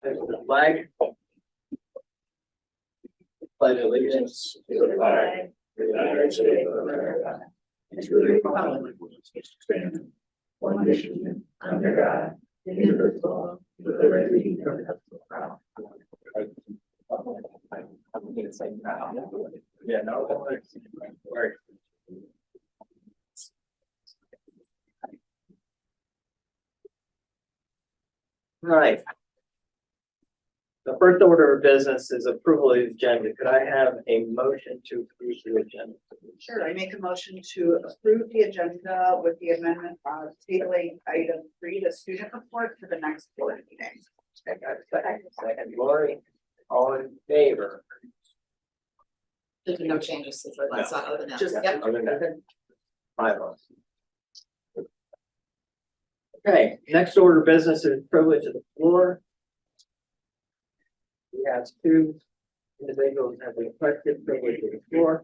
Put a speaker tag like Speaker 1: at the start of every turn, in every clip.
Speaker 1: There's the flag. Pledge allegiance to the flag of the United States of America and to the republic which stands one nation under God, indivisible, with liberty and justice for all. I'm gonna say now. Yeah, no. Right. Right. The first order of business is approval of the agenda. Could I have a motion to approve the agenda?
Speaker 2: Sure, I make a motion to approve the agenda with the amendment of tabling item 3, the student report for the next board meeting.
Speaker 1: Second, Lori, all in favor?
Speaker 3: There's no changes since our last saw other than that.
Speaker 2: Just,
Speaker 3: Yep.
Speaker 1: Other than that, 5 votes. Okay, next order of business is privilege of the floor. We have 2 individuals have requested privilege of the floor.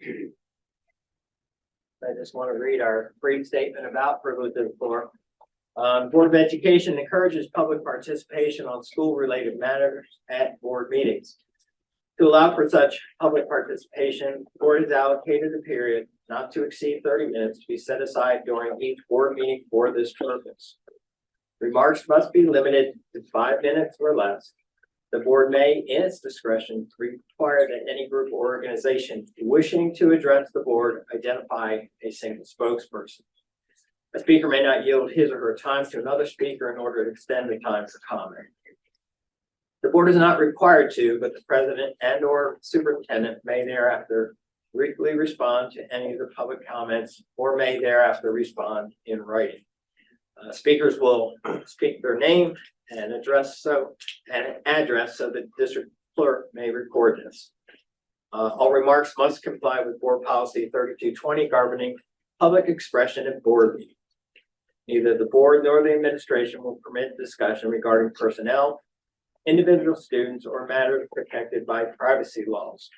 Speaker 1: I just want to read our brief statement about privilege of the floor. Board of Education encourages public participation on school-related matters at board meetings. To allow for such public participation, the board has allocated a period not to exceed 30 minutes to be set aside during each board meeting for this purpose. Remarks must be limited to 5 minutes or less. The board may, in its discretion, require that any group or organization wishing to address the board identify a single spokesperson. A speaker may not yield his or her time to another speaker in order to extend the time for comment. The board is not required to, but the president and/or superintendent may thereafter briefly respond to any of the public comments or may thereafter respond in writing. Speakers will speak their name and address so the district clerk may record this. All remarks must comply with board policy 3220 governing public expression at board meetings. Neither the board nor the administration will permit discussion regarding personnel, individual students, or matters protected by privacy laws,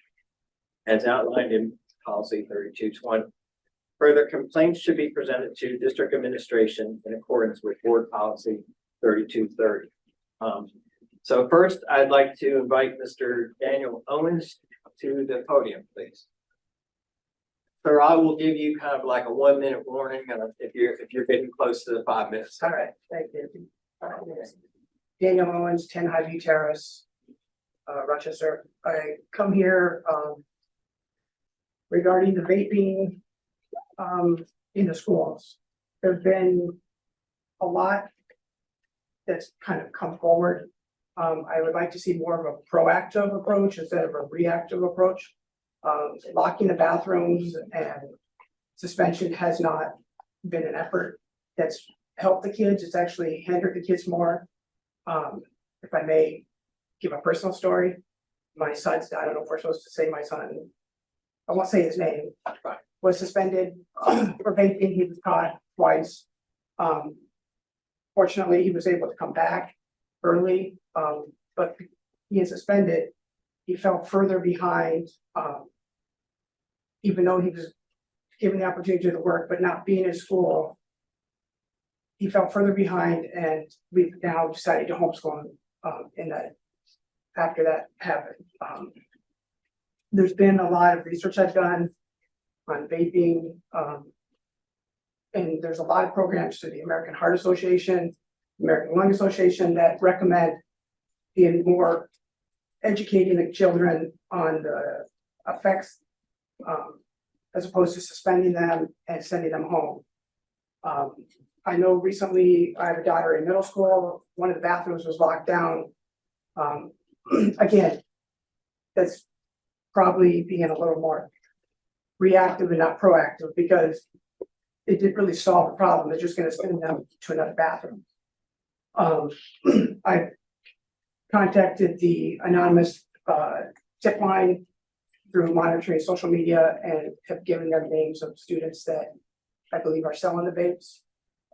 Speaker 1: as outlined in policy 3220. Further complaints should be presented to district administration in accordance with board policy 3230. So first, I'd like to invite Mr. Daniel Owens to the podium, please. Sir, I will give you kind of like a 1-minute warning if you're getting close to the 5 minutes.
Speaker 4: All right, thank you. Daniel Owens, 10 Highview Terrace, Rochester. I come here regarding the vaping in the schools. There've been a lot that's kind of come forward. I would like to see more of a proactive approach instead of a reactive approach. Locking the bathrooms and suspension has not been an effort that's helped the kids. It's actually hindered the kids more. If I may give a personal story, my son's, I don't know if we're supposed to say my son, I won't say his name, was suspended for vaping. He was caught twice. Fortunately, he was able to come back early, but being suspended, he fell further behind, even though he was given the opportunity to do the work, but not being in school. He fell further behind, and we've now decided to homeschool him after that happened. There's been a lot of research I've done on vaping, and there's a lot of programs through the American Heart Association, American Lung Association that recommend being more educating the children on the effects, as opposed to suspending them and sending them home. I know recently I have a daughter in middle school. One of the bathrooms was locked down. Again, that's probably being a little more reactive and not proactive, because it didn't really solve the problem. They're just going to send them to another bathroom. I contacted the anonymous tip line through monitoring social media and have given them names of students that I believe are selling the vapes.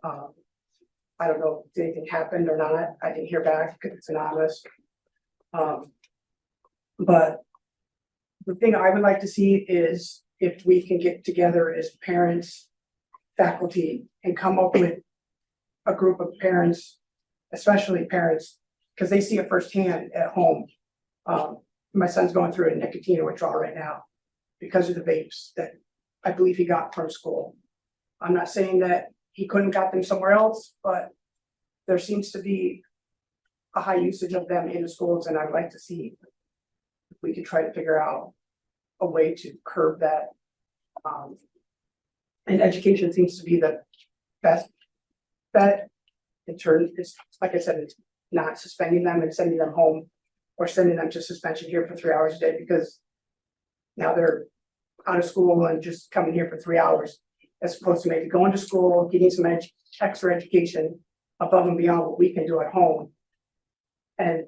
Speaker 4: I don't know if anything happened or not. I didn't hear back because it's anonymous. But the thing I would like to see is if we can get together as parents, faculty, and come up with a group of parents, especially parents because they see it firsthand at home. My son's going through a nicotine withdrawal right now because of the vapes that I believe he got from school. I'm not saying that he couldn't got them somewhere else, but there seems to be a high usage of them in the schools, and I'd like to see if we could try to figure out a way to curb that. And education seems to be the best bet in turn. It's like I said, it's not suspending them and sending them home or sending them to suspension here for 3 hours a day, because now they're out of school and just coming here for 3 hours, as opposed to maybe going to school, getting some extra education above and beyond what we can do at home. And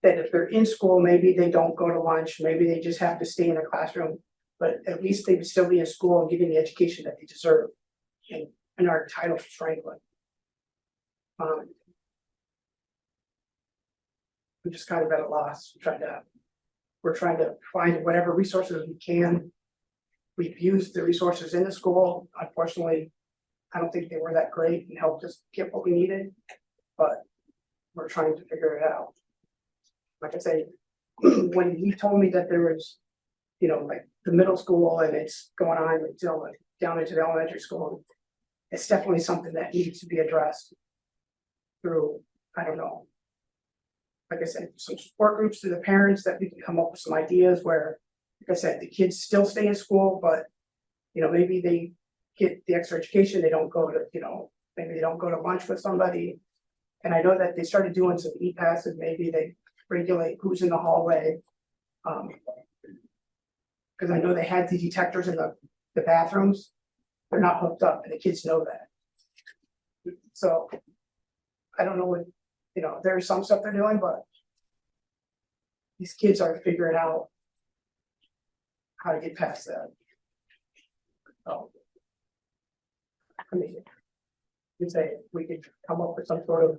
Speaker 4: that if they're in school, maybe they don't go to lunch, maybe they just have to stay in the classroom, but at least they would still be in school and getting the education that they deserve and are entitled to, frankly. I'm just kind of at a loss, we're trying to find whatever resources we can. We've used the resources in the school. Unfortunately, I don't think they were that great and helped us get what we needed, but we're trying to figure it out. Like I say, when he told me that there was, like the middle school and it's going on until down into the elementary school, it's definitely something that needs to be addressed through, I don't know. Like I said, some support groups to the parents that we can come up with some ideas where, like I said, the kids still stay in school, but maybe they get the extra education, they don't go to, maybe they don't go to lunch with somebody. And I know that they started doing some e-passes, maybe they regulate who's in the hallway. Because I know they had the detectors in the bathrooms, they're not hooked up and the kids know that. So I don't know what, there's some stuff they're doing, but these kids are figuring out how to get past that. So, I mean, you'd say we could come up with some sort of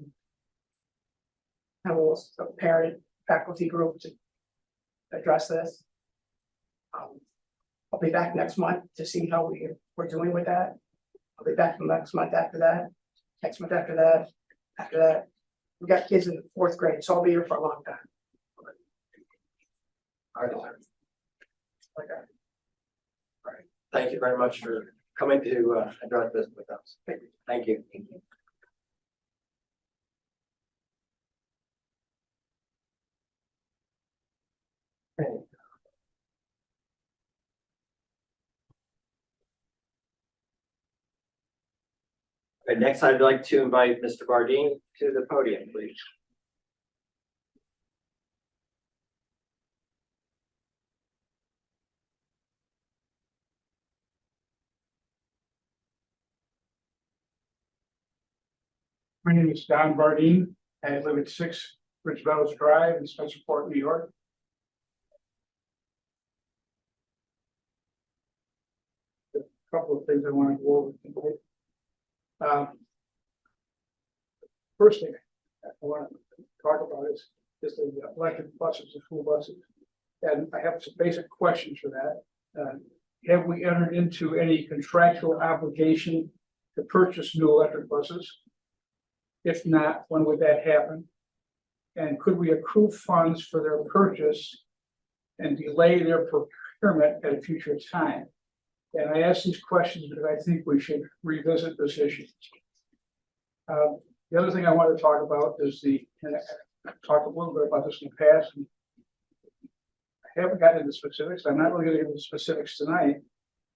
Speaker 4: a parent faculty group to address this. I'll be back next month to see how we're doing with that. I'll be back next month after that, next month after that, after that. We got kids in the 4th grade, so I'll be here for a long time. All right.
Speaker 1: Thank you very much for coming to address this with us. Thank you. Okay, next, I'd like to invite Mr. Bardeen to the podium, please.
Speaker 5: My name is Don Bardeen. I live at 6 Ridge Meadows Drive in Spencerport, New York. A couple of things I want to go over tonight. First thing I want to talk about is just the electric buses, the school buses. And I have some basic questions for that. Have we entered into any contractual obligation to purchase new electric buses? If not, when would that happen? And could we accrue funds for their purchase and delay their procurement at a future time? And I ask these questions because I think we should revisit this issue. The other thing I want to talk about is and I've talked a little bit about this in the past. And I haven't gotten into specifics. I'm not really going to get into specifics tonight,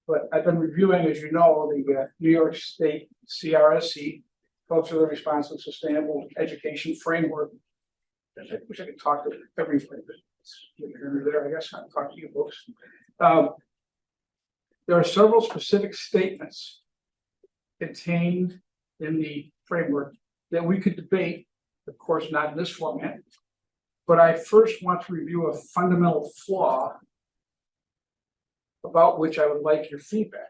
Speaker 5: but I've been reviewing, as you know, the New York State CRSC, Culturally Responsive Sustainable Education Framework. I wish I could talk to everybody, but you're there, I guess I'll talk to you folks. There are several specific statements contained in the framework that we could debate, of course, not in this format, but I first want to review a fundamental flaw about which I would like your feedback.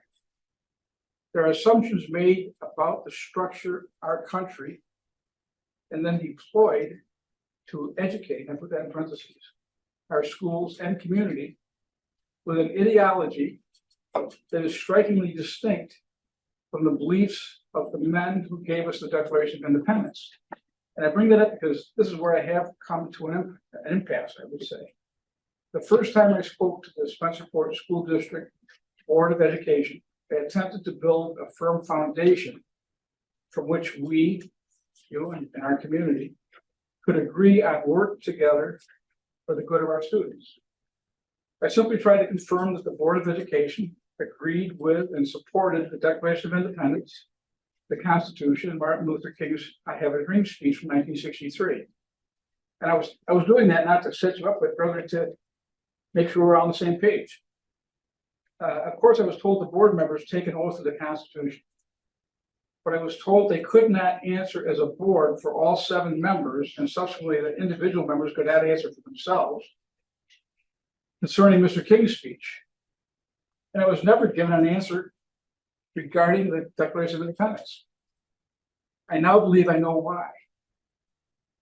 Speaker 5: There are assumptions made about the structure of our country and then deployed to educate, and put that in parentheses, our schools and community with an ideology that is strikingly distinct from the beliefs of the men who gave us the Declaration of Independence. And I bring that up because this is where I have come to an impasse, I would say. The first time I spoke to the Spencerport School District Board of Education, they attempted to build a firm foundation from which we, you and our community, could agree on work together for the good of our students. I simply tried to confirm that the Board of Education agreed with and supported the Declaration of Independence, the Constitution, and Martin Luther King's "I Have a Dream" speech from 1963. And I was doing that not to set you up, but rather to make sure we're on the same page. Of course, I was told the board members take an oath of the Constitution. But I was told they could not answer as a board for all 7 members, and subsequently the individual members could not answer for themselves concerning Mr. King's speech. And I was never given an answer regarding the Declaration of Independence. I now believe I know why.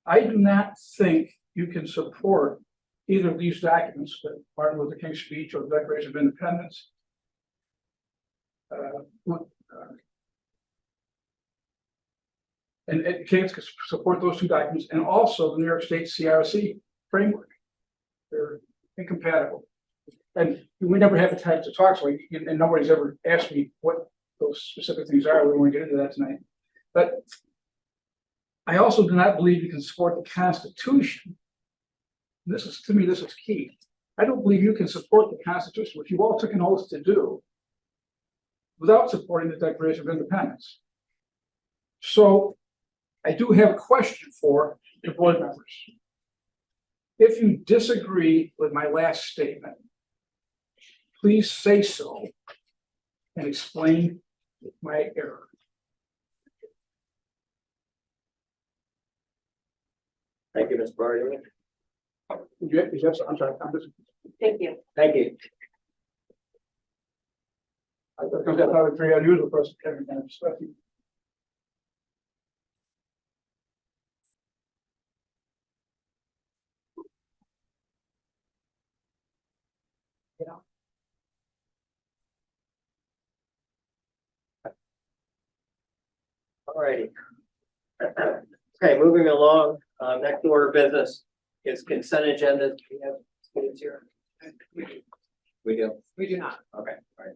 Speaker 5: I do not think you can support either of these documents, the Martin Luther King speech or the Declaration of Independence, and can't support those 2 documents, and also the New York State CRC framework. They're incompatible. And we never have the time to talk, so and nobody's ever asked me what those specific things are. We won't get into that tonight. But I also do not believe you can support the Constitution. This is, to me, this is key. I don't believe you can support the Constitution, which you all took an oath to do, without supporting the Declaration of Independence. So I do have a question for the board members. If you disagree with my last statement, please say so and explain my error.
Speaker 1: Thank you, Ms. Barty.
Speaker 5: Yes, I'm sorry.
Speaker 2: Thank you.
Speaker 1: Thank you.
Speaker 5: I thought that was very unusual for us to carry that discussion.
Speaker 1: All righty. Okay, moving along, next order of business is consent agenda. Do we have students here? We do.
Speaker 3: We do not.
Speaker 1: Okay, all right.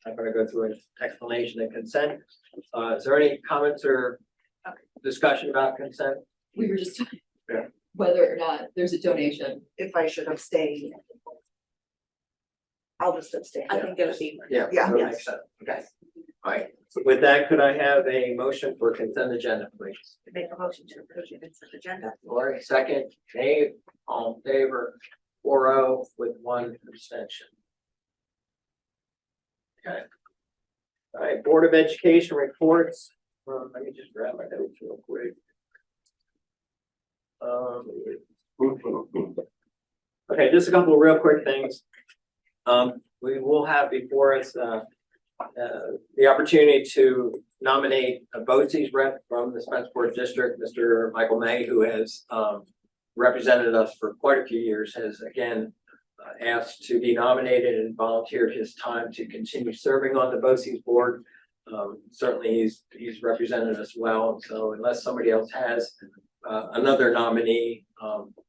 Speaker 1: I'm gonna go through an explanation of consent. Is there any comments or discussion about consent?
Speaker 3: We were just
Speaker 1: Yeah.
Speaker 3: whether or not there's a donation.
Speaker 2: If I should abstain. I'll just abstain.
Speaker 3: I think it would be.
Speaker 1: Yeah.
Speaker 2: Yeah.
Speaker 1: that makes sense. Okay. All right. With that, could I have a motion for consent agenda, please?
Speaker 2: Make a motion to approve the consent agenda.
Speaker 1: Lori, second. Dave, all in favor, 4-0 with 1 abstention. Okay. All right, Board of Education reports. Let me just grab my notes real quick. Okay, just a couple of real quick things. We will have before us the opportunity to nominate a BOCES rep from the Spencerport District, Mr. Michael May, who has represented us for quite a few years, has again asked to be nominated and volunteered his time to continue serving on the BOCES board. Certainly he's represented us well, so unless somebody else has another nominee,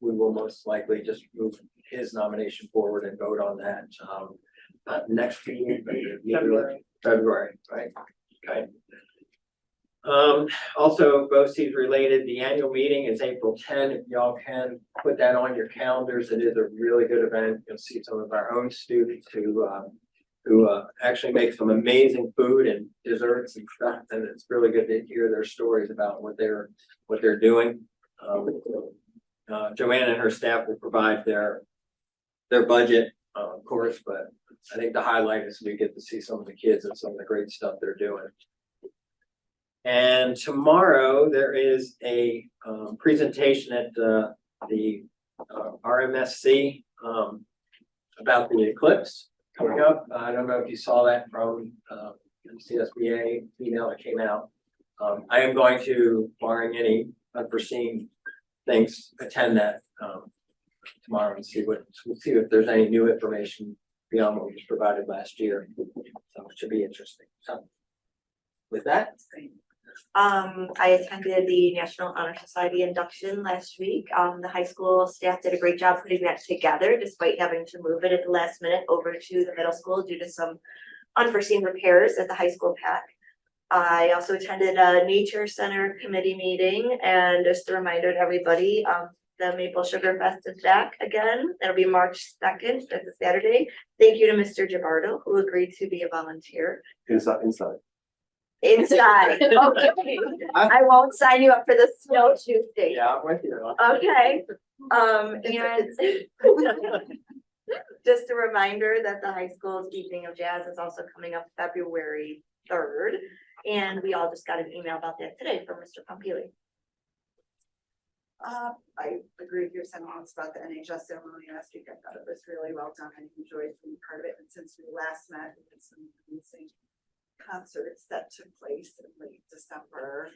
Speaker 1: we will most likely just move his nomination forward and vote on that next meeting, February, right? Okay. Also, BOCES related, the annual meeting is April 10. If y'all can put that on your calendars, it is a really good event. You'll see some of our own students who actually make some amazing food and desserts and stuff, and it's really good to hear their stories about what they're doing. Joanne and her staff will provide their budget, of course, but I think the highlight is we get to see some of the kids and some of the great stuff they're doing. And tomorrow there is a presentation at the RMSC about the eclipse coming up. I don't know if you saw that from the CSBA email that came out. I am going to, barring any unforeseen things, attend that tomorrow and see if there's any new information beyond what was provided last year. So it should be interesting. So with that,
Speaker 6: I attended the National Honor Society induction last week. The high school staff did a great job putting that together despite having to move it at the last minute over to the middle school due to some unforeseen repairs at the high school PAC. I also attended a nature center committee meeting, and just a reminder to everybody, the Maple Sugar Fest is back again. It'll be March 2nd, that's a Saturday. Thank you to Mr. Gibardo, who agreed to be a volunteer.
Speaker 7: Inside.
Speaker 6: Inside, okay. I won't sign you up for the snowshoe state.
Speaker 1: Yeah, I'm with you.
Speaker 6: Okay, and just a reminder that the high school's Evening of Jazz is also coming up February 3rd. And we all just got an email about that today from Mr. Pompili.
Speaker 2: I agree with your sentiments about the NHS ceremony last week. I thought it was really well done. I enjoyed being part of it. And since we last met, we had some amazing concerts that took place in late December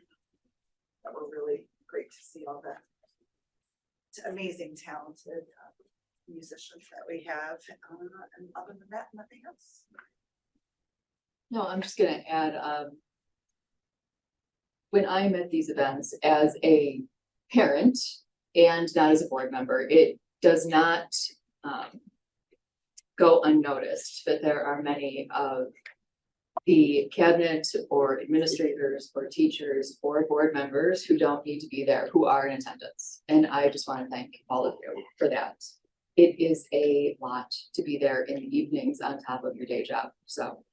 Speaker 2: that were really great to see all the amazing talented musicians that we have. And other than that, nothing else.
Speaker 3: No, I'm just gonna add, when I'm at these events as a parent and not as a board member, it does not go unnoticed that there are many of the cabinet or administrators or teachers or board members who don't need to be there, who are in attendance. And I just want to thank all of you for that. It is a lot to be there in the evenings on top of your day job. So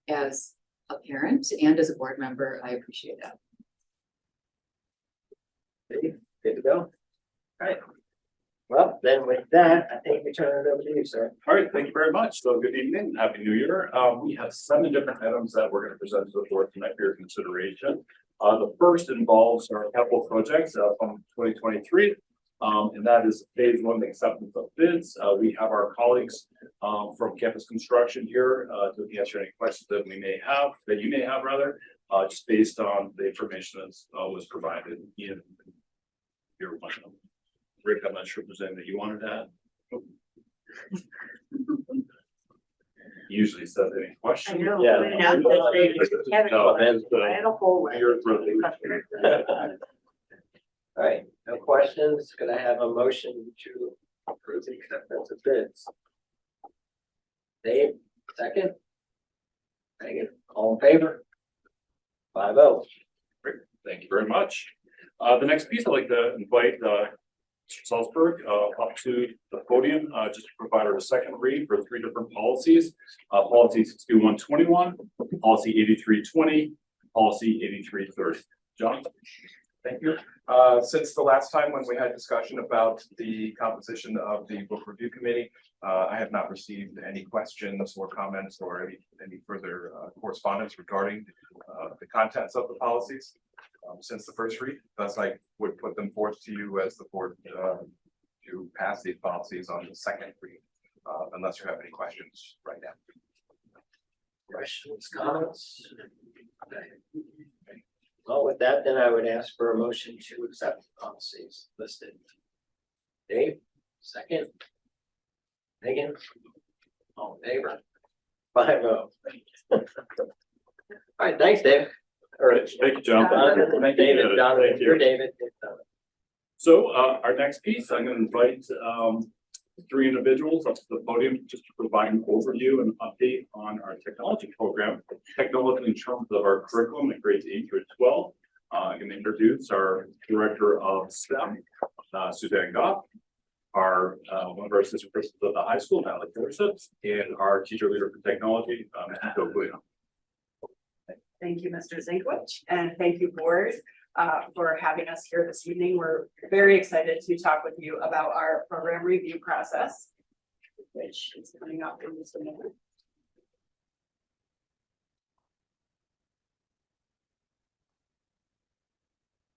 Speaker 3: as a parent and as a board member, I appreciate that.
Speaker 1: Good to go. All right. Well, then with that, I think we turn it over to you, sir.
Speaker 7: All right, thank you very much. So good evening, happy new year. We have 7 different items that we're going to present to the board tonight for your consideration. The first involves our capital projects from 2023. And that is phase 1, the acceptance of bids. We have our colleagues from campus construction here to answer any questions that you may have, just based on the information that was provided in your one. Rick, I'm not sure if there's anything that you wanted to add. Usually says any
Speaker 6: I
Speaker 7: question.
Speaker 6: know.
Speaker 1: Yeah.
Speaker 6: I had to say, Kevin,
Speaker 7: No, that's
Speaker 6: I had a whole list.
Speaker 7: You're really.
Speaker 1: All right, no questions. Could I have a motion to approve the acceptance of bids? Dave, second. Megan, all in favor? 5-0.
Speaker 7: Great, thank you very much. The next piece, I'd like to invite Mr. Salzberg up to the podium just to provide our second read for 3 different policies. Policy 6121, policy 8320, policy 8330. John?
Speaker 8: Thank you. Since the last time when we had discussion about the composition of the book review committee, I have not received any questions or comments or any further correspondence regarding the contents of the policies since the first read. Thus, I would put them forth to you as the board to pass these policies on the second read, unless you have any questions right now.
Speaker 1: Questions, comments? Well, with that, then I would ask for a motion to accept the policies listed. Dave, second. Megan, all in favor? 5-0. All right, thanks, Dave.
Speaker 7: All right, thank you, John. Thank you,
Speaker 1: David, Don,
Speaker 7: Thank you.
Speaker 1: you're David.
Speaker 7: So our next piece, I'm going to invite 3 individuals up to the podium just to provide an overview and update on our technology program. Technology in terms of our curriculum in grades 8 through 12. I'm going to introduce our director of STEM, Suzanne Goff, our one of our assistant principals at the high school, Natalie Joseph, and our teacher leader for technology, Joe Guido.
Speaker 9: Thank you, Mr. Zinkwich, and thank you, board, for having us here this evening. We're very excited to talk with you about our program review process, which is coming up in just a minute.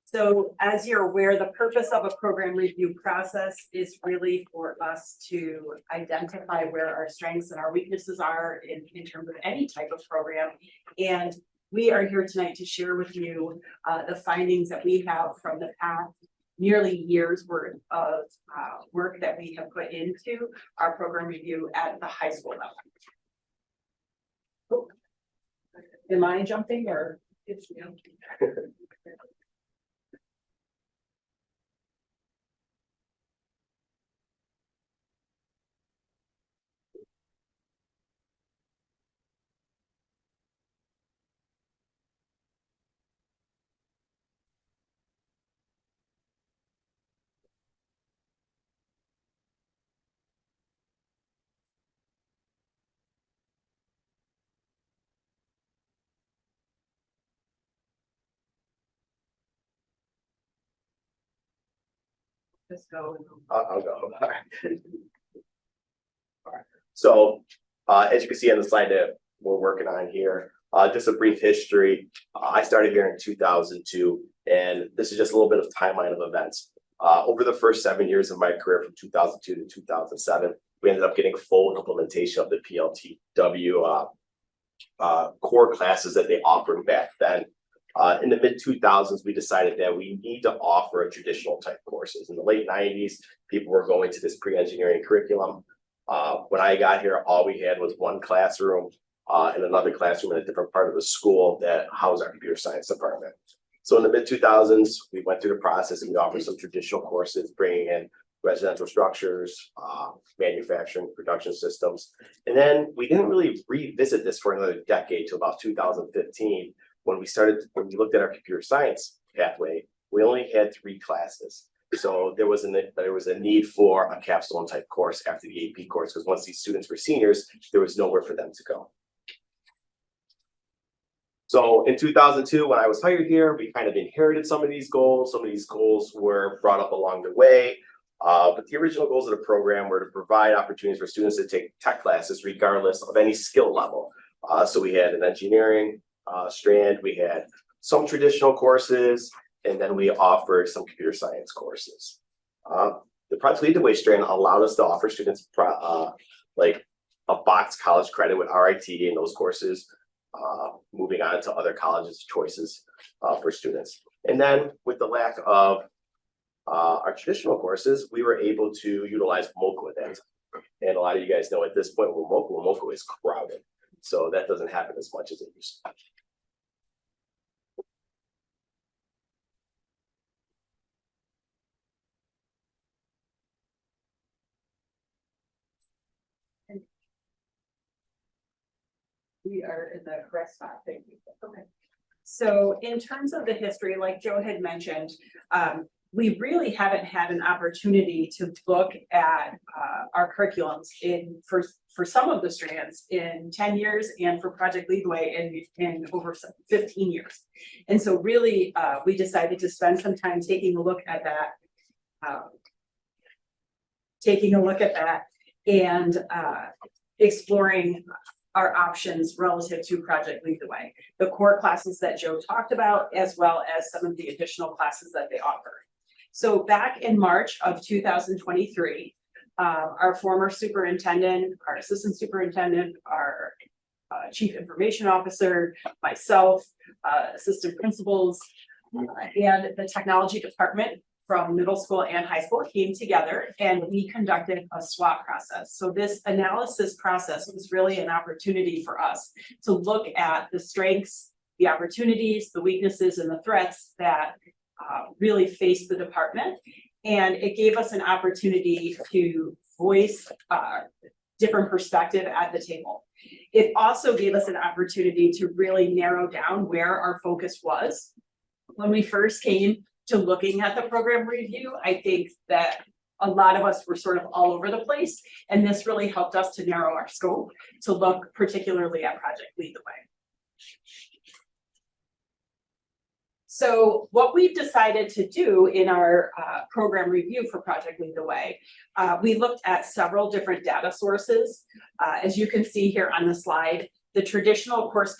Speaker 9: So as you're aware, the purpose of a program review process is really for us to identify where our strengths and our weaknesses are in terms of any type of program. And we are here tonight to share with you the findings that we have from the past nearly year's worth of work that we have put into our program review at the high school level. Am I jumping or? It's you. Just go.
Speaker 10: I'll go. All right. All right. So, as you can see on the slide that we're working on here, just a brief history. I started here in 2002, and this is just a little bit of timeline of events. Over the first 7 years of my career, from 2002 to 2007, we ended up getting full implementation of the PLTW core classes that they offered back then. In the mid 2000s, we decided that we need to offer a traditional type courses. In the late 90s, people were going to this pre-engineering curriculum. When I got here, all we had was one classroom and another classroom in a different part of the school that housed our computer science department. So in the mid 2000s, we went through the process and we offered some traditional courses, bringing in residential structures, manufacturing, production systems. And then we didn't really revisit this for another decade to about 2015. When we looked at our computer science pathway, we only had 3 classes. So there was a need for a capstone type course after the AP course, because once these students were seniors, there was nowhere for them to go. So in 2002, when I was hired here, we kind of inherited some of these goals. Some of these goals were brought up along the way. But the original goals of the program were to provide opportunities for students to take tech classes regardless of any skill level. So we had an engineering strand, we had some traditional courses, and then we offered some computer science courses. The Project Lead the Way strand allowed us to offer students like a box college credit with RIT in those courses, moving on to other colleges choices for students. And then with the lack of our traditional courses, we were able to utilize Moco at that time. And a lot of you guys know at this point, Moco is crowded. So that doesn't happen as much as it used to.
Speaker 9: We are in the correct spot, thank you. Okay. So in terms of the history, like Joe had mentioned, we really haven't had an opportunity to look at our curriculums for some of the strands in 10 years and for Project Lead the Way in over 15 years. And so really, we decided to spend some time taking a look at that, and exploring our options relative to Project Lead the Way, the core classes that Joe talked about, as well as some of the additional classes that they offer. So back in March of 2023, our former superintendent, our assistant superintendent, our chief information officer, myself, assistant principals, and the technology department from middle school and high school came together and we conducted a SWOT process. So this analysis process was really an opportunity for us to look at the strengths, the opportunities, the weaknesses, and the threats that really face the department. And it gave us an opportunity to voice different perspective at the table. It also gave us an opportunity to really narrow down where our focus was. When we first came to looking at the program review, I think that a lot of us were sort of all over the place, and this really helped us to narrow our scope to look particularly at Project Lead the Way. So what we've decided to do in our program review for Project Lead the Way, we looked at several different data sources. As you can see here on the slide, the traditional course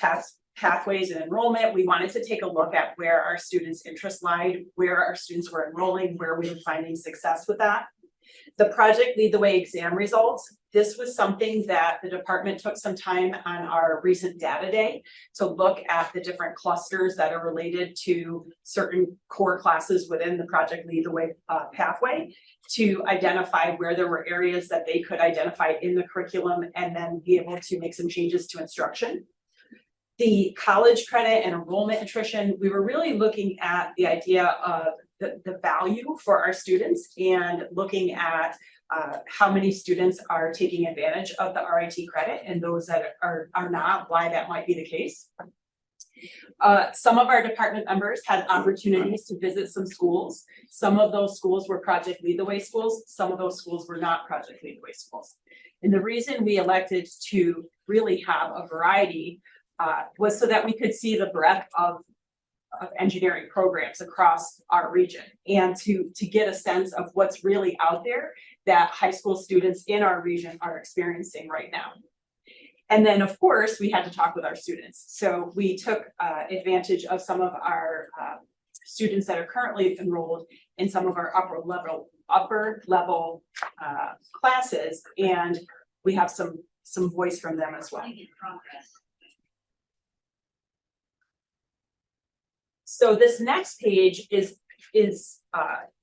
Speaker 9: pathways and enrollment, we wanted to take a look at where our students' interests lied, where our students were enrolling, where we were finding success with that. The Project Lead the Way exam results, this was something that the department took some time on our recent data day to look at the different clusters that are related to certain core classes within the Project Lead the Way pathway to identify where there were areas that they could identify in the curriculum and then be able to make some changes to instruction. the college credit and enrollment attrition, we were really looking at the idea of the value for our students and looking at how many students are taking advantage of the RIT credit and those that are not, why that might be the case. Some of our department members had opportunities to visit some schools. Some of those schools were Project Lead the Way schools. Some of those schools were not Project Lead the Way schools. And the reason we elected to really have a variety was so that we could see the breadth of engineering programs across our region and to get a sense of what's really out there that high school students in our region are experiencing right now. And then, of course, we had to talk with our students. So we took advantage of some of our students that are currently enrolled in some of our upper level classes, and we have some voice from them as well. So this next page is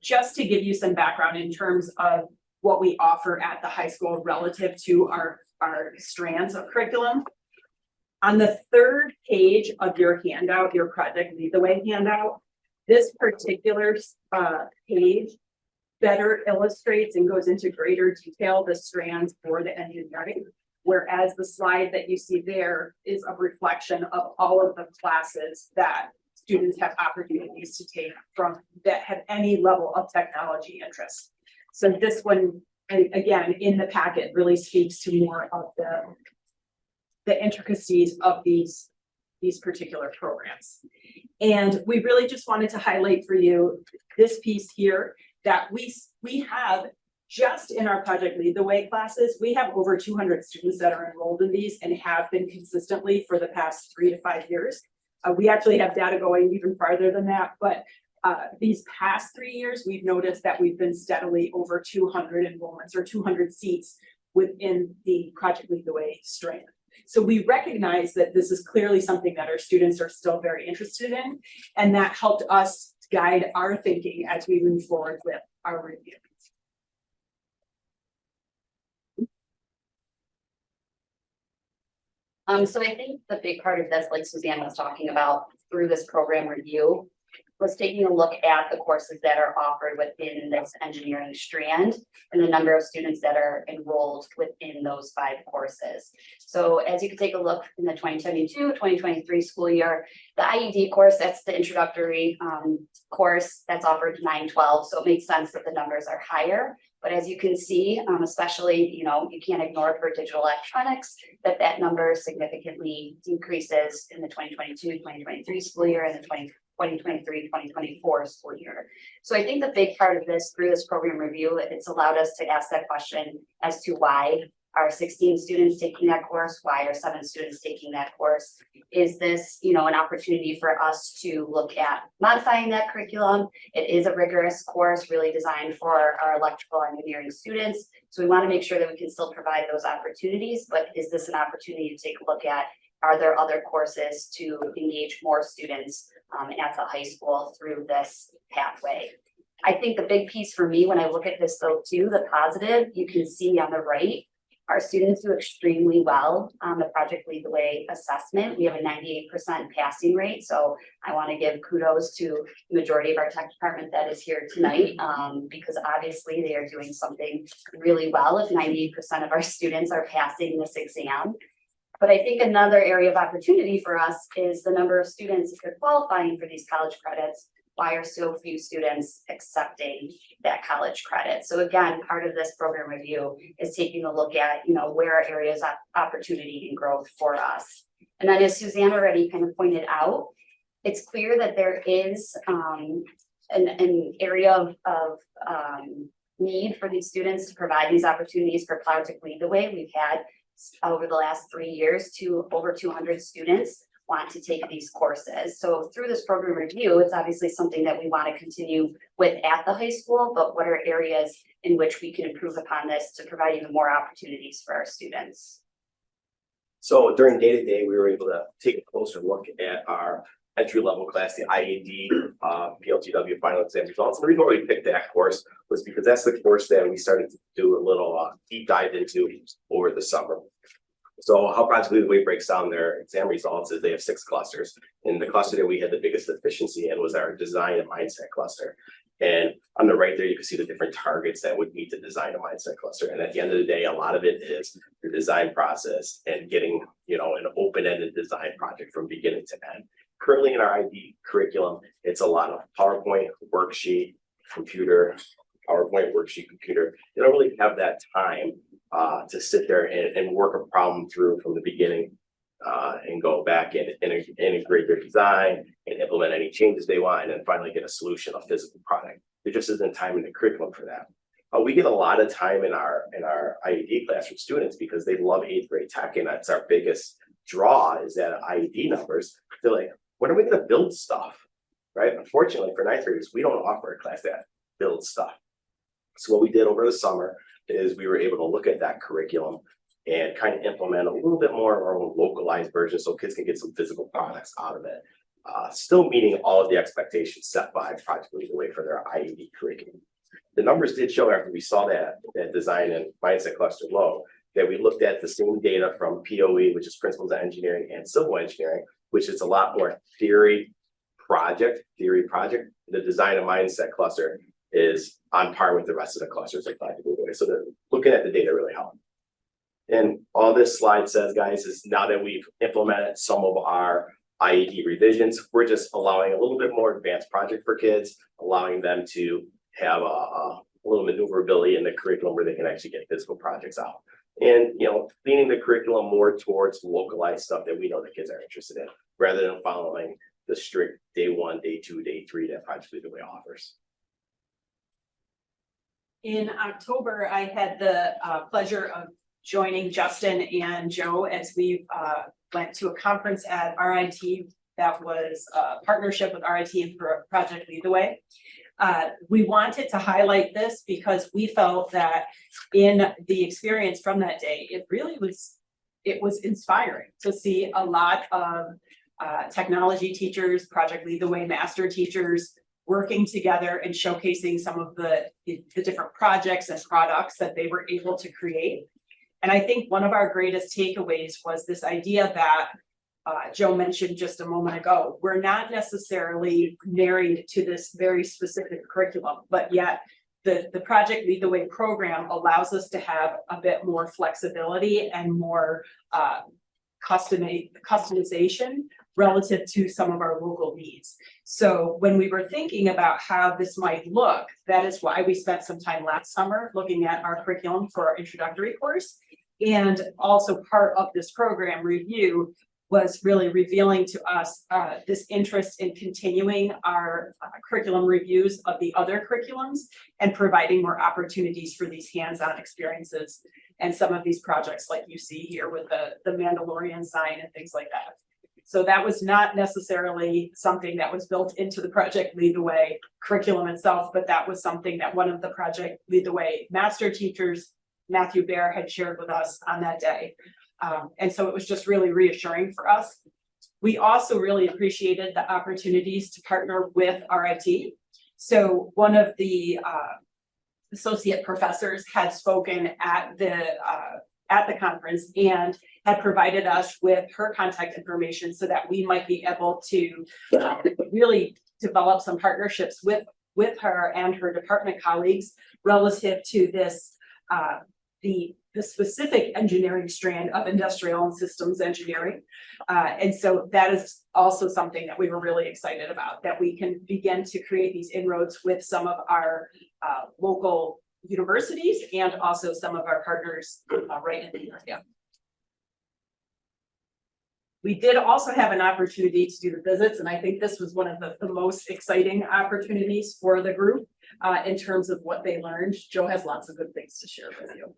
Speaker 9: just to give you some background in terms of what we offer at the high school relative to our strands of curriculum. On the third page of your handout, your Project Lead the Way handout, this particular page better illustrates and goes into greater detail the strands for the engineering, whereas the slide that you see there is a reflection of all of the classes that students have opportunities to take from that have any level of technology interest. So this one, again, in the packet really speaks to more of the intricacies of these particular programs. And we really just wanted to highlight for you this piece here that we have just in our Project Lead the Way classes, we have over 200 students that are enrolled in these and have been consistently for the past 3 to 5 years. We actually have data going even farther than that, but these past 3 years, we've noticed that we've been steadily over 200 enrollments or 200 seats within the Project Lead the Way strand. So we recognize that this is clearly something that our students are still very interested in, and that helped us guide our thinking as we move forward with our review.
Speaker 11: So I think the big part of this, like Suzanne was talking about through this program review, was taking a look at the courses that are offered within this engineering strand and the number of students that are enrolled within those 5 courses. So as you can take a look in the 2022-2023 school year, the IED course, that's the introductory course that's offered 912. So it makes sense that the numbers are higher. But as you can see, especially, you can't ignore for digital electronics, that number significantly decreases in the 2022-2023 school year and the 2023-2024 school year. So I think the big part of this through this program review, it's allowed us to ask that question as to why are 16 students taking that course? Why are 7 students taking that course? Is this, an opportunity for us to look at modifying that curriculum? It is a rigorous course really designed for our electrical engineering students. So we want to make sure that we can still provide those opportunities, but is this an opportunity to take a look at, are there other courses to engage more students at the high school through this pathway? I think the big piece for me when I look at this though too, the positive, you can see on the right, our students do extremely well on the Project Lead the Way assessment. We have a 98% passing rate. So I want to give kudos to the majority of our tech department that is here tonight because obviously they are doing something really well if 98% of our students are passing this exam. But I think another area of opportunity for us is the number of students if they're qualifying for these college credits. Why are so few students accepting that college credit? So again, part of this program review is taking a look at, where are areas of opportunity and growth for us. And then as Suzanne already kind of pointed out, it's clear that there is an area of need for these students to provide these opportunities for Project Lead the Way. We've had over the last 3 years over 200 students want to take these courses. So through this program review, it's obviously something that we want to continue with at the high school, but what are areas in which we can improve upon this to provide even more opportunities for our students?
Speaker 10: So during day-to-day, we were able to take a closer look at our entry-level class, the IAD, PLTW final exam results. And the reason why we picked that course was because that's the course that we started to do a little deep dive into over the summer. So how Project Lead the Way breaks down their exam results is they have 6 clusters. And the cluster that we had the biggest deficiency in was our design and mindset cluster. And on the right there, you can see the different targets that would meet the design and mindset cluster. And at the end of the day, a lot of it is the design process and getting, you know, an open-ended design project from beginning to end. Currently in our ID curriculum, it's a lot of PowerPoint, worksheet, computer, PowerPoint, worksheet, computer. They don't really have that time to sit there and work a problem through from the beginning and go back and integrate their design and implement any changes they want, and then finally get a solution, a physical product. There just isn't time in the curriculum for that. We get a lot of time in our IED class from students because they love 8th grade tech, and that's our biggest draw is that IED numbers. They're like, when are we going to build stuff, right? Unfortunately for 9th graders, we don't offer a class that builds stuff. So what we did over the summer is we were able to look at that curriculum and kind of implement a little bit more of our own localized version so kids can get some physical products out of it. Still meeting all of the expectations set by Project Lead the Way for their IED curriculum. The numbers did show after we saw that design and mindset cluster low, that we looked at the same data from POE, which is Principles of Engineering, and Civil Engineering, which is a lot more theory project. The design and mindset cluster is on par with the rest of the clusters like Project Lead the Way. So looking at the data really helped. And all this slide says, guys, is now that we've implemented some of our IED revisions, we're just allowing a little bit more advanced project for kids, allowing them to have a little maneuverability in the curriculum where they can actually get physical projects out. And, you know, leaning the curriculum more towards localized stuff that we know the kids are interested in, rather than following the strict day 1, day 2, day 3 that Project Lead the Way offers.
Speaker 9: In October, I had the pleasure of joining Justin and Joe as we went to a conference at RIT that was a partnership with RIT and Project Lead the Way. We wanted to highlight this because we felt that in the experience from that day, it was inspiring to see a lot of technology teachers, Project Lead the Way master teachers working together and showcasing some of the different projects and products that they were able to create. And I think one of our greatest takeaways was this idea that Joe mentioned just a moment ago. We're not necessarily married to this very specific curriculum, but yet the Project Lead the Way program allows us to have a bit more flexibility and more customization relative to some of our local needs. So when we were thinking about how this might look, that is why we spent some time last summer looking at our curriculum for our introductory course. And also part of this program review was really revealing to us this interest in continuing our curriculum reviews of the other curriculums and providing more opportunities for these hands-on experiences and some of these projects like you see here with the Mandalorian sign and things like that. So that was not necessarily something that was built into the Project Lead the Way curriculum itself, but that was something that one of the Project Lead the Way master teachers, Matthew Bear, had shared with us on that day. And so it was just really reassuring for us. We also really appreciated the opportunities to partner with RIT. So one of the associate professors had spoken at the conference and had provided us with her contact information so that we might be able to really develop some partnerships with her and her department colleagues relative to this, the specific engineering strand of industrial and systems engineering. And so that is also something that we were really excited about, that we can begin to create these inroads with some of our local universities and also some of our partners right in the area. We did also have an opportunity to do the visits, and I think this was one of the most exciting opportunities for the group in terms of what they learned. Joe has lots of good things to share with you.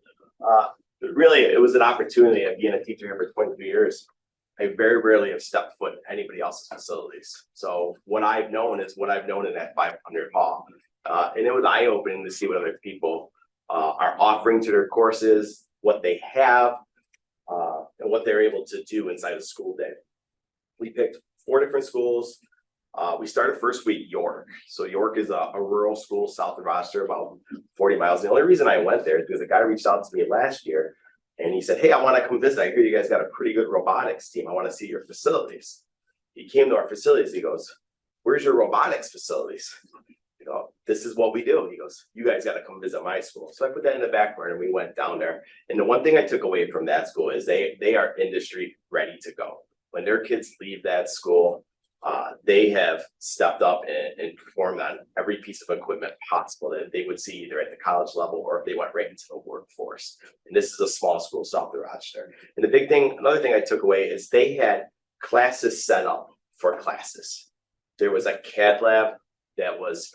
Speaker 10: Really, it was an opportunity of being a teacher here for 22 years. I very rarely have stepped foot in anybody else's facilities. So what I've known is what I've known in that 500 hall. And it was eye-opening to see what other people are offering to their courses, what they have, and what they're able to do inside a school day. We picked 4 different schools. We started first week York. So York is a rural school south of Rochester, about 40 miles. The only reason I went there is because a guy reached out to me last year And he said, hey, I want to come visit. I hear you guys got a pretty good robotics team. I want to see your facilities. He came to our facilities. He goes, where's your robotics facilities? You know, this is what we do. He goes, you guys got to come visit my school. So I put that in the back burner and we went down there. And the one thing I took away from that school is they are industry ready to go. When their kids leave that school, they have stepped up and performed on every piece of equipment possible that they would see either at the college level or if they went right into the workforce. And this is a small school south of Rochester. And the big thing, another thing I took away is they had classes set up for classes. There was a CAD lab that was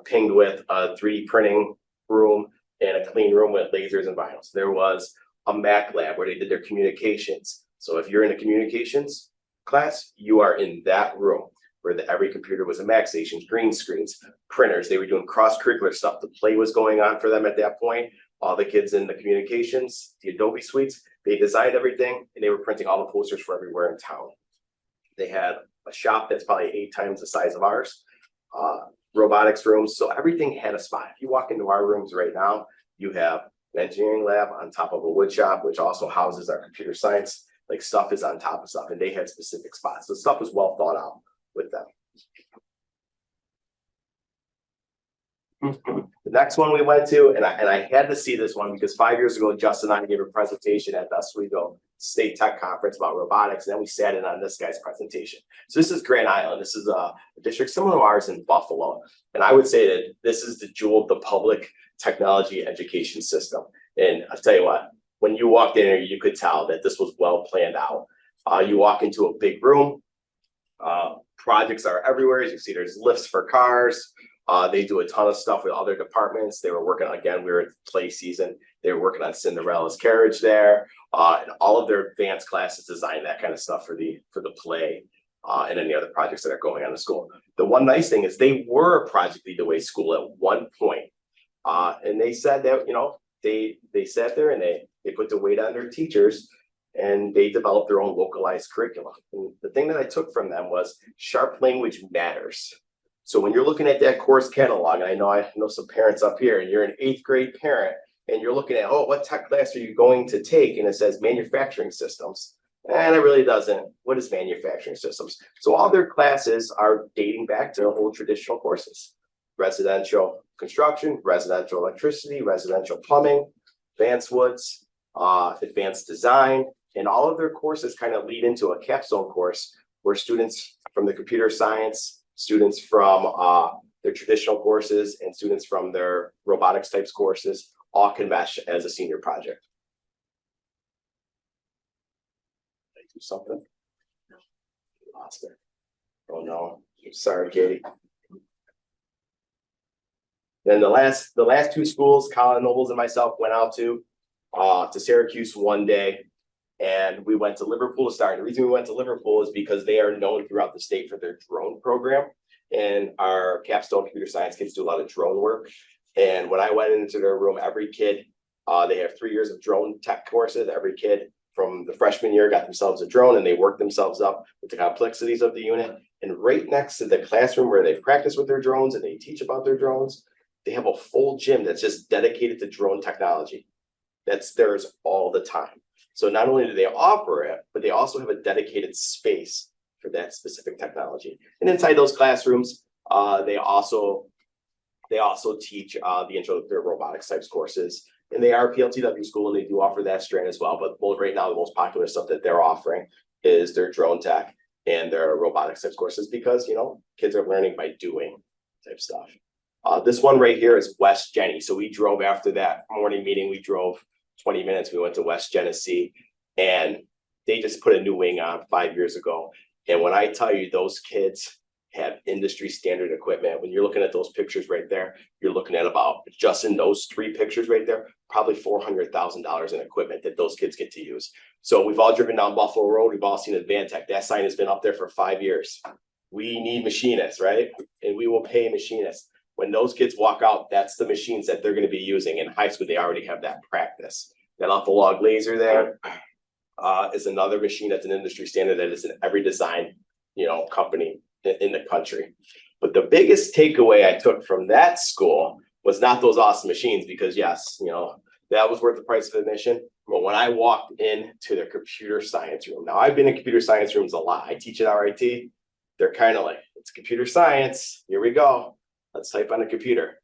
Speaker 10: pinged with a 3D printing room and a clean room with lasers and vinyls. There was a Mac lab where they did their communications. So if you're in a communications class, you are in that room where every computer was a Mac station, green screens, printers. They were doing cross-curricular stuff. The play was going on for them at that point. All the kids in the communications, the Adobe suites, they designed everything and they were printing all the posters for everywhere in town. They had a shop that's probably 8 times the size of ours, robotics rooms. So everything had a spot. If you walk into our rooms right now, you have an engineering lab on top of a wood shop, which also houses our computer science. Like stuff is on top of stuff, and they had specific spots. So stuff was well thought out with them. The next one we went to, and I had to see this one because 5 years ago, Justin and I gave a presentation at the Oswego State Tech Conference about robotics, and then we sat in on this guy's presentation. So this is Grand Island. This is a district similar to ours in Buffalo, and I would say that this is the jewel of the public technology education system. And I'll tell you what, when you walked in here, you could tell that this was well planned out. You walk into a big room, projects are everywhere. As you see, there's lifts for cars. They do a ton of stuff with other departments. They were working on, again, we were at play season. They were working on Cinderella's carriage there. And all of their advanced classes design that kind of stuff for the play and any other projects that are going on in the school. The one nice thing is they were a Project Lead the Way school at one point. And they said that, you know, they sat there and they put the weight on their teachers and they developed their own localized curriculum. And the thing that I took from them was sharp language matters. So when you're looking at that course catalog, and I know some parents up here, and you're an 8th grade parent, and you're looking at, oh, what tech class are you going to take? And it says manufacturing systems. And it really doesn't. What is manufacturing systems? So all their classes are dating back to old traditional courses. Residential construction, residential electricity, residential plumbing, advanced woods, advanced design, and all of their courses kind of lead into a capstone course where students from the computer science, students from their traditional courses, and students from their robotics types courses all can mesh as a senior project. Did I do something? Lost it. Oh no, sorry, Katie. Then the last 2 schools, Colin Nobles and myself went out to Syracuse one day, and we went to Liverpool to start. The reason we went to Liverpool is because they are known throughout the state for their drone program, and our capstone computer science kids do a lot of drone work. And when I went into their room, every kid, they have 3 years of drone tech courses. Every kid from the freshman year got themselves a drone, and they worked themselves up with the complexities of the unit. And right next to the classroom where they practice with their drones and they teach about their drones, they have a full gym that's just dedicated to drone technology. That's theirs all the time. So not only do they offer it, but they also have a dedicated space for that specific technology. And inside those classrooms, they also teach the intro to their robotics types courses. And they are a PLTW school, and they do offer that strand as well. But right now, the most popular stuff that they're offering is their drone tech and their robotics types courses, because, you know, kids are learning by doing type stuff. This one right here is West Jenny. So we drove after that morning meeting. We drove 20 minutes. We went to West Genesee, and they just put a new wing on 5 years ago. And when I tell you, those kids have industry standard equipment. When you're looking at those pictures right there, you're looking at about, just in those 3 pictures right there, probably $400,000 in equipment that those kids get to use. So we've all driven down Buffalo Road. We've all seen Advantech. That sign has been up there for 5 years. We need machinists, right? And we will pay machinists. When those kids walk out, that's the machines that they're going to be using. In high school, they already have that practice. That off-the-log laser there is another machine that's an industry standard that is in every design, you know, company in the country. But the biggest takeaway I took from that school was not those awesome machines, because yes, you know, that was worth the price of admission. But when I walked into the computer science room, now I've been in computer science rooms a lot. I teach at RIT. They're kind of like, it's computer science. Here we go. Let's type on a computer.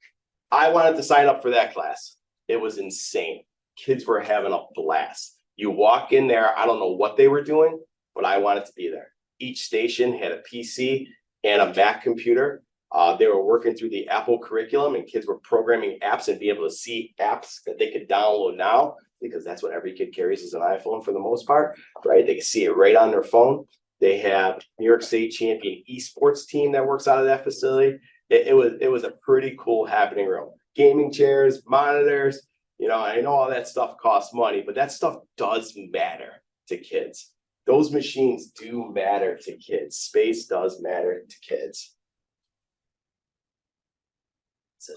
Speaker 10: I wanted to sign up for that class. It was insane. Kids were having a blast. You walk in there, I don't know what they were doing, but I wanted to be there. Each station had a PC and a Mac computer. They were working through the Apple curriculum, and kids were programming apps and being able to see apps that they could download now, because that's what every kid carries is an iPhone for the most part, right? They can see it right on their phone. They have New York State champion esports team that works out of that facility. It was a pretty cool happening room. Gaming chairs, monitors, you know, I know all that stuff costs money, but that stuff does matter to kids. Those machines do matter to kids. Space does matter to kids.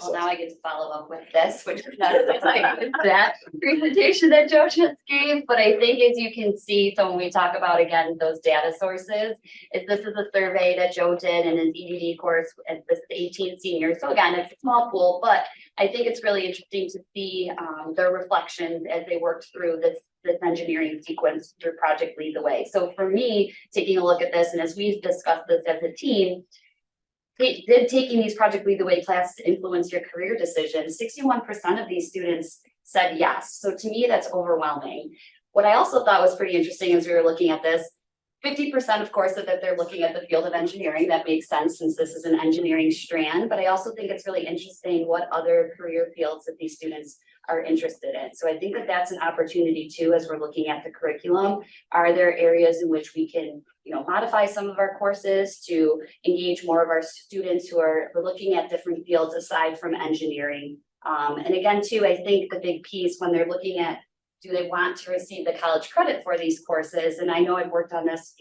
Speaker 11: Well, now I get to follow up with this, which is not as exciting as that presentation that Joe just gave, but I think as you can see, so when we talk about, again, those data sources, this is a survey that Joe did in his EDD course at this 18 seniors. So again, it's a small pool, but I think it's really interesting to see their reflections as they worked through this engineering sequence through Project Lead the Way. So for me, taking a look at this, and as we've discussed this as a team, did taking these Project Lead the Way classes influence your career decisions? 61% of these students said yes. So to me, that's overwhelming. What I also thought was pretty interesting as we were looking at this, 50% of course said that they're looking at the field of engineering. That makes sense since this is an engineering strand, but I also think it's really interesting what other career fields that these students are interested in. So I think that that's an opportunity too, as we're looking at the curriculum. Are there areas in which we can, modify some of our courses to engage more of our students who are looking at different fields aside from engineering? And again, too, I think the big piece when they're looking at, do they want to receive the college credit for these courses? And I know I've worked on this,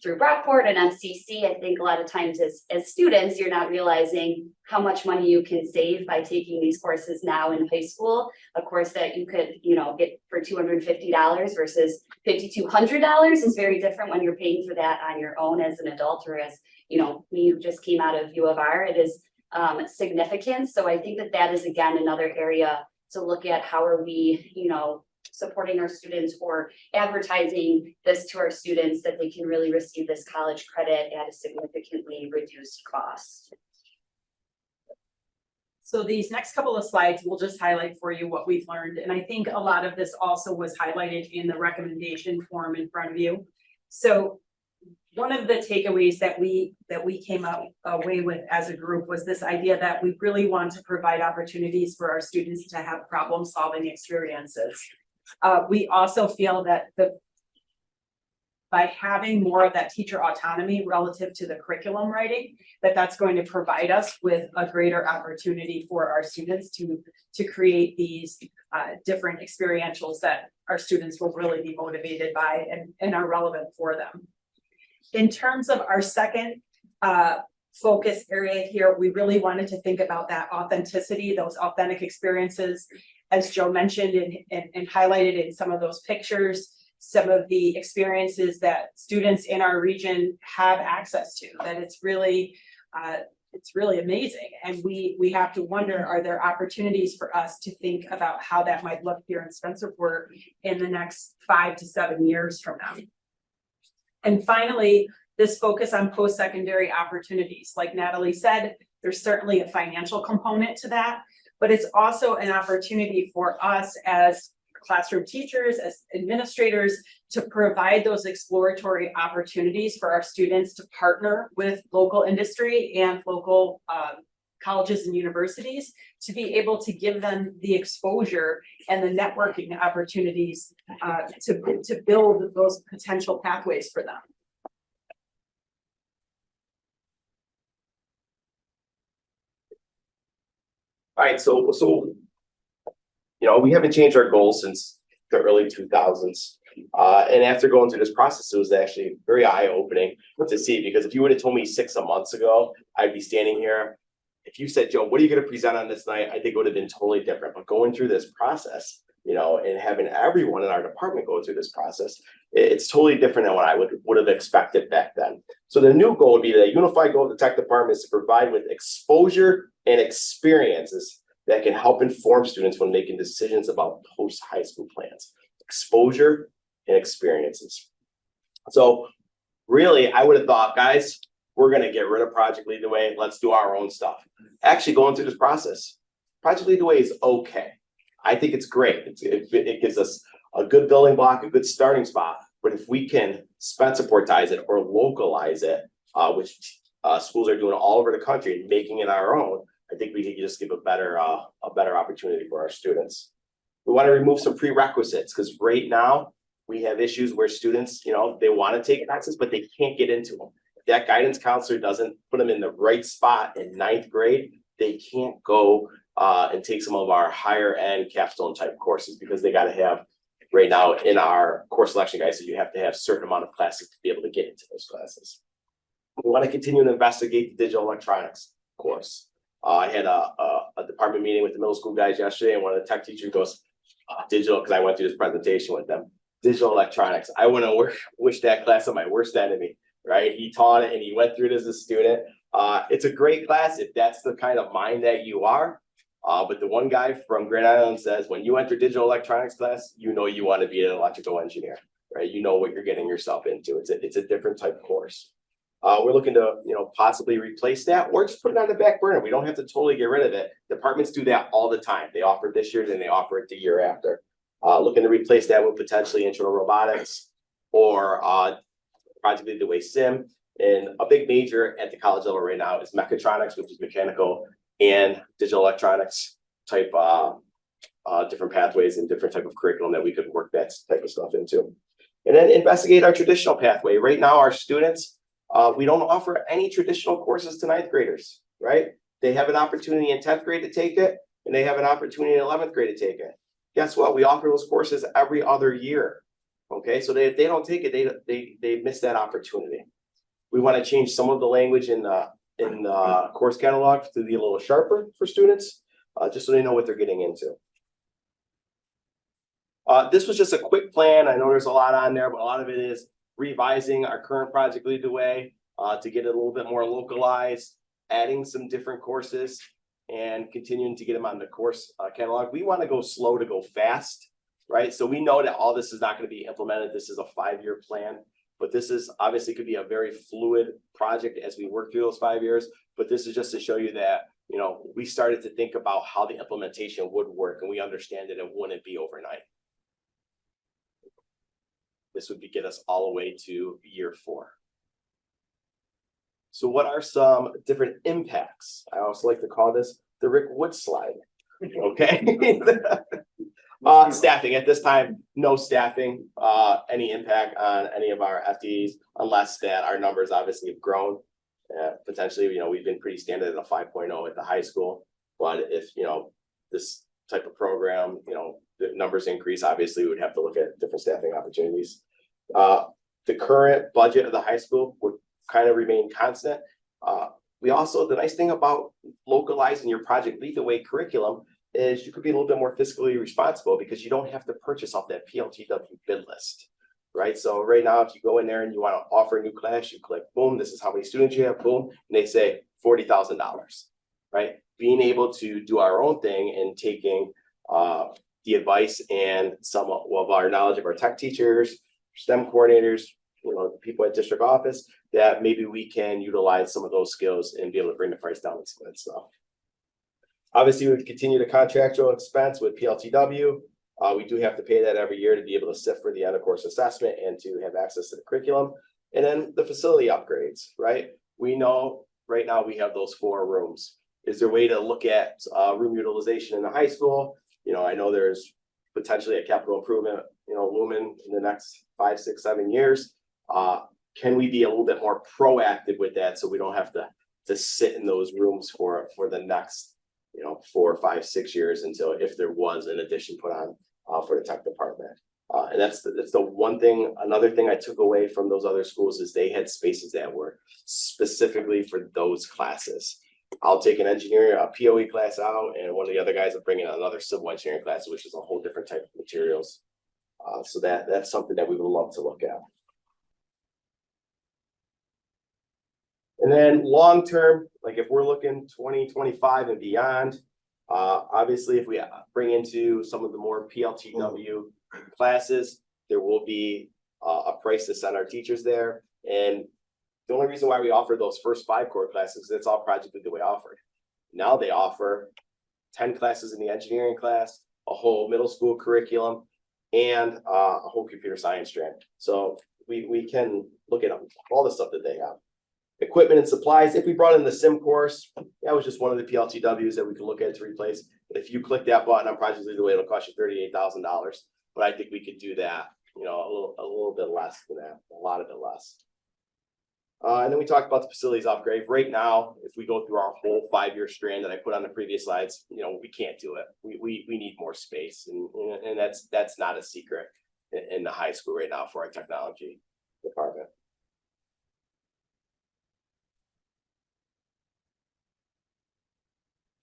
Speaker 11: through Brockport and MCC. I think a lot of times as students, you're not realizing how much money you can save by taking these courses now in high school. A course that you could, get for $250 versus $5,200 is very different when you're paying for that on your own as an adult, or as, me who just came out of U of R, it is significant. So I think that is, again, another area to look at. How are we, supporting our students or advertising this to our students that they can really receive this college credit at a significantly reduced cost.
Speaker 9: So these next couple of slides will just highlight for you what we've learned. And I think a lot of this also was highlighted in the recommendation form in front of you. So one of the takeaways that we came away with as a group was this idea that we really want to provide opportunities for our students to have problem-solving experiences. We also feel that by having more of that teacher autonomy relative to the curriculum writing, that's going to provide us with a greater opportunity for our students to create these different experientials that our students will really be motivated by and are relevant for them. In terms of our second focus area here, we really wanted to think about that authenticity, those authentic experiences, as Joe mentioned and highlighted in some of those pictures, some of the experiences that students in our region have access to, that it's really amazing. And we have to wonder, are there opportunities for us to think about how that might look here in Spencerport in the next 5 to 7 years from now? And finally, this focus on post-secondary opportunities. Like Natalie said, there's certainly a financial component to that, but it's also an opportunity for us as classroom teachers, as administrators, to provide those exploratory opportunities for our students to partner with local industry and local colleges and universities to be able to give them the exposure and the networking opportunities to build those potential pathways for them.
Speaker 10: All right, so we haven't changed our goals since the early 2000s. And after going through this process, it was actually very eye-opening to see, because if you would have told me 6 months ago, I'd be standing here. If you said, Joe, what are you going to present on this night? I think it would have been totally different. But going through this process, and having everyone in our department go through this process, it's totally different than what I would have expected back then. So the new goal would be, the unified goal of the tech department is to provide with exposure and experiences that can help inform students when making decisions about post-high school plans, exposure and experiences. So really, I would have thought, guys, we're gonna get rid of Project Lead the Way, let's do our own stuff. Actually, going through this process, Project Lead the Way is okay. I think it's great. It gives us a good building block, a good starting spot. But if we can Spencerportize it or localize it, which schools are doing all over the country and making it our own, I think we can just give a better opportunity for our students. We want to remove some prerequisites because right now we have issues where students, they want to take classes, but they can't get into them. If that guidance counselor doesn't put them in the right spot in 9th grade, they can't go and take some of our higher end capstone type courses because they got to have right now in our course selection guides, so you have to have a certain amount of classes to be able to get into those classes. We want to continue to investigate the digital electronics course. I had a department meeting with the middle school guys yesterday, and one of the tech teachers goes, digital, because I went through this presentation with them. Digital electronics. I wouldn't wish that class on my worst enemy, right? He taught it and he went through it as a student. It's a great class if that's the kind of mind that you are. But the one guy from Grand Island says, when you enter digital electronics class, you want to be an electrical engineer, right? You know what you're getting yourself into. It's a different type of course. We're looking to, possibly replace that or just put it on the back burner. We don't have to totally get rid of it. Departments do that all the time. They offer it this year, then they offer it the year after. Looking to replace that with potentially intro to robotics or Project Lead the Way Sim. And a big major at the college level right now is mechatronics, which is mechanical and digital electronics type different pathways and different type of curriculum that we could work that type of stuff into. And then investigate our traditional pathway. Right now, our students, we don't offer any traditional courses to 9th graders, right? They have an opportunity in 10th grade to take it, and they have an opportunity in 11th grade to take it. Guess what? We offer those courses every other year. Okay, so if they don't take it, they miss that opportunity. We want to change some of the language in the course catalog to be a little sharper for students, just so they know what they're getting into. This was just a quick plan. I know there's a lot on there, but a lot of it is revising our current Project Lead the Way to get it a little bit more localized, adding some different courses, and continuing to get them on the course catalog. We want to go slow to go fast, right? So we know that all this is not going to be implemented. This is a 5-year plan, but this is obviously could be a very fluid project as we work through those 5 years. But this is just to show you that, we started to think about how the implementation would work, and we understand that it wouldn't be overnight. This would get us all the way to year 4. So what are some different impacts? I also like to call this the Rick Wood slide. Okay. Staffing at this time, no staffing, any impact on any of our FTEs, unless that our numbers obviously have grown. Potentially, we've been pretty standard at a 5.0 at the high school, but if, this type of program, the numbers increase, obviously we would have to look at different staffing opportunities. The current budget of the high school would kind of remain constant. We also, the nice thing about localizing your Project Lead the Way curriculum is you could be a little bit more fiscally responsible because you don't have to purchase off that PLTW bid list, right? So right now, if you go in there and you want to offer a new class, you click, boom, this is how many students you have, boom, and they say $40,000, right? Being able to do our own thing and taking the advice and some of our knowledge of our tech teachers, STEM coordinators, people at district office, that maybe we can utilize some of those skills and be able to bring the price down and some of that stuff. Obviously, we would continue the contractual expense with PLTW. We do have to pay that every year to be able to sift for the end of course assessment and to have access to the curriculum. And then the facility upgrades, right? We know right now we have those 4 rooms. Is there a way to look at room utilization in the high school? I know there's potentially a capital improvement, looming in the next 5, 6, 7 years. Can we be a little bit more proactive with that so we don't have to sit in those rooms for the next 4, 5, 6 years until if there was an addition put on for the tech department. And that's the one thing. Another thing I took away from those other schools is they had spaces that were specifically for those classes. I'll take an engineering, a POE class out, and one of the other guys will bring in another civil engineering class, which is a whole different type of materials. So that's something that we would love to look at. And then long term, like if we're looking 2025 and beyond, Obviously, if we bring into some of the more PLTW classes, there will be a price to send our teachers there. And the only reason why we offer those first 5 core classes is it's all Project Lead the Way offered. Now they offer 10 classes in the engineering class, a whole middle school curriculum, and a whole computer science strand. So we can look at all the stuff that they have. Equipment and supplies, if we brought in the sim course, that was just one of the PLTWs that we could look at to replace. If you click that button on Project Lead the Way, it'll cost you $38,000. But I think we could do that, you know, a little bit less than that, a lot of it less. And then we talked about the facilities upgrade. Right now, if we go through our whole 5-year strand that I put on the previous slides, you know, we can't do it. We need more space, and that's not a secret in the high school right now for our technology department.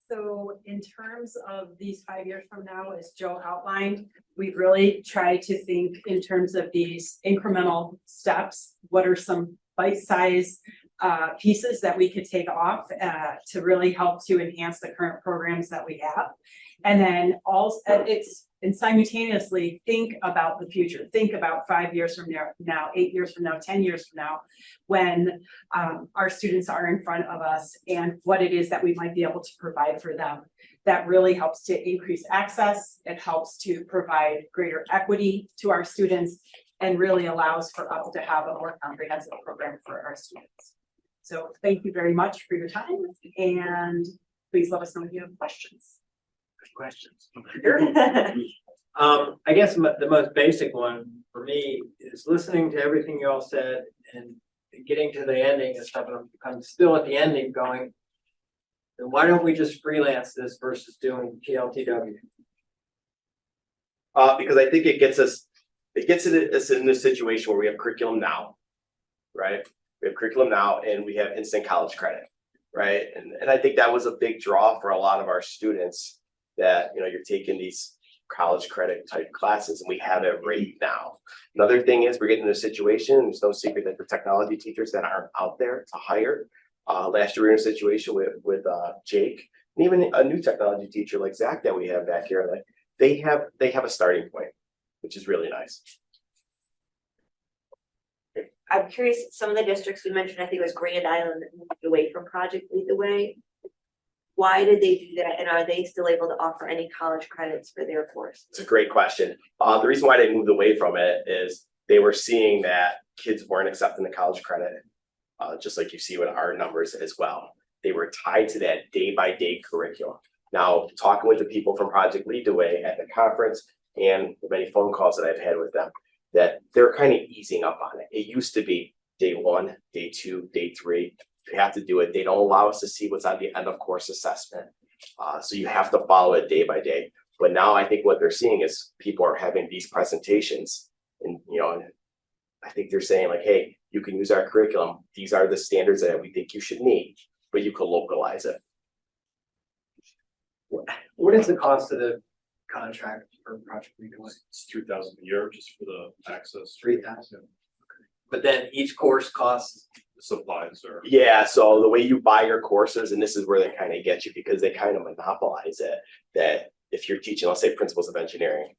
Speaker 9: So in terms of these 5 years from now, as Joe outlined, we've really tried to think in terms of these incremental steps. What are some bite-sized pieces that we could take off to really help to enhance the current programs that we have? And then also and simultaneously think about the future, think about 5 years from now, 8 years from now, 10 years from now, when our students are in front of us and what it is that we might be able to provide for them. That really helps to increase access. It helps to provide greater equity to our students and really allows for us to have a more comprehensive program for our students. So thank you very much for your time, and please let us know if you have questions.
Speaker 1: Questions. I guess the most basic one for me is listening to everything you all said and getting to the ending and stuff. And I'm still at the ending going, then why don't we just freelance this versus doing PLTW?
Speaker 10: Because I think it gets us in this situation where we have curriculum now, right? We have curriculum now and we have instant college credit, right? And I think that was a big draw for a lot of our students, that, you know, you're taking these college credit type classes and we have it right now. Another thing is we're getting in a situation, there's no secret that the technology teachers that aren't out there to hire. Last year we were in a situation with Jake, and even a new technology teacher like Zach that we have back here, like they have a starting point, which is really nice.
Speaker 6: I'm curious, some of the districts we mentioned, I think it was Grand Island, that moved away from Project Lead the Way. Why did they do that? And are they still able to offer any college credits for their course?
Speaker 10: It's a great question. The reason why they moved away from it is they were seeing that kids weren't accepting the college credit, just like you see with our numbers as well. They were tied to that day-by-day curriculum. Now, talking with the people from Project Lead the Way at the conference and the many phone calls that I've had with them, that they're kind of easing up on it. It used to be day 1, day 2, day 3. You have to do it. They don't allow us to see what's on the end of course assessment. So you have to follow it day by day. But now I think what they're seeing is people are having these presentations, and, you know, I think they're saying like, hey, you can use our curriculum. These are the standards that we think you should meet, but you can localize it.
Speaker 1: What is the cost of the contract for Project Lead the Way?
Speaker 7: It's $3,000 a year just for the access.
Speaker 1: 3,000. But then each course costs.
Speaker 7: Supplies or.
Speaker 10: Yeah, so the way you buy your courses, and this is where they kind of get you because they kind of monopolize it, that if you're teaching, let's say principles of engineering,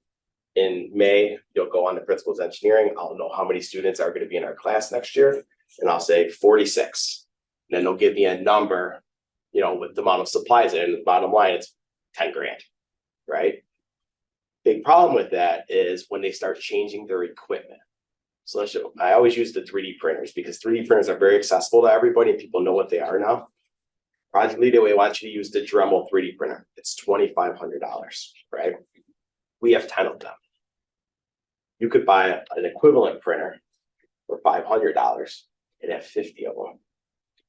Speaker 10: in May, you'll go on to principles of engineering. I'll know how many students are going to be in our class next year, and I'll say 46. And then they'll give me a number, you know, with the amount of supplies, and the bottom line, it's 10 grand, right? Big problem with that is when they start changing their equipment. So I always use the 3D printers because 3D printers are very accessible to everybody and people know what they are now. Project Lead the Way wants you to use the Dremel 3D printer. It's $2,500, right? We have 10 of them. You could buy an equivalent printer for $500 and have 50 of them,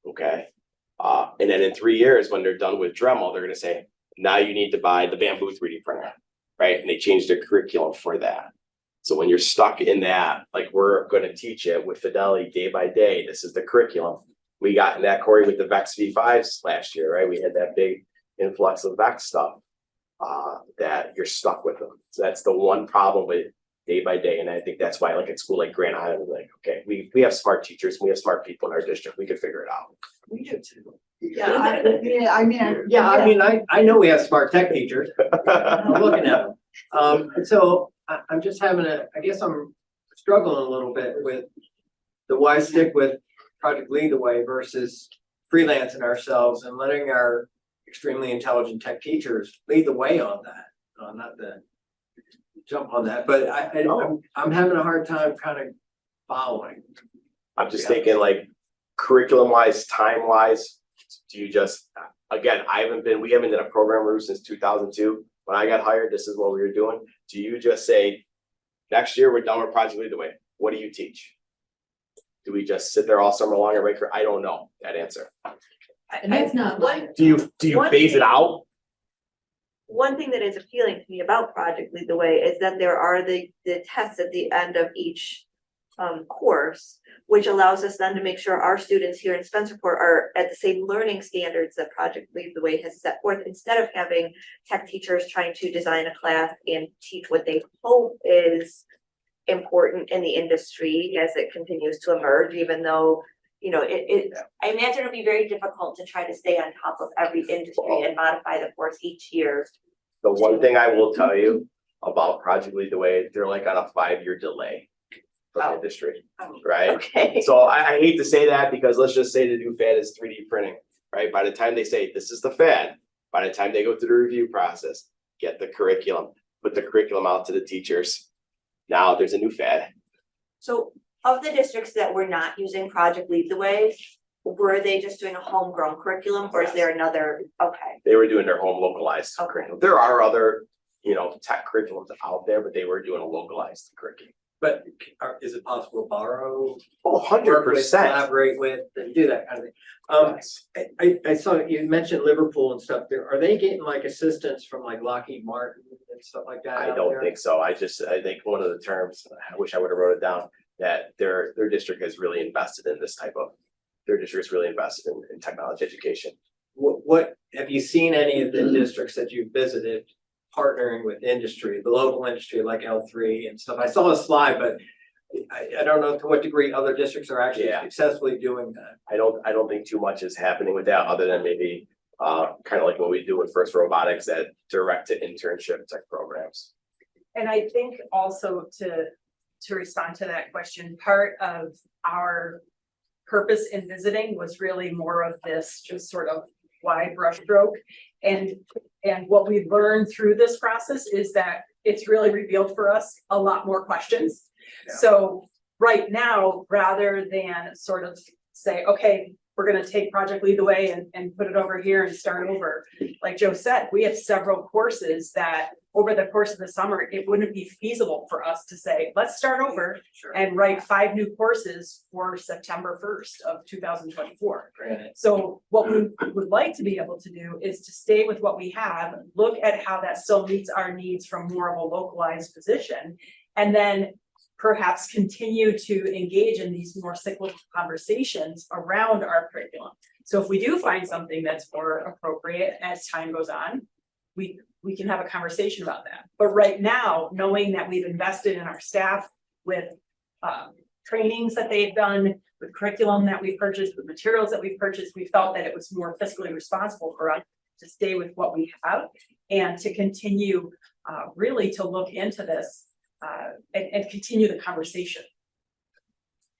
Speaker 10: okay? And then in 3 years, when they're done with Dremel, they're gonna say, now you need to buy the Bamboo 3D printer, right? And they changed their curriculum for that. So when you're stuck in that, like we're going to teach it with Fidelity day by day, this is the curriculum. We got in that, Corey, with the VEX V5s last year, right? We had that big influx of VEX stuff that you're stuck with them. So that's the one problem with day by day. And I think that's why, like at school like Grand Island, like, okay, we have smart teachers, we have smart people in our district, we can figure it out.
Speaker 1: We do too.
Speaker 2: Yeah, I mean.
Speaker 1: Yeah, I mean, I know we have smart tech teachers. I'm looking at them. And so I'm just I guess I'm struggling a little bit with the why stick with Project Lead the Way versus freelancing ourselves and letting our extremely intelligent tech teachers lead the way on that. Not to jump on that, but I'm having a hard time kind of following.
Speaker 10: I'm just thinking like curriculum wise, time wise, do you just, again, we haven't done a program review since 2002. When I got hired, this is what we were doing. Do you just say, next year we're done with Project Lead the Way? What do you teach? Do we just sit there all summer long and wait for, I don't know that answer.
Speaker 3: And that's not mine.
Speaker 10: Do you
Speaker 6: One
Speaker 10: phase it
Speaker 6: thing-
Speaker 10: out?
Speaker 6: One thing that is appealing to me about Project Lead the Way is that there are the tests at the end of each course, which allows us then to make sure our students here in Spencerport are at the same learning standards that Project Lead the Way has set forth, instead of having tech teachers trying to design a class and teach what they hope is important in the industry as it continues to emerge, even though, you know, I imagine it'll be very difficult to try to stay on top of every industry and modify the course each year.
Speaker 10: The one thing I will tell you about Project Lead the Way, they're like on a 5-year delay from the industry, right?
Speaker 6: Okay.
Speaker 10: So I hate to say that because let's just say the new fad is 3D printing, right? By the time they say this is the fad, by the time they go through the review process, get the curriculum, put the curriculum out to the teachers. Now there's a new fad.
Speaker 6: So of the districts that were not using Project Lead the Way, were they just doing a homegrown curriculum, or is there another? Okay.
Speaker 10: They were doing their home localized
Speaker 6: Okay.
Speaker 10: curriculum. There are other, tech curriculums out there, but they were doing a localized curriculum.
Speaker 1: But is it possible to borrow?
Speaker 10: Oh, 100%.
Speaker 1: Collaborate with and do that kind of thing. I saw you mentioned Liverpool and stuff there. Are they getting like assistance from like Lockheed Martin and stuff like that?
Speaker 10: I
Speaker 1: out
Speaker 10: don't
Speaker 1: there?
Speaker 10: think so. I think one of the terms, I wish I would have wrote it down, that their district has really invested in their district is really invested in technology education.
Speaker 1: What have you seen any of the districts that you've visited partnering with industry, the local industry like L3 and stuff? I saw a slide, but I don't know to what degree other districts are actually successfully doing that.
Speaker 10: I don't think too much is happening with that other than maybe kind of like what we do with First Robotics, that direct to internship type programs.
Speaker 9: And I think also to respond to that question, part of our purpose in visiting was really more of this just sort of wide brushstroke. And what we learned through this process is that it's really revealed for us a lot more questions.
Speaker 1: Yeah.
Speaker 9: So right now, rather than sort of say, okay, we're gonna take Project Lead the Way and put it over here and start over. Like Joe said, we have several courses that over the course of the summer, it wouldn't be feasible for us to say, let's start over and write 5 new courses for September 1st of 2024.
Speaker 1: Granted.
Speaker 9: So what we would like to be able to do is to stay with what we have, look at how that still meets our needs from more of a localized position, and then perhaps continue to engage in these more cyclical conversations around our curriculum. So if we do find something that's more appropriate as time goes on, we can have a conversation about that. But right now, knowing that we've invested in our staff with trainings that they've done, with curriculum that we've purchased, with materials that we've purchased, we felt that it was more fiscally responsible for us to stay with what we have and to continue really to look into this and continue the conversation.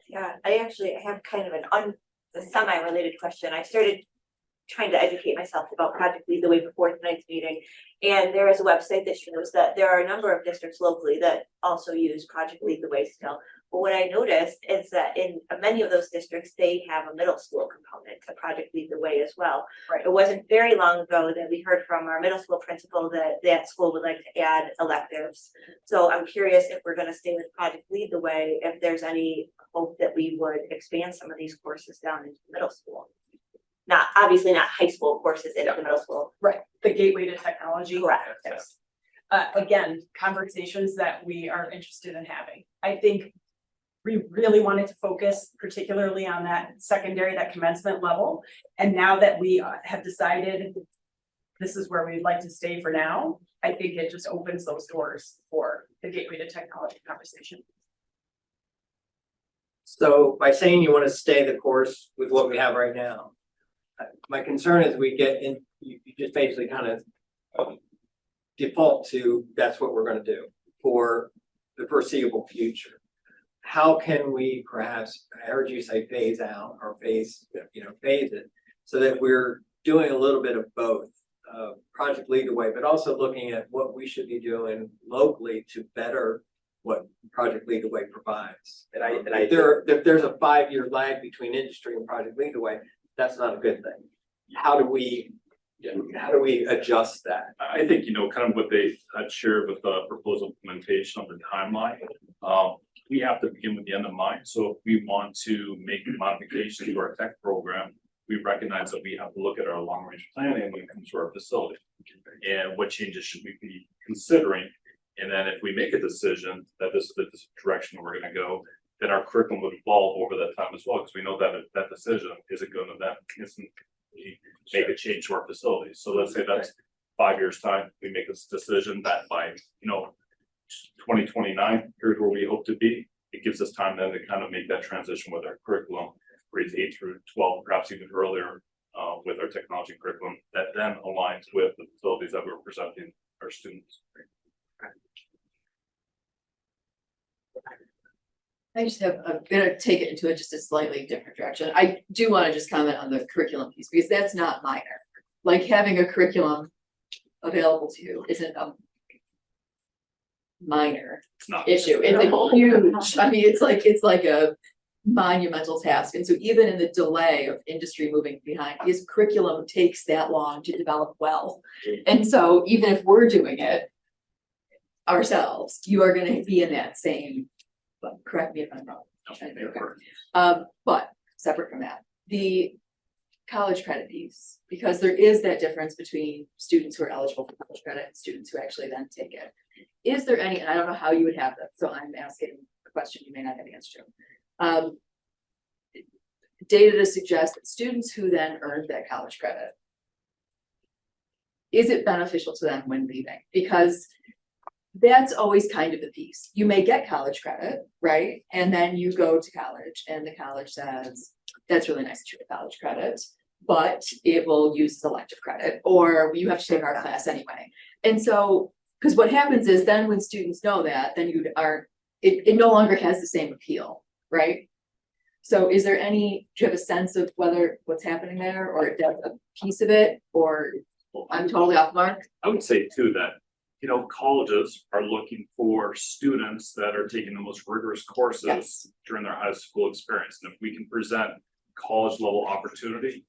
Speaker 6: Yeah, I have kind of a semi-related question. I started trying to educate myself about Project Lead the Way before tonight's meeting. And there is a website that shows that there are a number of districts locally that also use Project Lead the Way still. But what I noticed is that in many of those districts, they have a middle school component to Project Lead the Way as well.
Speaker 9: Right.
Speaker 6: It wasn't very long ago that we heard from our middle school principal that school would like to add electives. So I'm curious if we're going to stay with Project Lead the Way, if there's any hope that we would expand some of these courses down into middle school. Not, obviously not high school courses into the middle school.
Speaker 9: Right, the gateway to technology.
Speaker 6: Correct.
Speaker 9: Yes. Again, conversations that we are interested in having. I think we really wanted to focus particularly on that secondary, that commencement level. And now that we have decided this is where we'd like to stay for now, I think it just opens those doors for the gateway to technology conversation.
Speaker 1: So by saying you want to stay the course with what we have right now, my concern is we get in, you just basically kind of default to, that's what we're gonna do for the foreseeable future. How can we perhaps, I heard you say phase out or phase it, so that we're doing a little bit of both, Project Lead the Way, but also looking at what we should be doing locally to better what Project Lead the Way provides. If there's a 5-year lag between industry and Project Lead the Way, that's not a good thing. How do we adjust that?
Speaker 7: I think, kind of what they had shared with the proposal implementation of the timeline. We have to begin with the end in mind. So if we want to make modifications to our tech program, we recognize that we have to look at our long range planning when it comes to our facility. And what changes should we be considering? And then if we make a decision that this is the direction we're gonna go, then our curriculum would evolve over that time as well, because we know that that decision isn't gonna then instantly make a change to our facilities. So let's say that's 5 years' time, we make this decision that by, 2029, here's where we hope to be. It gives us time then to kind of make that transition with our curriculum, grades 8 through 12, perhaps even earlier, with our technology curriculum that then aligns with the facilities that we're presenting our students.
Speaker 3: I just have, I'm gonna take it into just a slightly different direction. I do wanna just comment on the curriculum piece, because that's not minor. Like having a curriculum available to you isn't a minor
Speaker 7: It's not.
Speaker 3: issue. It's a huge, I mean, it's like a monumental task. And so even in the delay of industry moving behind, his curriculum takes that long to develop well. And so even if we're doing it ourselves, you are gonna be in that same, but correct me if I'm wrong. But separate from that, the college credit piece, because there is that difference between students who are eligible for college credit and students who actually then take it. Is there any, and I don't know how you would have this, so I'm asking a question you may not have answered to. Data to suggest that students who then earned that college credit, is it beneficial to them when leaving? Because that's always kind of the piece. You may get college credit, right? And then you go to college and the college says, that's really nice that you get college credit, but it will use selective credit, or you have to take our class anyway. And so, because what happens is then when students know that, then it no longer has the same appeal, right? So is there any, do you have a sense of whether what's happening there, or if that's a piece of it, or I'm totally off mark?
Speaker 7: I would say too that, colleges are looking for students that are taking the most rigorous courses
Speaker 3: Yes.
Speaker 7: during their high school experience. And if we can present college level opportunity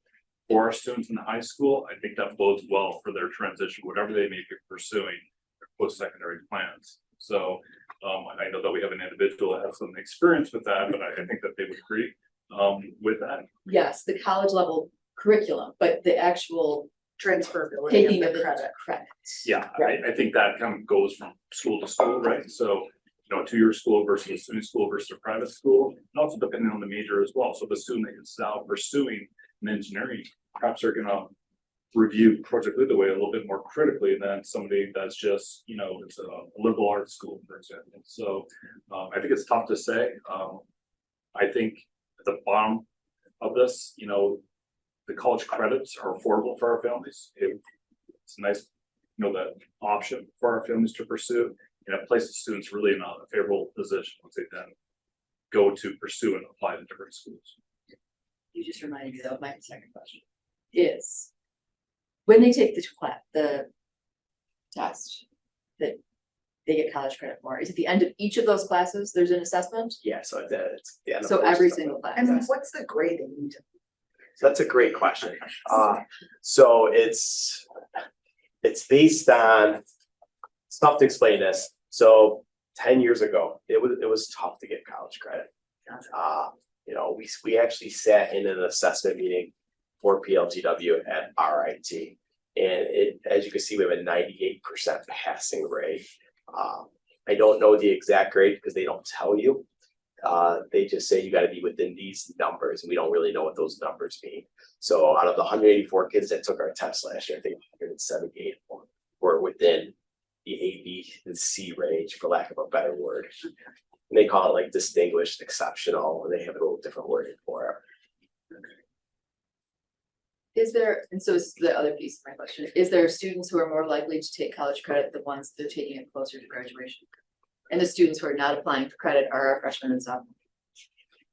Speaker 7: for our students in the high school, I think that bodes well for their transition, whatever they may be pursuing their post-secondary plans. So I know that we have an individual that has some experience with that, but I think that they would agree with that.
Speaker 3: Yes, the college level curriculum, but the actual
Speaker 2: Transferability
Speaker 3: taking
Speaker 2: of
Speaker 3: of
Speaker 2: the
Speaker 3: the
Speaker 2: credit.
Speaker 3: credit.
Speaker 7: Yeah,
Speaker 3: Right.
Speaker 7: I think that kind of goes from school to school, right? So, a 2-year school versus a SUNY school versus a private school, and also depending on the major as well. So the student that is now pursuing an engineering, perhaps they're gonna review Project Lead the Way a little bit more critically than somebody that's just, it's a liberal arts school, for example. So I think it's tough to say. I think at the bottom of this, the college credits are affordable for our families. It's nice, that option for our families to pursue, and it places students really in a favorable position once they then go to pursue and apply to different schools.
Speaker 3: You just reminded me though of my second question. Is when they take the test that they get college credit for, is at the end of each of those classes, there's an assessment?
Speaker 10: Yeah, so it's the end of
Speaker 3: So
Speaker 10: course
Speaker 3: every
Speaker 10: stuff.
Speaker 3: single class.
Speaker 2: And what's the grading?
Speaker 10: So that's a great question. So it's based on, it's tough to explain this. So 10 years ago, it was tough to get college credit. We actually sat in an assessment meeting for PLGW at RIT. And as you can see, we have a 98% passing rate. I don't know the exact grade because they don't tell you. They just say you got to be within these numbers, and we don't really know what those numbers mean. So out of the 184 kids that took our test last year, I think 178 were within the A, B, and C range, for lack of a better word. And they call it like distinguished, exceptional, and they have a little different wording for it.
Speaker 3: Is there, and so this is the other piece of my question, is there students who are more likely to take college credit than ones that are taking it closer to graduation? And the students who are not applying for credit are our freshmen and sophomores.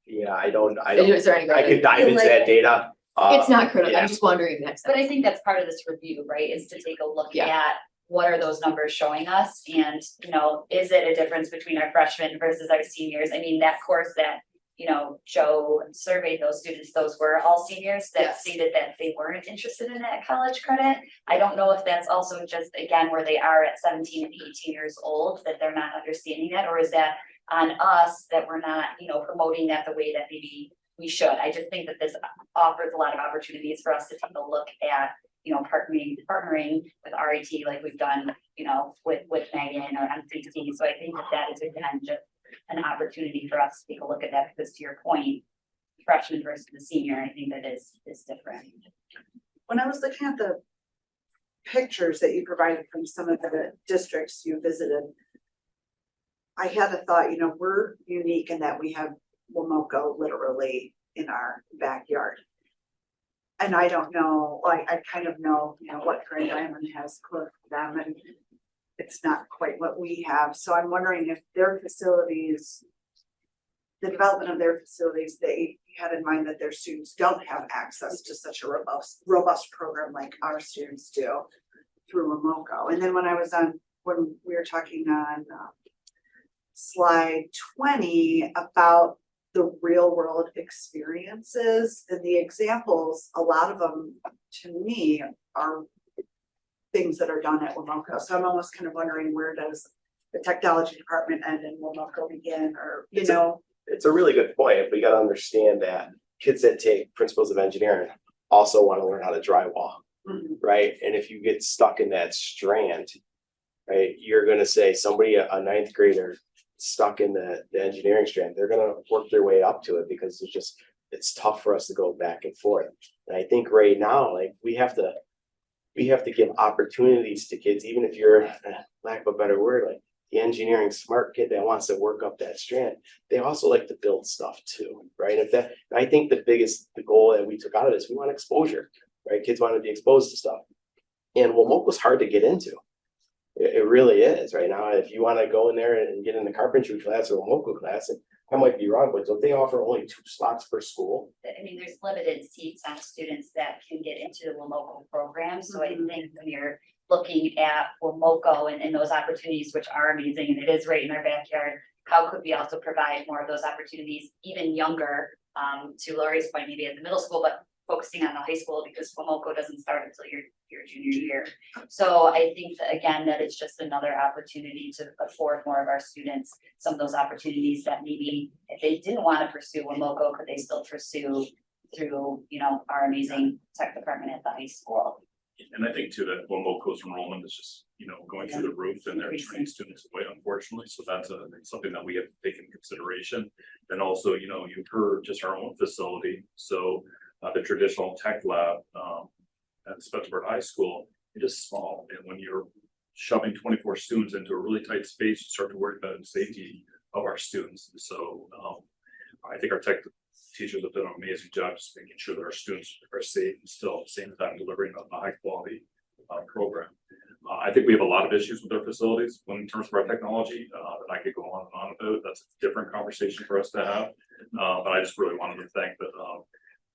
Speaker 10: Yeah, I don't,
Speaker 3: Is there any?
Speaker 10: I could dive into that data.
Speaker 3: It's not critical,
Speaker 10: yeah.
Speaker 3: I'm just wondering next.
Speaker 11: But I think that's part of this review, right, is to take a look
Speaker 3: Yeah.
Speaker 11: at what are those numbers showing us? And, you know, is it a difference between our freshmen versus our seniors? I mean, that course that, you know, Joe surveyed those students, those were all seniors that
Speaker 3: Yes.
Speaker 11: stated that they weren't interested in that college credit. I don't know if that's also just, again, where they are at 17 and 18 years old, that they're not understanding that, or is that on us that we're not, you know, promoting that the way that maybe we should? I just think that this offers a lot of opportunities for us to take a look at, you know, partnering with RIT like we've done, you know, with Megan or MCC. So I think that that is again just an opportunity for us to take a look at that, because to your point, freshman versus the senior, I think that is different.
Speaker 2: When I was looking at the pictures that you provided from some of the districts you visited, I had a thought, you know, we're unique in that we have Wamoco literally in our backyard. And I don't know, like, I kind of know, you know, what Grand Island has close to them, and it's not quite what we have. So I'm wondering if their facilities, the development of their facilities, they had in mind that their students don't have access to such a robust program like our students do through Wamoco. And then when we were talking on slide 20 about the real world experiences and the examples, a lot of them to me are things that are done at Wamoco. So I'm almost kind of wondering, where does the technology department end and Wamoco begin, or, you know?
Speaker 10: It's a really good point, but you gotta understand that kids that take principles of engineering also wanna learn how to drywall,
Speaker 2: Mhm.
Speaker 10: right? And if you get stuck in that strand, right, you're gonna say somebody, a ninth grader stuck in the engineering strand, they're gonna work their way up to it because it's tough for us to go back and forth. And I think right now, like, we have to give opportunities to kids, even if you're, lack of a better word, like the engineering smart kid that wants to work up that strand. They also like to build stuff too, right? I think the goal that we took out of this, we want exposure, right? Kids want to be exposed to stuff. And Wamoco's hard to get into. It really is right now. If you want to go in there and get in the carpentry class or a Wamoco class, and I might be wrong, but don't they offer only 2 slots per school?
Speaker 11: I mean, there's limited seats on students that can get into the Wamoco program. So I think when you're looking at Wamoco and those opportunities, which are amazing, and it is right in our backyard, how could we also provide more of those opportunities even younger, to Lori's point, maybe at the middle school, but focusing on the high school, because Wamoco doesn't start until your junior year. So I think that, again, that it's just another opportunity to afford more of our students some of those opportunities that maybe if they didn't want to pursue Wamoco, could they still pursue through, you know, our amazing tech department at the high school.
Speaker 7: And I think too that Wamoco's enrollment is just, you know, going through the roof, and they're turning students away, unfortunately. So that's something that we have to take into consideration. And also, you know, you've heard just our own facility. So the traditional tech lab at Spencerburg High School, it is small. And when you're shoving 24 students into a really tight space, you start to worry about the safety of our students. And so I think our tech teachers have done an amazing job just making sure that our students are safe and still at the same time delivering a high quality program. I think we have a lot of issues with our facilities in terms of our technology that I could go on and on about. That's a different conversation for us to have. But I just really wanted to thank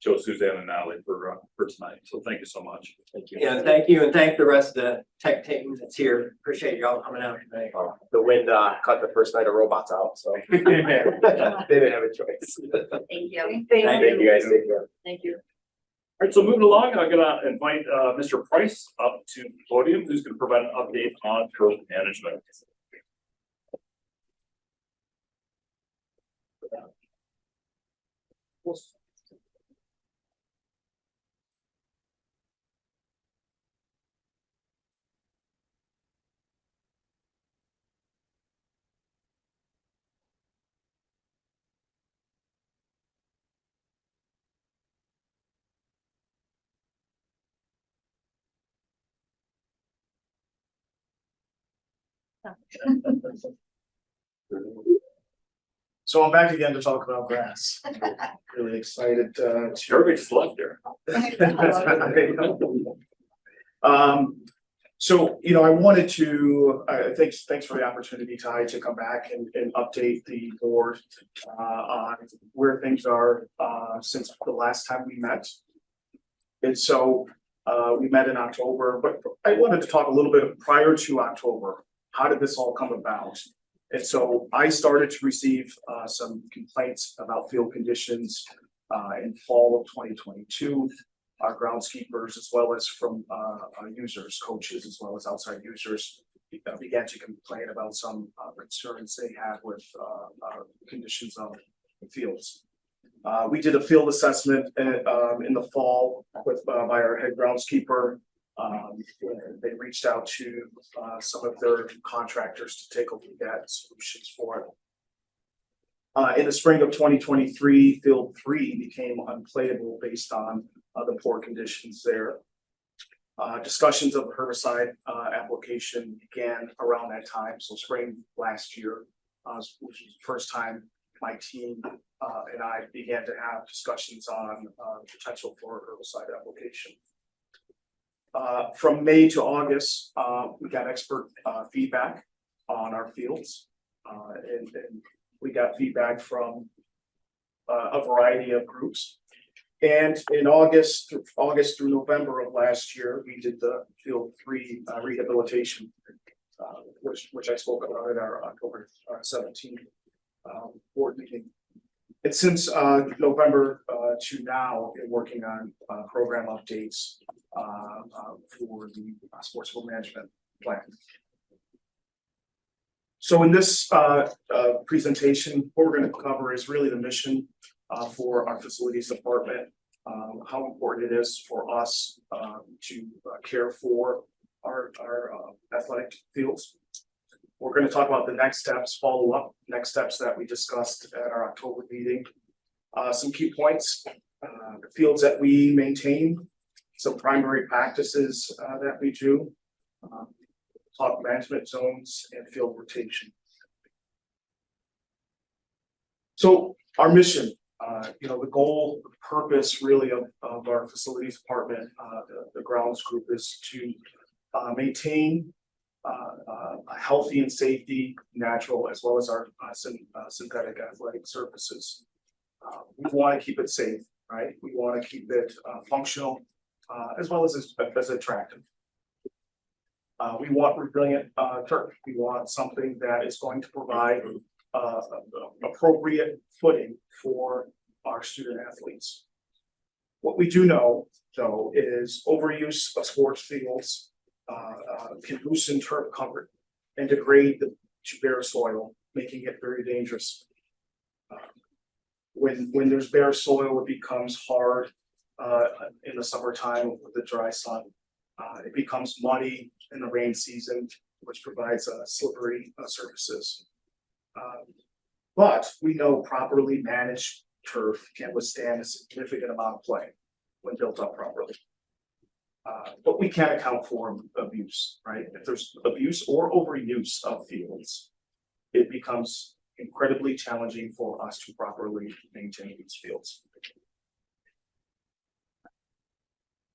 Speaker 7: Joe, Suzanne, and Natalie for tonight. So thank you so much.
Speaker 10: Thank you.
Speaker 1: Yeah, thank you, and thank the rest of the tech team that's here. Appreciate y'all coming out today.
Speaker 10: The wind cut the first night of robots out, so they didn't have a choice.
Speaker 11: Thank you.
Speaker 10: Thank you guys. Take care.
Speaker 3: Thank you.
Speaker 7: All right, so moving along, I'm gonna invite Mr. Price up to the podium, who's gonna provide an update on growth management.
Speaker 12: So I'm back again to talk about grass. Really excited to.
Speaker 7: Everybody just left there.
Speaker 12: So, I wanted to, thanks for the opportunity, Ty, to come back and update the board on where things are since the last time we met. And so we met in October, but I wanted to talk a little bit prior to October. How did this all come about? And so I started to receive some complaints about field conditions in fall of 2022. Our groundskeepers, as well as from users, coaches, as well as outside users, began to complain about some concerns they had with conditions of the fields. We did a field assessment in the fall with by our head groundskeeper. They reached out to some of their contractors to take a look at solutions for it. In the spring of 2023, field 3 became unplayable based on the poor conditions there. Discussions of herbicide application began around that time, so spring last year, which was the first time my team and I began to have discussions on potential for herbicide application. From May to August, we got expert feedback on our fields, and we got feedback from a variety of groups. And in August through November of last year, we did the field 3 rehabilitation, which I spoke about at our October 17th board meeting. And since November to now, we're working on program updates for the sportsbook management plan. So in this presentation, what we're going to cover is really the mission for our facilities department, how important it is for us to care for our athletic fields. We're going to talk about the next steps, follow-up next steps that we discussed at our October meeting. Some key points, the fields that we maintain, some primary practices that we do, clock management zones, and field rotation. So our mission, the goal, the purpose really of our facilities department, the grounds group, is to maintain a healthy and safety, natural, as well as our synthetic athletic surfaces. We want to keep it safe, right? We want to keep it functional, as well as attractive. We want resilient turf. We want something that is going to provide appropriate footing for our student athletes. What we do know, though, is overuse of sports fields can loosen turf comfort and degrade to bare soil, making it very dangerous. When there's bare soil, it becomes hard in the summertime with the dry sun. It becomes muddy in the rain season, which provides slippery surfaces. But we know properly managed turf can withstand a significant amount of play when built up properly. But we can't account for abuse, right? If there's abuse or overuse of fields, it becomes incredibly challenging for us to properly maintain these fields.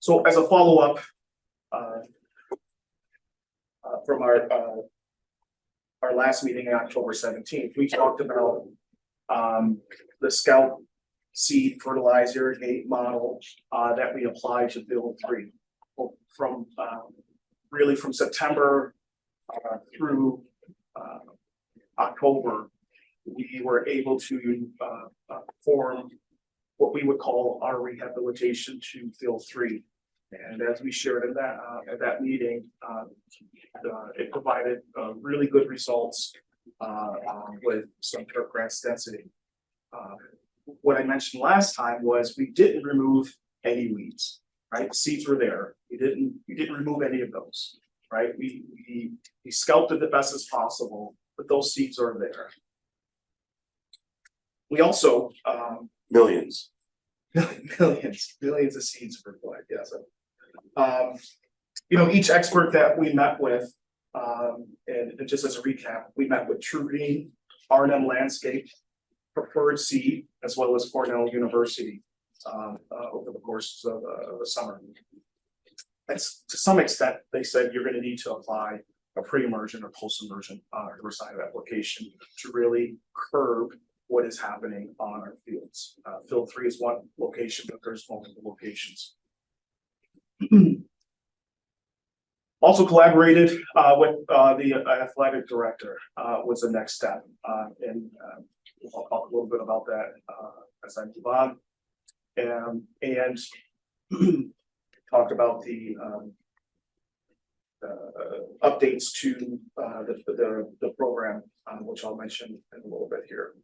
Speaker 12: So as a follow-up from our last meeting on October 17th, we talked about the Scout seed fertilizer irrigate model that we applied to field 3. From really from September through October, we were able to form what we would call our rehabilitation to field 3. And as we shared in that at that meeting, it provided really good results with some turf grass density. What I mentioned last time was we didn't remove any weeds, right? The seeds were there. We didn't remove any of those, right? We sculpted the best as possible, but those seeds are there. We also millions of seeds were applied. Yes. Each expert that we met with, and just as a recap, we met with True Green, R&M Landscape, Preferred Seed, as well as Cornell University, over the course of the summer. That's to some extent, they said you're gonna need to apply a pre-immersion or post-immersion Riverside application to really curb what is happening on our fields. Field 3 is one location, but there's multiple locations. Also collaborated with the athletic director was the next step, and I'll talk a little bit about that as I move on, and talked about the updates to the program, which I'll mention in a little bit here.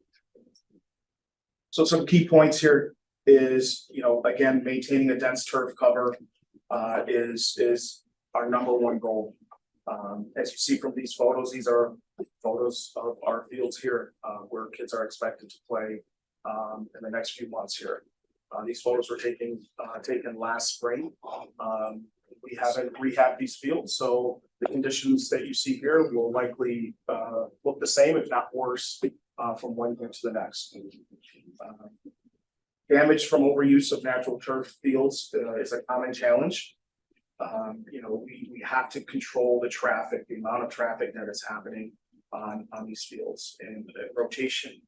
Speaker 12: So some key points here is, again, maintaining a dense turf cover is our number one goal. As you see from these photos, these are photos of our fields here, where kids are expected to play in the next few months here. These photos were taken last spring. We haven't rehabbed these fields, so the conditions that you see here will likely look the same, if not worse, from one year to the next. Damage from overuse of natural turf fields is a common challenge. We have to control the traffic, the amount of traffic that is happening on these fields, and the rotation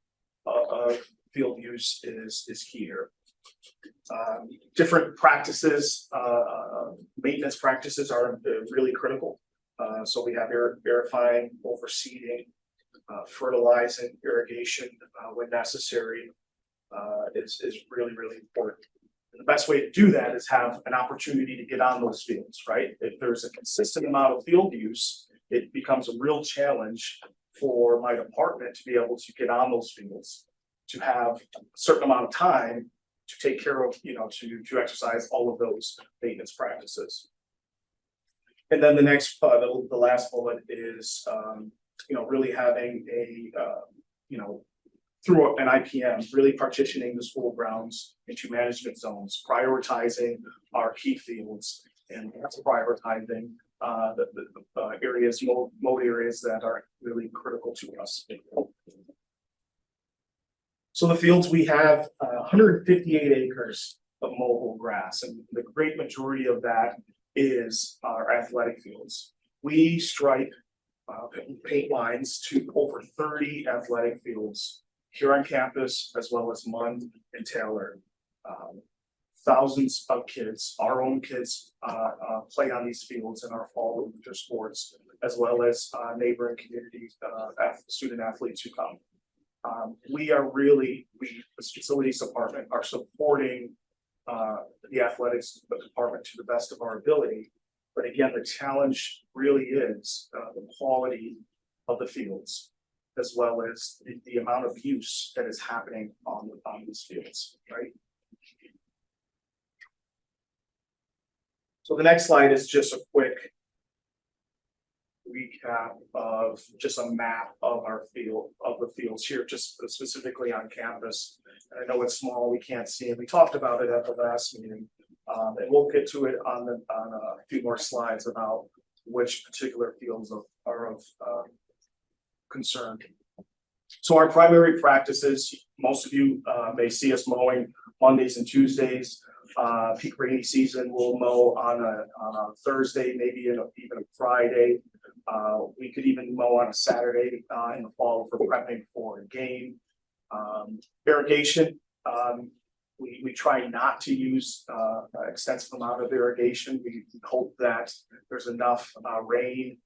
Speaker 12: of field use is key here. Different practices, maintenance practices are really critical. So we have verifying, overseeding, fertilizing, irrigation when necessary is really, really important. And the best way to do that is have an opportunity to get on those fields, right? If there's a consistent amount of field use, it becomes a real challenge for my department to be able to get on those fields, to have a certain amount of time to take care of, to exercise all of those maintenance practices. And then the next, the last bullet is, really having a, through an IPM, really partitioning the school grounds into management zones, prioritizing our key fields, and prioritizing the areas, mode areas that are really critical to us. So the fields, we have 158 acres of mobile grass, and the great majority of that is our athletic fields. We stripe paint lines to over 30 athletic fields here on campus, as well as Mund and Taylor. Thousands of kids, our own kids, play on these fields in our fall and winter sports, as well as neighboring communities, student athletes who come. The facilities department are supporting the athletics department to the best of our ability. But again, the challenge really is the quality of the fields, as well as the amount of use that is happening on these fields, right? So the next slide is just a quick recap of just a map of the fields here, just specifically on campus. And I know it's small, we can't see it. We talked about it at the last meeting. And we'll get to it on a few more slides about which particular fields are of concern. So our primary practices, most of you may see us mowing Mondays and Tuesdays. Peak rainy season, we'll mow on a Thursday, maybe even a Friday. We could even mow on a Saturday in the fall for prepping for a game. Irrigation, we try not to use extensive amount of irrigation. We hope that there's enough rain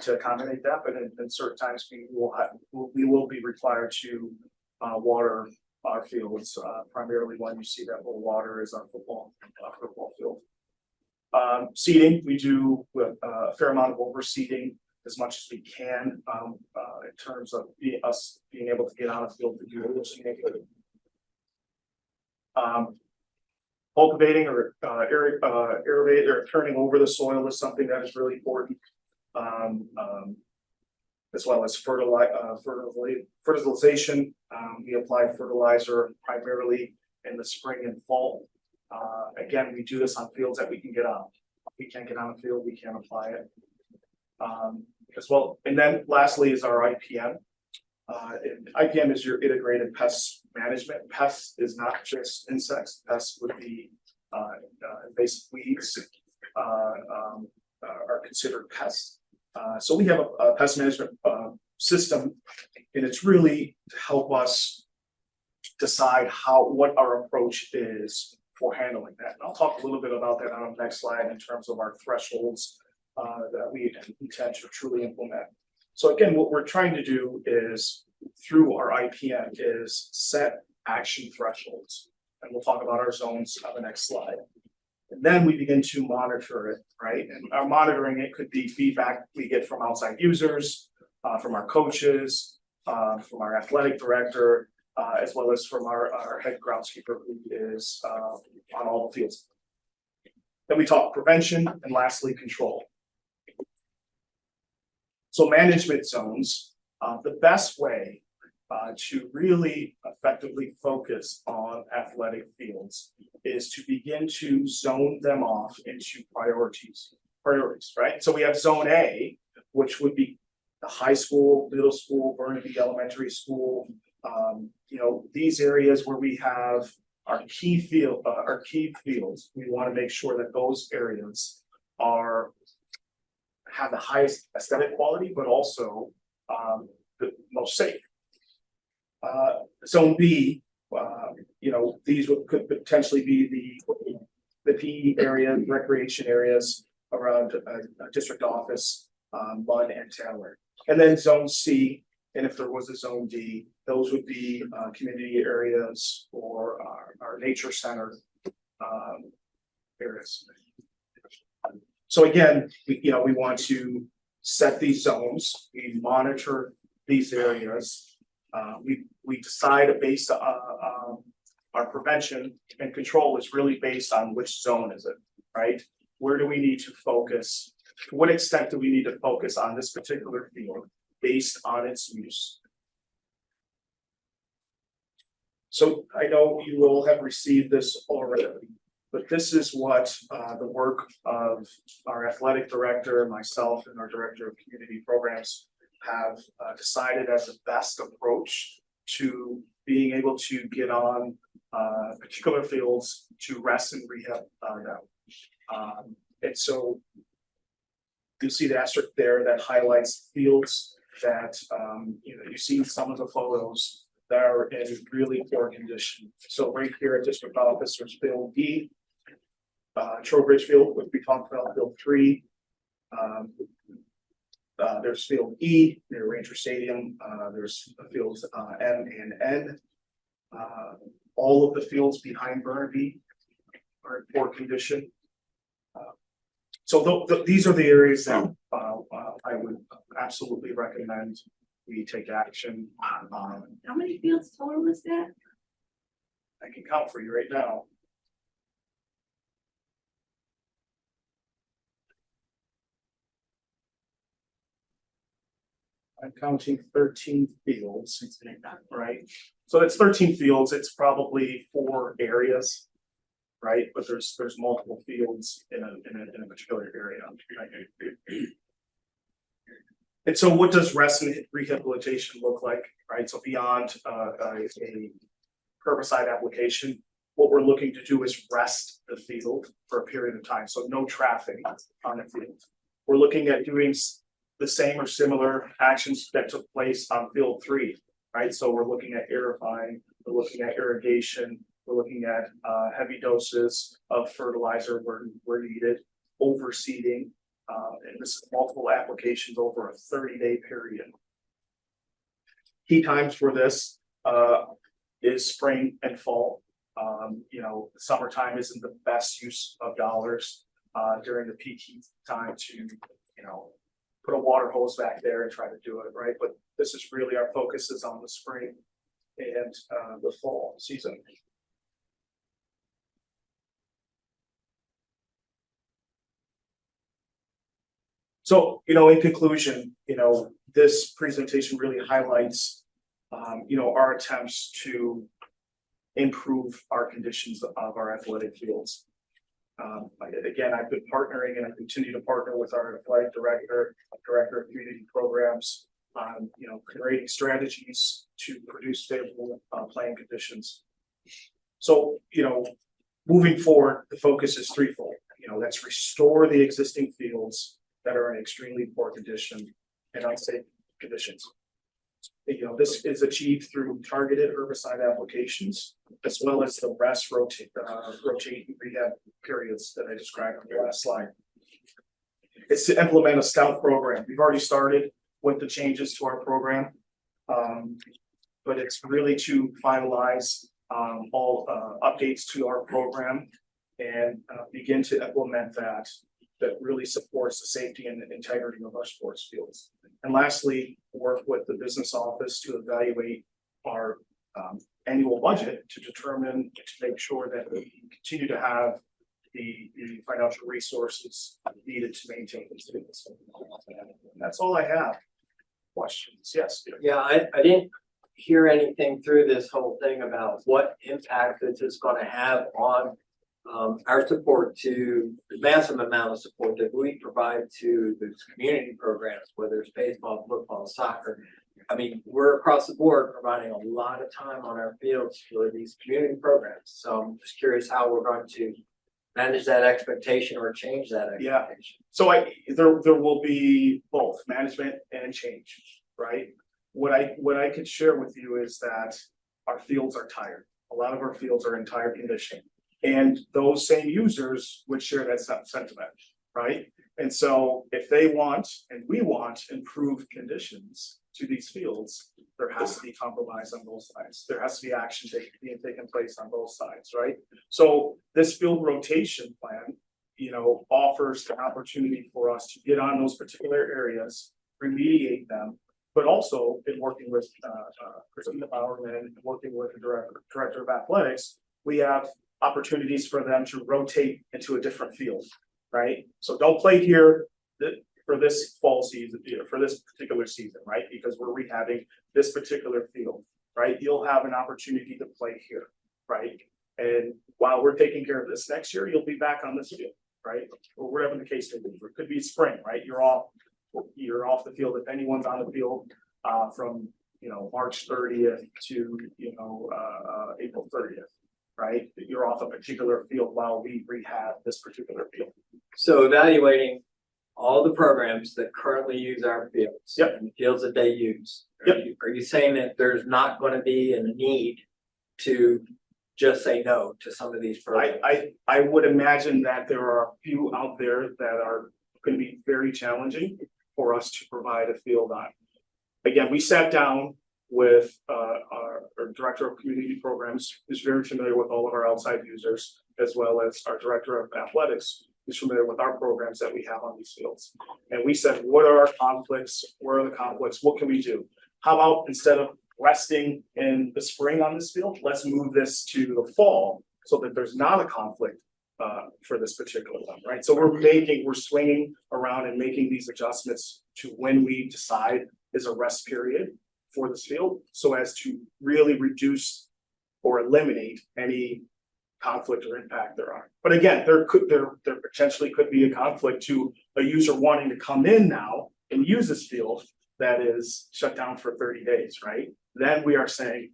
Speaker 12: to accommodate that, but in certain times we will be required to water our fields. Primarily when you see that little water is our football field. Seeding, we do a fair amount of overseeding as much as we can in terms of us being able to get on a field to do overseeding. Cultivating or aerate or turning over the soil is something that is really important. As well as fertilization. We apply fertilizer primarily in the spring and fall. Again, we do this on fields that we can get on. If we can't get on a field, we can't apply it. As well, and then lastly is our IPM. And IPM is your integrated pest management. Pest is not just insects. Pests would be invasive weeds are considered pests. So we have a pest management system, and it's really to help us decide what our approach is for handling that. And I'll talk a little bit about that on the next slide in terms of our thresholds that we intend to truly implement. So again, what we're trying to do is through our IPM is set action thresholds. And we'll talk about our zones on the next slide. And then we begin to monitor it, right? And our monitoring, it could be feedback we get from outside users, from our coaches, from our athletic director, as well as from our head groundskeeper who is on all the fields. Then we talk prevention and lastly, control. So management zones, the best way to really effectively focus on athletic fields is to begin to zone them off into priorities, right? So we have zone A, which would be the high school, middle school, Burnaby Elementary School, these areas where we have our key fields. We want to make sure that those areas have the highest aesthetic quality, but also the most safe. Zone B, these could potentially be the PE areas, recreation areas around a district office, Mudd and Taylor. And then zone C, and if there was a zone D, those would be community areas or our nature center areas. So again, we want to set these zones, we monitor these areas. We decide based on our prevention and control is really based on which zone is it, right? Where do we need to focus? To what extent do we need to focus on this particular field based on its use? So I know you will have received this already, but this is what the work of our athletic director, myself, and our director of community programs have decided as the best approach to being able to get on particular fields to rest and rehab now. And so you'll see the asterisk there that highlights fields that you see some of the photos that are in really poor condition. So right here at District Office, there's Field E, Trowbridge Field, which we talked about, Field 3. There's Field E near Ranger Stadium. There's fields M and N. All of the fields behind Burnaby are in poor condition. So these are the areas that I would absolutely recommend we take action on.
Speaker 6: How many fields total is that?
Speaker 12: I can count for you right now. I'm counting 13 fields, right? So that's 13 fields. It's probably 4 areas, right? But there's multiple fields in a particular area. Right? And so what does rest and rehabilitation look like, right? So beyond a herbicide application, what we're looking to do is rest the field for a period of time. So no traffic on the field. We're looking at doing the same or similar actions that took place on Field 3, right? So we're looking at aerifying, we're looking at irrigation, we're looking at heavy doses of fertilizer where needed, overseeding, and this is multiple applications over a 30-day period. Key times for this is spring and fall. Summertime isn't the best use of dollars during the peak heat time to, put a water hose back there and try to do it, right? But this is really our focus is on the spring and the fall season. So, in conclusion, this presentation really highlights, our attempts to improve our conditions of our athletic fields. Again, I've been partnering and I continue to partner with our athletic director of community programs, on, creating strategies to produce favorable, playing conditions. So, moving forward, the focus is threefold. Let's restore the existing fields that are in extremely poor condition and unsafe conditions. This is achieved through targeted herbicide applications, as well as the rest rotate rehab periods that I described on the last slide. It's to implement a scout program. We've already started with the changes to our program. But it's really to finalize all updates to our program and begin to implement that really supports the safety and integrity of our sports fields. And lastly, work with the business office to evaluate our annual budget to determine, to make sure that we continue to have the financial resources needed to maintain these fields. And that's all I have. Questions? Yes. Peter.
Speaker 1: Yeah, I didn't hear anything through this whole thing about what impact this is gonna have on our support to the massive amount of support that we provide to those community programs, whether it's baseball, football, soccer. I mean, we're across the board providing a lot of time on our fields for these community programs. So I'm just curious how we're going to manage that expectation or change that expectation.
Speaker 12: So there will be both management and change, right? What I could share with you is that our fields are tired. A lot of our fields are in tired condition. And those same users would share that sentiment, right? And so if they want, and we want, improved conditions to these fields, there has to be compromise on both sides. There has to be action being taken place on both sides, right? So this field rotation plan, offers the opportunity for us to get on those particular areas, remediate them, but also in working with Christina Bowerman and working with the director of athletics, we have opportunities for them to rotate into a different field, right? So don't play here for this fall season, for this particular season, right? Because we're rehabbing this particular field, right? You'll have an opportunity to play here, right? And while we're taking care of this next year, you'll be back on this field, right? Or whatever the case may be. It could be spring, right? You're off the field if anyone's on the field from March 30th to April 30th. Right, you're off a particular field while we rehab this particular field.
Speaker 1: So evaluating all the programs that currently use our fields.
Speaker 12: Yep.
Speaker 1: And the fields that they use.
Speaker 12: Yep.
Speaker 1: Are you saying that there's not going to be a need to just say no to some of these programs?
Speaker 12: I would imagine that there are a few out there that are going to be very challenging for us to provide a field on. Again, we sat down with our director of community programs, who's very familiar with all of our outside users, as well as our director of athletics, who's familiar with our programs that we have on these fields. And we said, what are our conflicts? Where are the conflicts? What can we do? How about instead of resting in the spring on this field, let's move this to the fall so that there's not a conflict for this particular one, right? So we're swinging around and making these adjustments to when we decide is a rest period for this field, so as to really reduce or eliminate any conflict or impact there are. But again, there potentially could be a conflict to a user wanting to come in now and use this field that is shut down for 30 days, right? Then we are saying,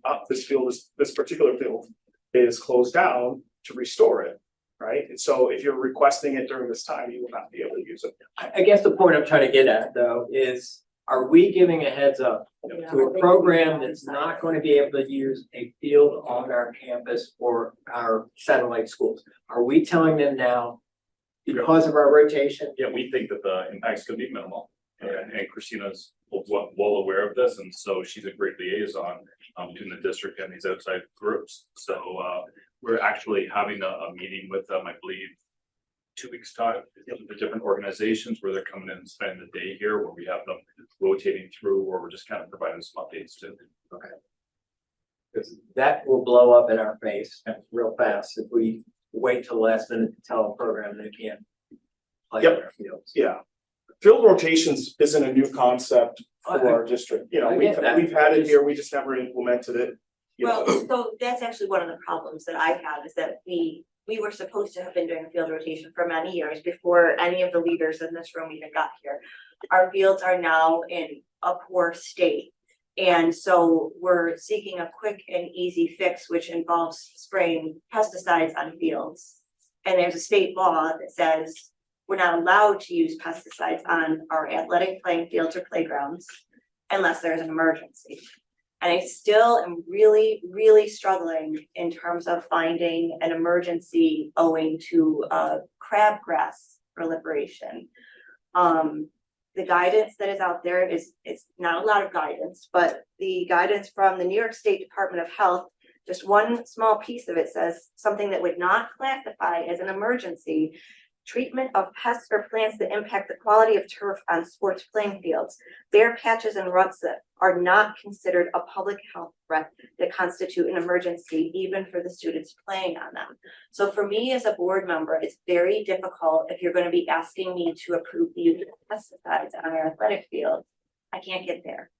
Speaker 12: this particular field is closed down to restore it, right? And so if you're requesting it during this time, you will not be able to use it.
Speaker 1: I guess the point I'm trying to get at though is, are we giving a heads up to a program that's not going to be able to use a field on our campus or our satellite schools? Are we telling them now because of our rotation?
Speaker 7: Yeah, we think that the impact's gonna be minimal, and Christina's well aware of this, and so she's a great liaison between the district and these outside groups. So we're actually having a meeting with them, I believe, 2 weeks time, the different organizations where they're coming in and spending the day here, where we have them rotating through, or we're just kind of providing some updates to.
Speaker 1: Okay. Because that will blow up in our face real fast if we wait till the last minute to tell a program they can't play on our fields.
Speaker 12: Yeah. Field rotations isn't a new concept for
Speaker 1: I-
Speaker 12: our district.
Speaker 1: I get that.
Speaker 12: We've had it here, we just never implemented it.
Speaker 6: Well, so that's actually one of the problems that I have is that we we were supposed to have been doing field rotation for many years before any of the leaders in this room even got here. Our fields are now in a poor state. And so we're seeking a quick and easy fix, which involves spraying pesticides on fields. And there's a state law that says we're not allowed to use pesticides on our athletic playing fields or playgrounds unless there's an emergency. And I still am really, really struggling in terms of finding an emergency owing to crabgrass proliferation. The guidance that is out there is, it's not a lot of guidance, but the guidance from the New York State Department of Health, just one small piece of it says something that would not classify as an emergency: treatment of pests or plants that impact the quality of turf on sports playing fields, bare patches and ruts that are not considered a public health threat that constitute an emergency, even for the students playing on them. So for me as a board member, it's very difficult if you're going to be asking me to approve the use of pesticides on our athletic field. I can't get there.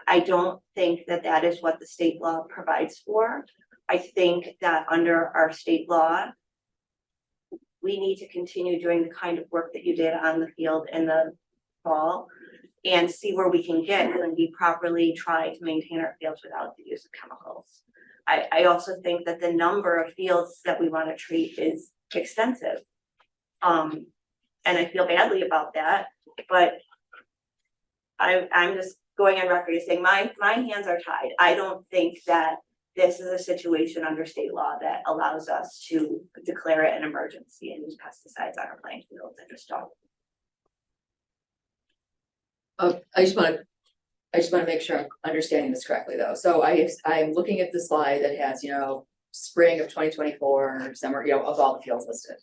Speaker 6: I don't think that that is what the state law provides for. I think that under our state law, we need to continue doing the kind of work that you did on the field in the fall and see where we can get when we properly try to maintain our fields without the use of chemicals. I also think that the number of fields that we want to treat is extensive. And I feel badly about that, but I'm just going on record as saying my hands are tied. I don't think that this is a situation under state law that allows us to declare it an emergency and use pesticides on our playing fields. I just don't.
Speaker 3: I just wanna make sure I'm understanding this correctly though. So I'm looking at the slide that has, spring of 2024, summer, of all the fields listed.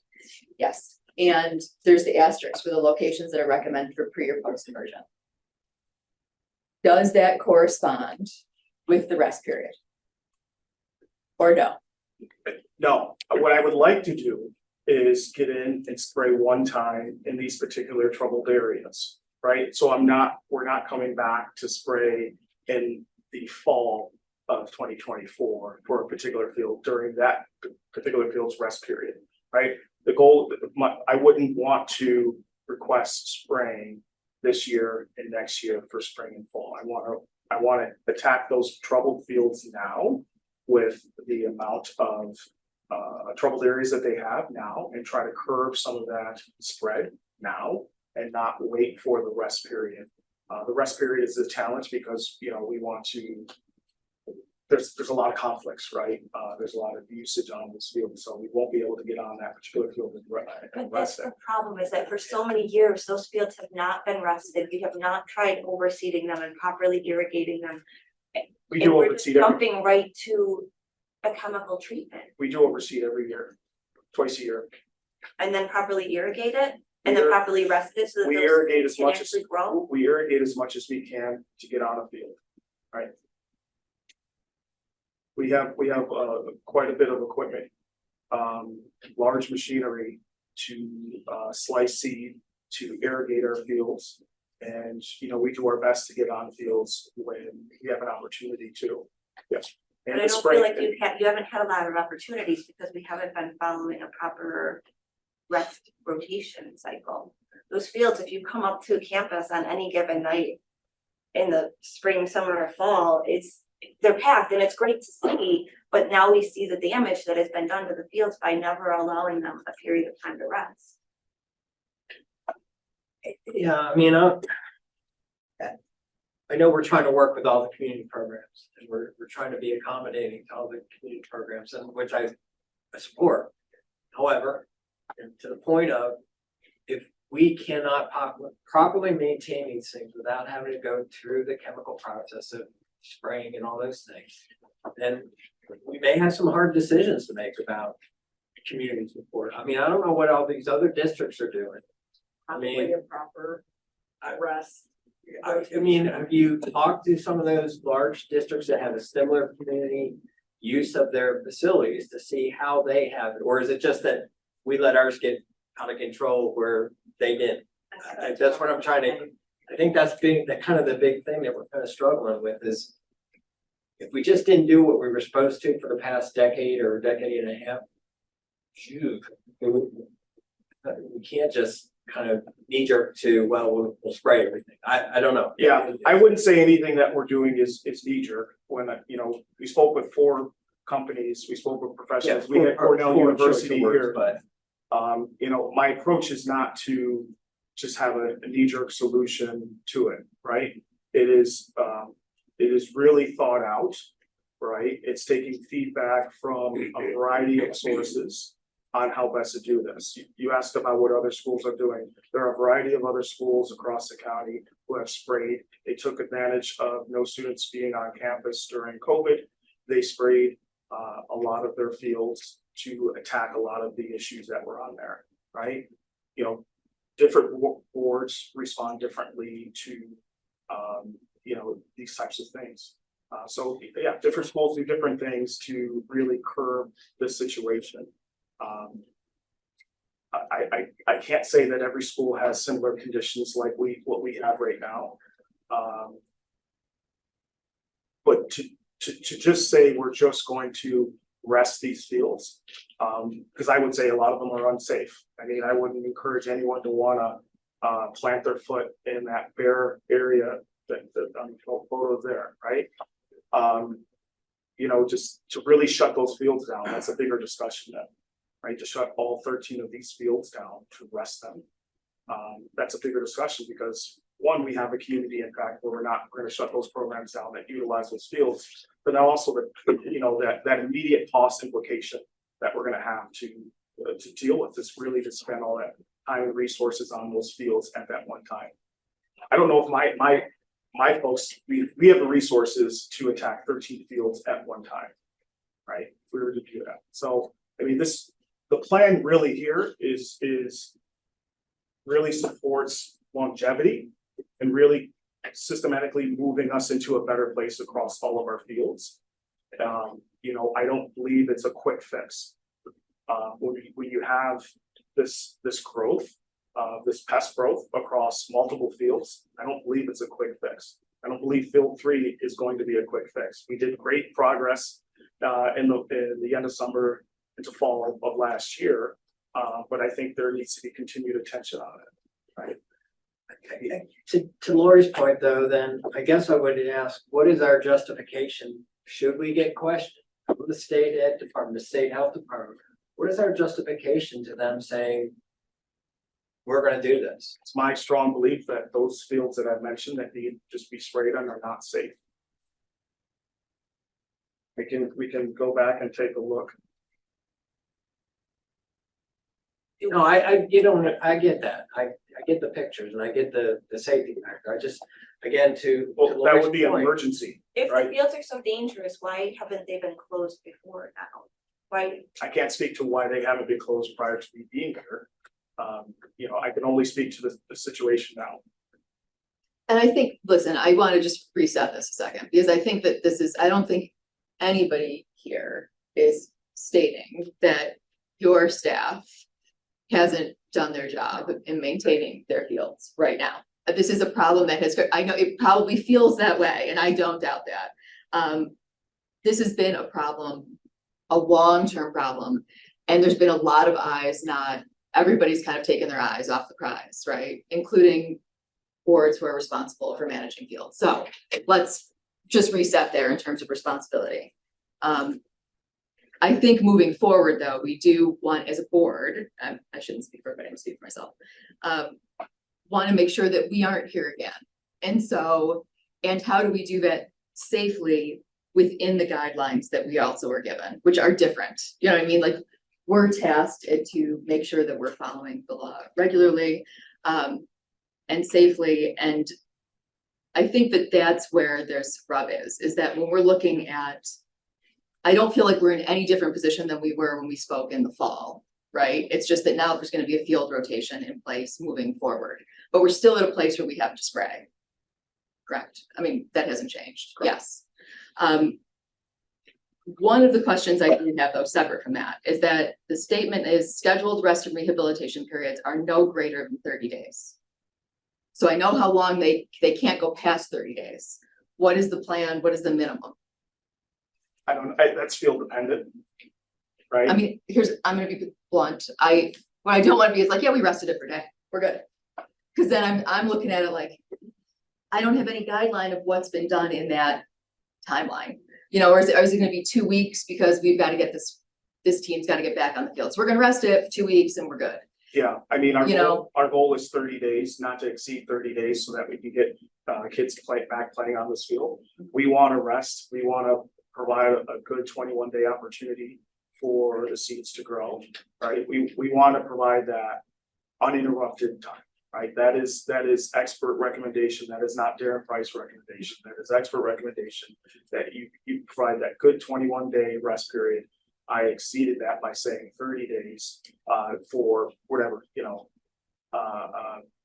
Speaker 3: Yes, and there's the asterisk for the locations that are recommended for pre or post immersion. Does that correspond with the rest period? Or no?
Speaker 12: No, what I would like to do is get in and spray one time in these particular troubled areas, right? So we're not coming back to spray in the fall of 2024 for a particular field during that particular field's rest period, right? The goal, I wouldn't want to request spraying this year and next year for spring and fall. I want to attack those troubled fields now with the amount of troubled areas that they have now and try to curb some of that spread now and not wait for the rest period. The rest period is a challenge because, we want to, there's a lot of conflicts, right? There's a lot of usage on this field, so we won't be able to get on that particular field and
Speaker 6: But that's
Speaker 12: rest
Speaker 6: the
Speaker 12: it.
Speaker 6: problem, is that for so many years, those fields have not been rested. We have not tried overseeding them and properly irrigating them.
Speaker 12: We
Speaker 6: And
Speaker 12: do
Speaker 6: we're just
Speaker 12: overseed every,
Speaker 6: jumping right to a chemical treatment
Speaker 12: we do overseed every year, twice a year.
Speaker 6: and then properly irrigate it and then properly rest it so that
Speaker 12: We
Speaker 6: those
Speaker 12: irrigate as
Speaker 6: can
Speaker 12: much as,
Speaker 6: actually grow.
Speaker 12: we irrigate as much as we can to get on a field, right? We have quite a bit of equipment, large machinery to slice seed, to irrigate our fields. And, we do our best to get on fields when we have an opportunity to, yes.
Speaker 6: But
Speaker 12: And
Speaker 6: I
Speaker 12: the
Speaker 6: don't
Speaker 12: spring,
Speaker 6: feel like you haven't had a lot of opportunities because we haven't been following a proper rest rotation cycle. Those fields, if you come up to campus on any given night in the spring, summer, or fall, they're packed and it's great to see, but now we see the damage that has been done to the fields by never allowing them a period of time to rest.
Speaker 1: Yeah, I know we're trying to work with all the community programs and we're trying to be accommodating to all the community programs, and which I support. However, to the point of, if we cannot properly maintain these things without having to go through the chemical process of spraying and all those things, then we may have some hard decisions to make about community support. I don't know what all these other districts are doing.
Speaker 9: Probably a proper rest.
Speaker 1: Have you talked to some of those large districts that have a similar community use of their facilities to see how they have it? Or is it just that we let ours get out of control where they didn't? That's what I'm trying to, I think that's kind of the big thing that we're kind of struggling with is if we just didn't do what we were supposed to for the past decade or decade and a half, shoot, we can't just kind of knee jerk to, well, we'll spray everything. I don't know.
Speaker 12: Yeah, I wouldn't say anything that we're doing is knee jerk. When, we spoke with 4 companies, we spoke with professionals, we had Cornell University here.
Speaker 1: But
Speaker 12: My approach is not to just have a knee jerk solution to it, right? It is really thought out, right? It's taking feedback from a variety of sources on how best to do this. You asked about what other schools are doing. There are a variety of other schools across the county who have sprayed. They took advantage of no students being on campus during COVID. They sprayed a lot of their fields to attack a lot of the issues that were on there, right? Different boards respond differently to, these types of things. So yeah, different schools do different things to really curb this situation. I can't say that every school has similar conditions like what we have right now. But to just say we're just going to rest these fields, because I would say a lot of them are unsafe. I mean, I wouldn't encourage anyone to wanna plant their foot in that bare area that on the photo there, right? Just to really shut those fields down, that's a bigger discussion then, right? To shut all 13 of these fields down, to rest them. That's a bigger discussion because one, we have a community impact where we're gonna shut those programs down that utilize those fields, but now also that immediate cost implication that we're gonna have to deal with is really to spend all that time and resources on those fields at that one time. I don't know if my folks, we have the resources to attack 13 fields at one time, right? If we were to do that. So, I mean, the plan really here is really supports longevity and really systematically moving us into a better place across all of our fields. I don't believe it's a quick fix. When you have this growth, this pest growth across multiple fields, I don't believe it's a quick fix. I don't believe field 3 is going to be a quick fix. We did great progress in the end of summer into fall of last year, but I think there needs to be continued attention on it, right?
Speaker 1: okay, to Lori's point though, then I guess I would ask, what is our justification? Should we get questioned from the state ed department, the state health department? What is our justification to them saying, we're gonna do this?
Speaker 12: It's my strong belief that those fields that I've mentioned that need to just be sprayed on are not safe. We can go back and take a look.
Speaker 1: No, I get that. I get the pictures and I get the safety factor. I just, again,
Speaker 12: Well, that
Speaker 1: Lori's
Speaker 12: would be an
Speaker 1: point,
Speaker 12: emergency,
Speaker 6: If the
Speaker 12: right?
Speaker 6: fields are so dangerous, why haven't they been closed before now? Why,
Speaker 12: I can't speak to why they haven't been closed prior to me being here. I can only speak to the situation now.
Speaker 3: And I think, listen, I want to just reset this a second, because I think that I don't think anybody here is stating that your staff hasn't done their job in maintaining their fields right now. This is a problem that I know it probably feels that way, and I don't doubt that. This has been a problem, a long-term problem, and there's been a lot of eyes, not everybody's kind of taken their eyes off the prize, right? Including boards who are responsible for managing fields. So let's just reset there in terms of responsibility. I think moving forward, though, we do want, as a board, I shouldn't speak for everybody, I'm speaking for myself, want to make sure that we aren't here again. And how do we do that safely within the guidelines that we also are given, which are different? You know what I mean? Like, we're tasked to make sure that we're following the law regularly and safely. And I think that that's where there's rub is that when we're looking at, I don't feel like we're in any different position than we were when we spoke in the fall, right? It's just that now there's going to be a field rotation in place moving forward, but we're still at a place where we have to spray. Correct. I mean, that hasn't changed.
Speaker 1: Correct.
Speaker 3: Yes. One of the questions I do have, though, separate from that, is that the statement is scheduled rest and rehabilitation periods are no greater than 30 days. So I know how long they can't go past 30 days. What is the plan? What is the minimum?
Speaker 12: That's field dependent. right?
Speaker 3: I mean, I'm gonna be blunt, what I don't wanna be is like, yeah, we rested it for a day, we're good. Cause then I'm looking at it like, I don't have any guideline of what's been done in that timeline. You know, or is it gonna be 2 weeks because we've gotta get this team's gotta get back on the field, so we're gonna rest it for 2 weeks and we're good.
Speaker 12: Yeah, I mean,
Speaker 3: You know?
Speaker 12: our goal is 30 days, not to exceed 30 days, so that we can get kids to back playing on this field. We want to rest, we want to provide a good 21-day opportunity for the seeds to grow, right? We want to provide that uninterrupted time, right? That is expert recommendation, that is not Darren Price recommendation, that is expert recommendation, that you provide that good 21-day rest period. I exceeded that by saying 30 days for whatever, you know.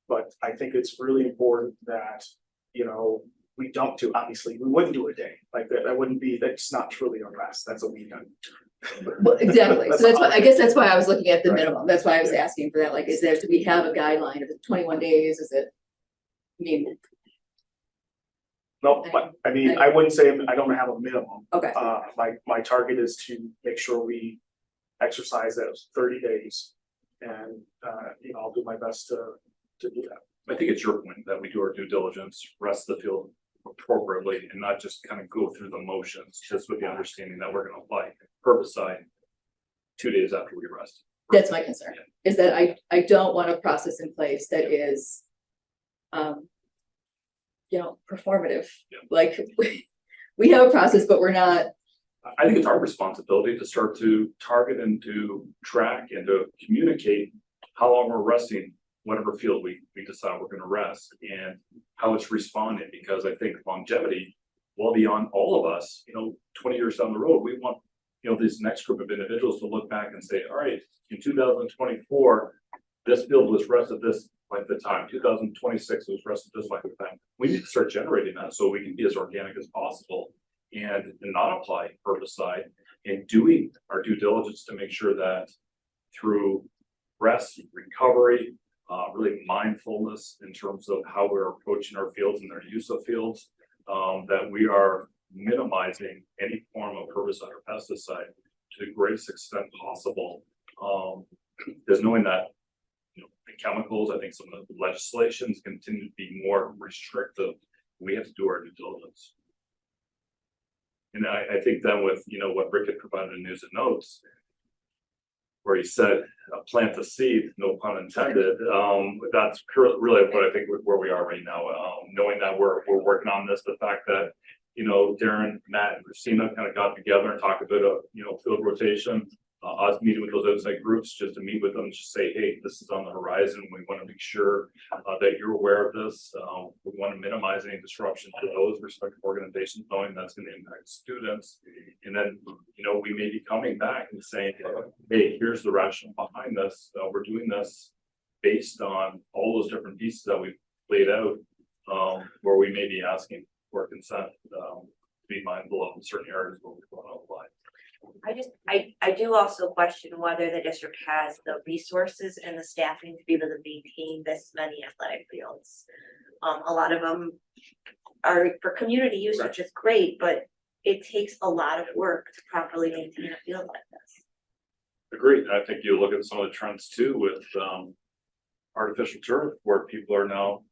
Speaker 12: But I think it's really important that, you know, we don't do, obviously, we wouldn't do a day like that. That wouldn't be, that's not truly a rest. That's a weekend.
Speaker 3: Well, exactly, so that's why, I guess that's why I was looking at the
Speaker 12: Right.
Speaker 3: minimum, that's why I was asking for that, like, do we have a guideline, is it 21 days, is it? I mean,
Speaker 12: No, but I mean, I wouldn't say I don't have a minimum.
Speaker 3: okay,
Speaker 12: My target is to make sure we exercise those 30 days. And, you know, I'll do my best to do that.
Speaker 7: I think it's your point that we do our due diligence, rest the field appropriately and not just kind of go through the motions, just with the understanding that we're gonna apply herbicide 2 days after we rest.
Speaker 3: that's my concern, is that I don't want a process in place that is, you know, performative,
Speaker 7: Yeah.
Speaker 3: like, we have a process, but we're not,
Speaker 7: I think it's our responsibility to start to target and to track and to communicate how long we're resting, whatever field we decide we're gonna rest, and how it's responding, because I think longevity, well beyond all of us, you know, 20 years down the road, we want, you know, this next group of individuals to look back and say, all right, in 2024, this field was rested this length of time, 2026 was rested this length of time. We need to start generating that so we can be as organic as possible and not apply herbicide, and doing our due diligence to make sure that through rest, recovery, really mindfulness in terms of how we're approaching our fields and their use of fields, that we are minimizing any form of herbicide or pesticide to the greatest extent possible. Because knowing that, you know, the chemicals, I think some of the legislations continue to be more restrictive, we have to do our due diligence. And I think then with, you know, what Rick had provided in news and notes, where he said, plant the seed, no pun intended, that's really what I think where we are right now. Knowing that we're working on this, the fact that, you know, Darren, Matt, and Christina kind of got together and talked a bit of, you know, field rotation. Us meeting with those outside groups just to meet with them, just say, hey, this is on the horizon. We want to make sure that you're aware of this. We want to minimize any disruption to those respective organizations, knowing that's going to impact students. And then, you know, we may be coming back and saying, hey, here's the rationale behind this. We're doing this based on all those different pieces that we've laid out, where we may be asking for consent to be mindful of certain areas where we want to apply.
Speaker 6: I do also question whether the district has the resources and the staffing to be able to maintain this many athletic fields. A lot of them are for community use, which is great, but it takes a lot of work to properly maintain a field like this.
Speaker 7: Agreed. I think you look at some of the trends too with artificial turf, where people are now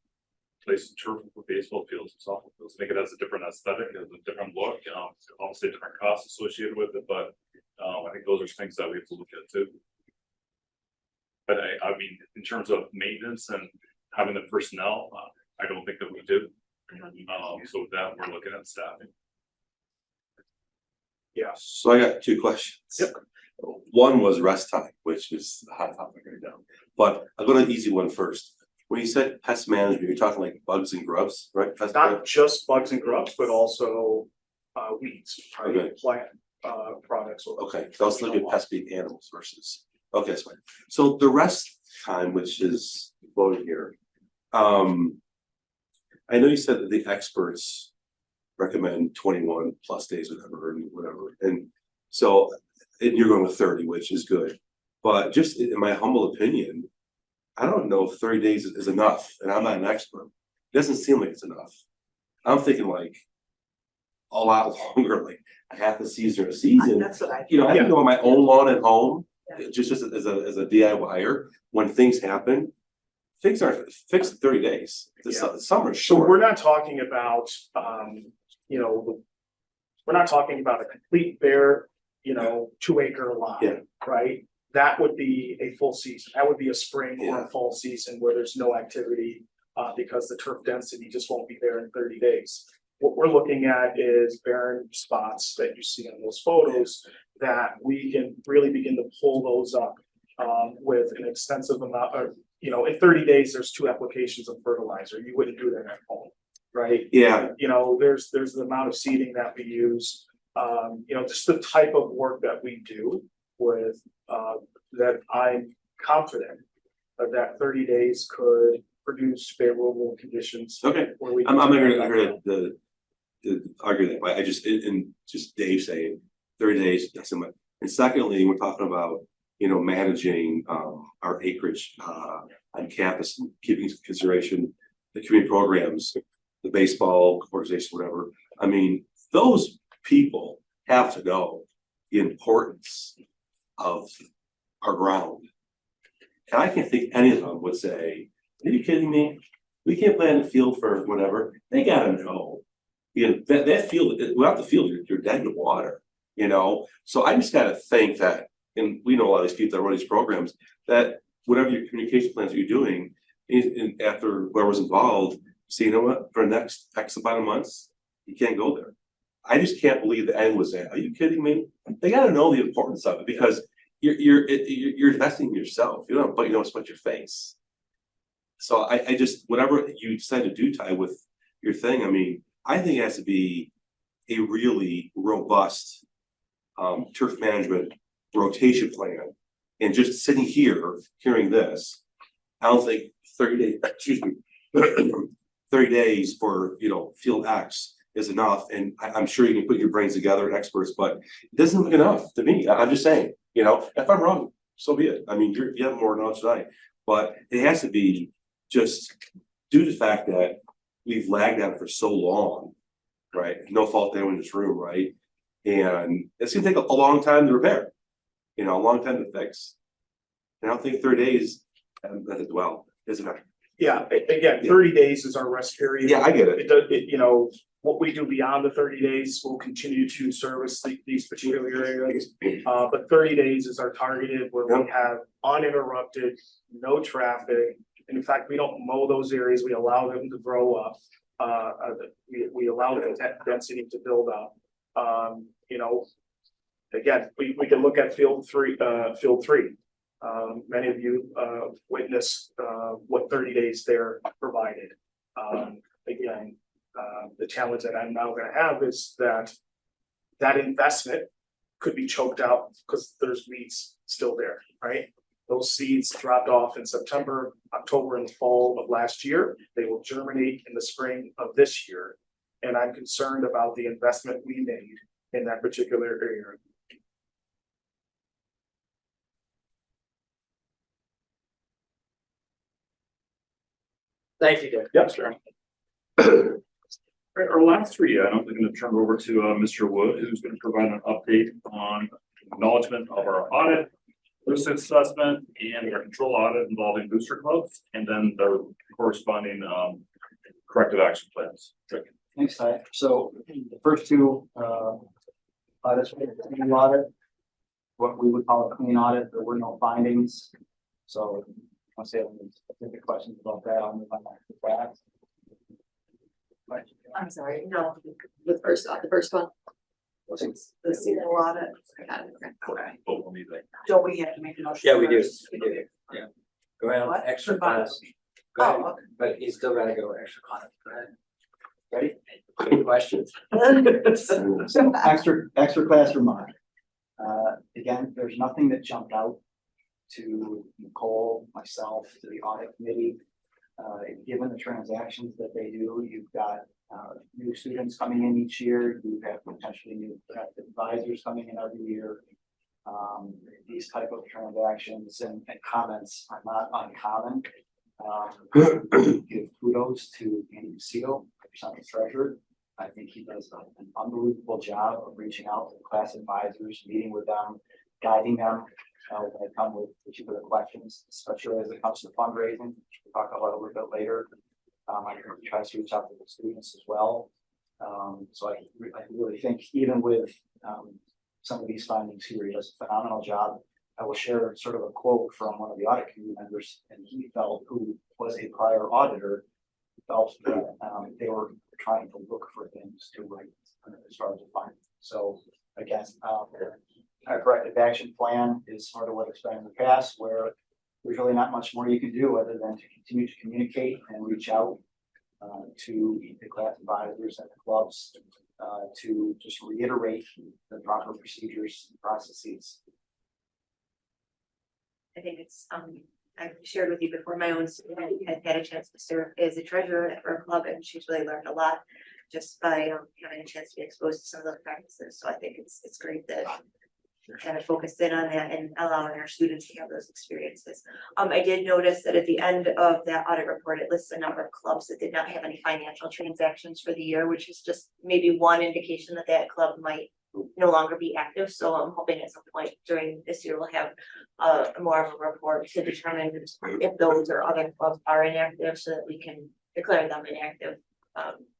Speaker 7: placing turf for baseball fields and softball fields. I think it has a different aesthetic, it has a different look, obviously different costs associated with it, but I think those are things that we have to look at too. But I mean, in terms of maintenance and having the personnel, I don't think that we do. So with that, we're looking at staffing.
Speaker 12: Yeah.
Speaker 13: So I got two questions.
Speaker 7: Yep.
Speaker 13: One was rest time, which is the hot topic right now, but I'll go to the easy one first. When you said pest management, you're talking like bugs and grubs, right? Pest
Speaker 12: Not just bugs and grubs, but also weeds, right?
Speaker 13: Okay.
Speaker 12: Plant products.
Speaker 13: Okay, so let's look at pest being animals versus, okay, that's fine. So the rest time, which is quoted here. I know you said that the experts recommend 21 plus days, whatever, and so and you're going with 30, which is good. But just in my humble opinion, I don't know if 30 days is enough, and I'm not an expert. It doesn't seem like it's enough. I'm thinking like a lot longer, like a half a season or a season.
Speaker 2: That's what I.
Speaker 13: You know, I can go on my own lawn at home,
Speaker 2: Yeah.
Speaker 13: just as a DIYer, when things happen. Things aren't fixed in 30 days. The summer's
Speaker 12: So
Speaker 13: short.
Speaker 12: we're not talking about, you know, we're not talking about a complete bare, 2 acre lot.
Speaker 13: Yeah.
Speaker 12: Right? That would be a full season. That would be a spring or
Speaker 13: Yeah.
Speaker 12: a fall season where there's no activity, because the turf density just won't be there in 30 days. What we're looking at is barren spots that you see on those photos that we can really begin to pull those up, with an extensive amount of, in 30 days, there's 2 applications of fertilizer. You wouldn't do that at home, right?
Speaker 13: Yeah.
Speaker 12: There's the amount of seeding that we use, just the type of work that we do with, that I'm confident that 30 days could produce favorable conditions.
Speaker 13: Okay.
Speaker 12: where we
Speaker 13: I'm
Speaker 12: can-
Speaker 13: not gonna the argue that, but I just, and just Dave saying 30 days, that's enough. And secondly, we're talking about, managing our acreage on campus, and keeping into consideration the community programs, the baseball organization, whatever. I mean, those people have to know the importance of our ground. And I can't think any of them would say, are you kidding me? We can't play in the field for whatever. They gotta know. That field, without the field, you're dead in the water, So I just gotta think that, and we know a lot of these people that run these programs, that whatever your communication plans that you're doing, and after whoever's involved, say, you know what, for the next X amount of months, you can't go there. I just can't believe the end was that. Are you kidding me? They gotta know the importance of it, because you're investing in yourself. You don't split your face. So I just, whatever you decide to do, Ty, with your thing, I mean, I think it has to be a really robust turf management rotation plan. And just sitting here, hearing this, I don't think 30 days, excuse me, 30 days for, field X is enough. And I'm sure you can put your brains together and experts, but it doesn't look enough to me. I'm just saying, if I'm wrong, so be it. I mean, you have more knowledge than I, but it has to be just due to the fact that we've lagged on it for so long, right? No fault to anyone in this room, right? And it's gonna take a long time to repair, a long time to fix. And I don't think 30 days, isn't it?
Speaker 12: Yeah, again, 30 days is our rest period.
Speaker 13: Yeah, I get it.
Speaker 12: It does, what we do beyond the 30 days will continue to service these particular areas. But 30 days is our targeted where we have uninterrupted, no traffic. And in fact, we don't mow those areas. We allow them to grow up. We allow the density to build up. Again, we can look at field three. Many of you witnessed what 30 days there provided. Again, the challenge that I'm now gonna have is that investment could be choked out because there's weeds still there, right? Those seeds dropped off in September, October, and the fall of last year. They will germinate in the spring of this year. And I'm concerned about the investment we made in that particular area.
Speaker 1: Thank you, Dick.
Speaker 12: Yep, sure.
Speaker 7: Right, our last three items, I'm going to turn over to Mr. Wood, who's going to provide an update on acknowledgement of our audit, risk assessment, and our control audit involving booster clubs, and then the corresponding corrective action plans. Rick.
Speaker 14: Thanks, Ty. So the first two audits were a clean audit, what we would call a clean audit. There were no findings. So I'll say any specific questions about that. I'll move on to that.
Speaker 3: I'm sorry, no, the first one.
Speaker 2: The single audit.
Speaker 3: I got it, okay.
Speaker 7: Okay. But we'll need that.
Speaker 9: Don't we have to make a motion?
Speaker 1: Yeah, we do.
Speaker 9: first?
Speaker 1: We do. Yeah. Go ahead,
Speaker 2: What?
Speaker 1: extra class. Go ahead,
Speaker 2: Oh, okay.
Speaker 1: but you still gotta go extra class. Go ahead. Ready? Good questions.
Speaker 14: So extra class remark. Again, there's nothing that jumped out to Nicole, myself, to the audit committee. Given the transactions that they do, you've got new students coming in each year. You have potentially new advisors coming in every year. These type of transactions and comments are not uncommon. Give kudos to Andy Seal, percent treasurer. I think he does an unbelievable job of reaching out to class advisors, meeting with them, guiding them. When they come with particular questions, especially as it comes to fundraising, which we'll talk about a little bit later. I try to reach out to the students as well. So I really think even with some of these findings here, he does a phenomenal job. I will share sort of a quote from one of the audit committee members, and he felt, who was a prior auditor, felt that they were trying to look for things to write as far as the findings. So again, our corrective action plan is sort of what it's been in the past, where there's really not much more you can do other than to continue to communicate and reach out to the class advisors and the clubs to just reiterate the proper procedures and processes.
Speaker 6: I think it's, I've shared with you before, my own student has had a chance to serve as a treasurer at our club, and she's really learned a lot just by having a chance to be exposed to some of those practices. So I think it's great that kind of focused in on that and allowing our students to have those experiences. I did notice that at the end of that audit report, it lists a number of clubs that did not have any financial transactions for the year, which is just maybe one indication that that club might no longer be active. So I'm hoping at some point during this year, we'll have more of a report to determine if those or other clubs are inactive so that we can declare them inactive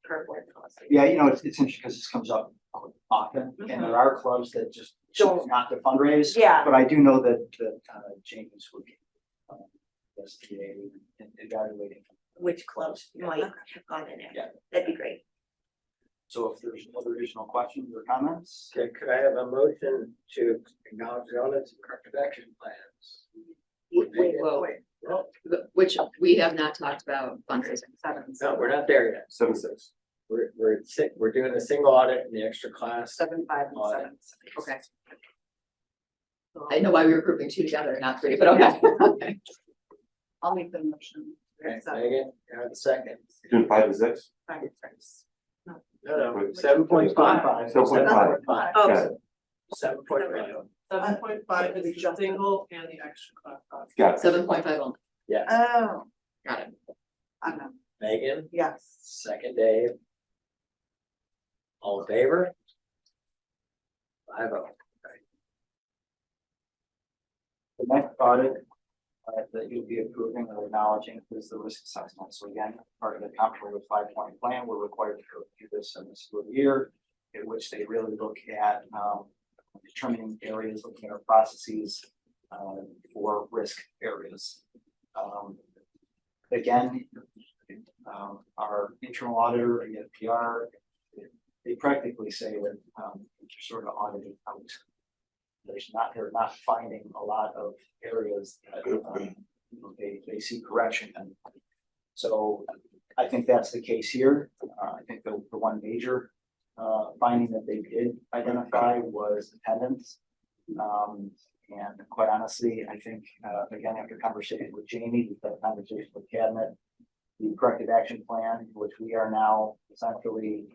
Speaker 6: per board policy.
Speaker 14: Yeah, you know, it's interesting because this comes up often, and there are clubs that just choose not to fundraise.
Speaker 6: Yeah.
Speaker 14: But I do know that James would be investigating and evaluating.
Speaker 6: Which clubs might have gone inactive.
Speaker 14: Yeah.
Speaker 6: That'd be great.
Speaker 14: So if there's no other additional questions or comments,
Speaker 1: Okay, could I have a motion to acknowledge the audits and corrective action plans?
Speaker 3: Whoa. Which we have not talked about fundraising.
Speaker 1: No, we're not there yet.
Speaker 13: 7-6.
Speaker 1: We're doing a single audit in the extra class.
Speaker 9: 7, 5, and
Speaker 1: Audit.
Speaker 9: 7.
Speaker 3: Okay. I know why we were grouping two together, not three, but okay.
Speaker 9: I'll make the motion.
Speaker 1: Okay, Megan, you have the second.
Speaker 13: Doing 5 and 6?
Speaker 1: No, 7.5.
Speaker 13: 7.5.
Speaker 6: Oh,
Speaker 13: Got it.
Speaker 1: 7.5.
Speaker 9: 7.5 is the single and the extra class.
Speaker 13: Got it.
Speaker 3: 7.5 only.
Speaker 1: Yeah,
Speaker 2: Oh,
Speaker 3: Got it.
Speaker 2: I know,
Speaker 1: Megan,
Speaker 2: yes.
Speaker 1: second Dave. All in favor? 5-0.
Speaker 14: the next audit that you'll be approving or acknowledging is the risk assessment. So again, part of the comprehensive 5-point plan, we're required to go through this in this school year, in which they really look at determining areas, looking at our processes for risk areas. Again, our internal auditor, again, PR, they practically say that you're sort of audited out. They're not finding a lot of areas that they see correction in. So I think that's the case here. I think the one major finding that they did identify was attendance. And quite honestly, I think again, after conversation with Jamie, we've had a conversation with cabinet, the corrective action plan, which we are now essentially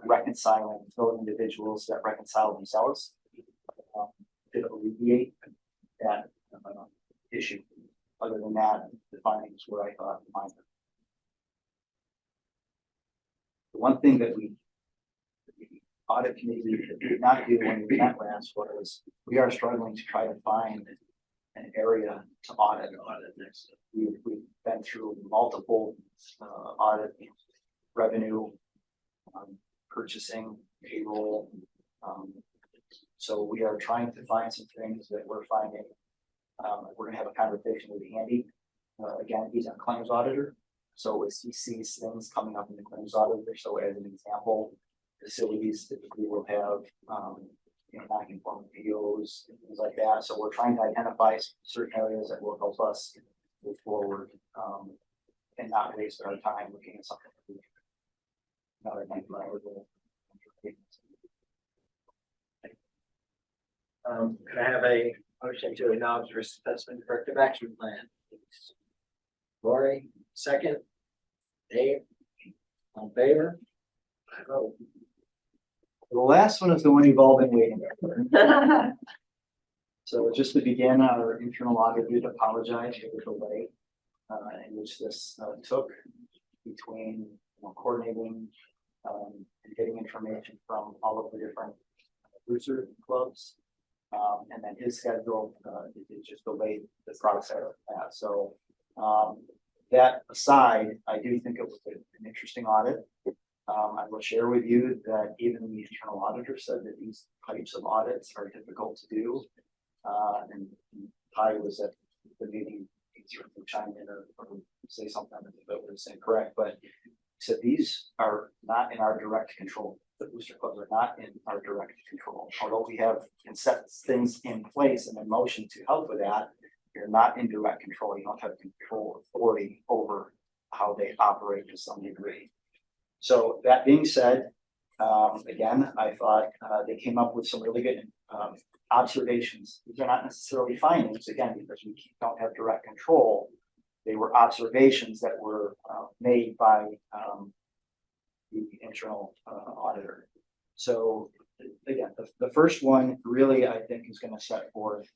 Speaker 14: reconciling those individuals that reconcile themselves. To alleviate that issue. Other than that, the findings were, I thought, minor. The one thing that the audit committee did not do when we met last was we are struggling to try to find an area to audit. We've been through multiple audit, revenue, purchasing, payroll. So we are trying to find some things that we're finding. We're gonna have a conversation with Andy. Again, he's a claims auditor. So as he sees things coming up in the claims auditor, so as an example, facilities typically will have, non-conforming POs, things like that. So we're trying to identify certain areas that will help us move forward, and not waste our time looking at something.
Speaker 1: Could I have a motion to acknowledge risk assessment corrective action plan? Lori, second. Dave, on favor? 5-0.
Speaker 14: The last one is the one you've all been waiting for. So just to begin, our internal auditor did apologize for the delay in which this took between coordinating and getting information from all of the different booster clubs. And then his schedule, it just delayed the process. So, that aside, I do think it was an interesting audit. I will share with you that even the internal auditor said that these types of audits are difficult to do. And Ty was at the meeting, he certainly chimed in or say something that was incorrect, but he said these are not in our direct control. The booster clubs are not in our direct control. Although we have can set things in place and in motion to help with that, you're not in direct control. You don't have control authority over how they operate to some degree. So that being said, again, I thought they came up with some really good observations. These are not necessarily findings, again, because we don't have direct control. They were observations that were made by the internal auditor. So again, the first one really, I think, is going to set forth,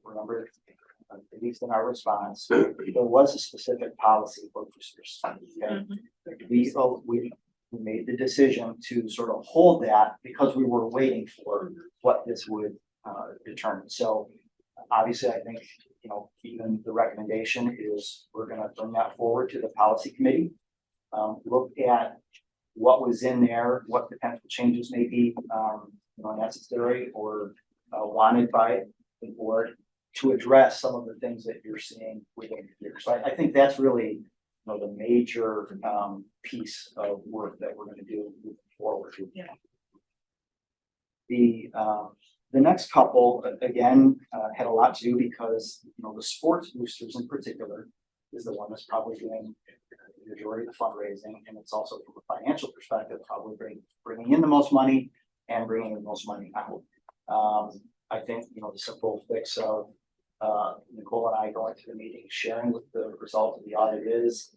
Speaker 14: remember, at least in our response, there was a specific policy for boosters. Okay? We made the decision to sort of hold that because we were waiting for what this would determine. So obviously, I think, you know, even the recommendation is we're going to bring that forward to the policy committee. Look at what was in there, what potential changes may be, you know, necessary or wanted by the board to address some of the things that you're seeing within here. So I think that's really, you know, the major piece of work that we're going to do moving forward.
Speaker 9: Yeah.
Speaker 14: The next couple, again, had a lot to do because, you know, the sports boosters in particular is the one that's probably doing the majority of the fundraising, and it's also from a financial perspective, probably bringing in the most money and bringing the most money out. I think, you know, the simple fix of Nicole and I going to the meeting, sharing what the result of the audit is,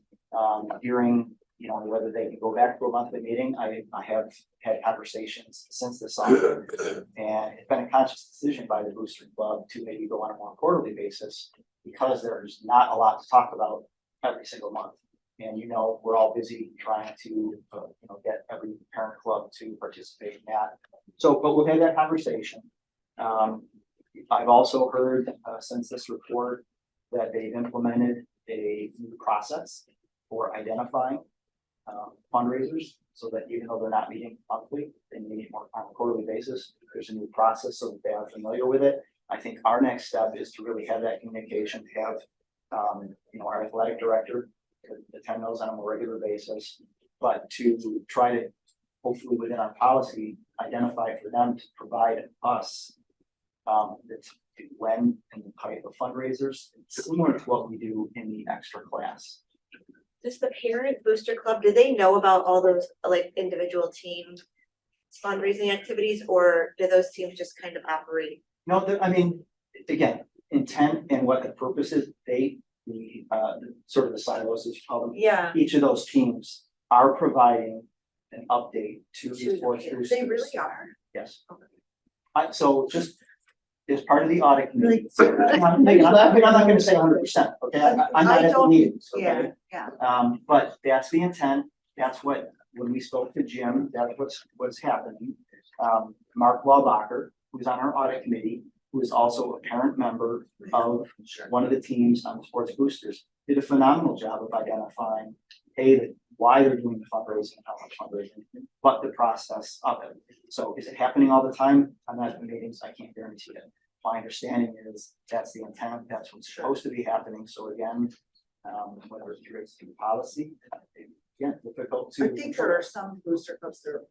Speaker 14: hearing, you know, whether they can go back to a monthly meeting. I have had conversations since this audit, and it's been a conscious decision by the booster club to maybe go on a more quarterly basis because there's not a lot to talk about every single month. And, you know, we're all busy trying to, you know, get every parent club to participate in that. So, but we'll have that conversation. I've also heard since this report that they've implemented a new process for identifying fundraisers, so that even though they're not meeting monthly, they meet more on a quarterly basis. There's a new process so that they are familiar with it. I think our next step is to really have that communication, to have you know, our athletic director attend those on a more regular basis, but to try to hopefully within our policy identify for them to provide us when and the type of fundraisers similar to what we do in the extra class.
Speaker 6: Does the parent booster club, do they know about all those like individual team fundraising activities, or do those teams just kind of operate?
Speaker 14: No, I mean, again, intent and what the purpose is, sort of the silos, as you call them.
Speaker 9: Yeah.
Speaker 14: Each of those teams are providing an update to the sports boosters.
Speaker 2: They really are.
Speaker 14: Yes. So just as part of the audit committee, I'm not gonna say 100%, okay? I'm not at the meetings, okay?
Speaker 2: Yeah.
Speaker 14: But that's the intent. That's what, when we spoke to Jim, that's what's happening. Mark Walbacher, who's on our audit committee, who is also a parent member of one of the teams on the sports boosters, did a phenomenal job of identifying, why they're doing the fundraising, how much fundraising, but the process of it. So is it happening all the time? I'm not at the meetings, I can't guarantee it. My understanding is that's the intent, that's what's supposed to be happening. So again, whether it's through policy, again, difficult to.
Speaker 2: I think there are some booster clubs that are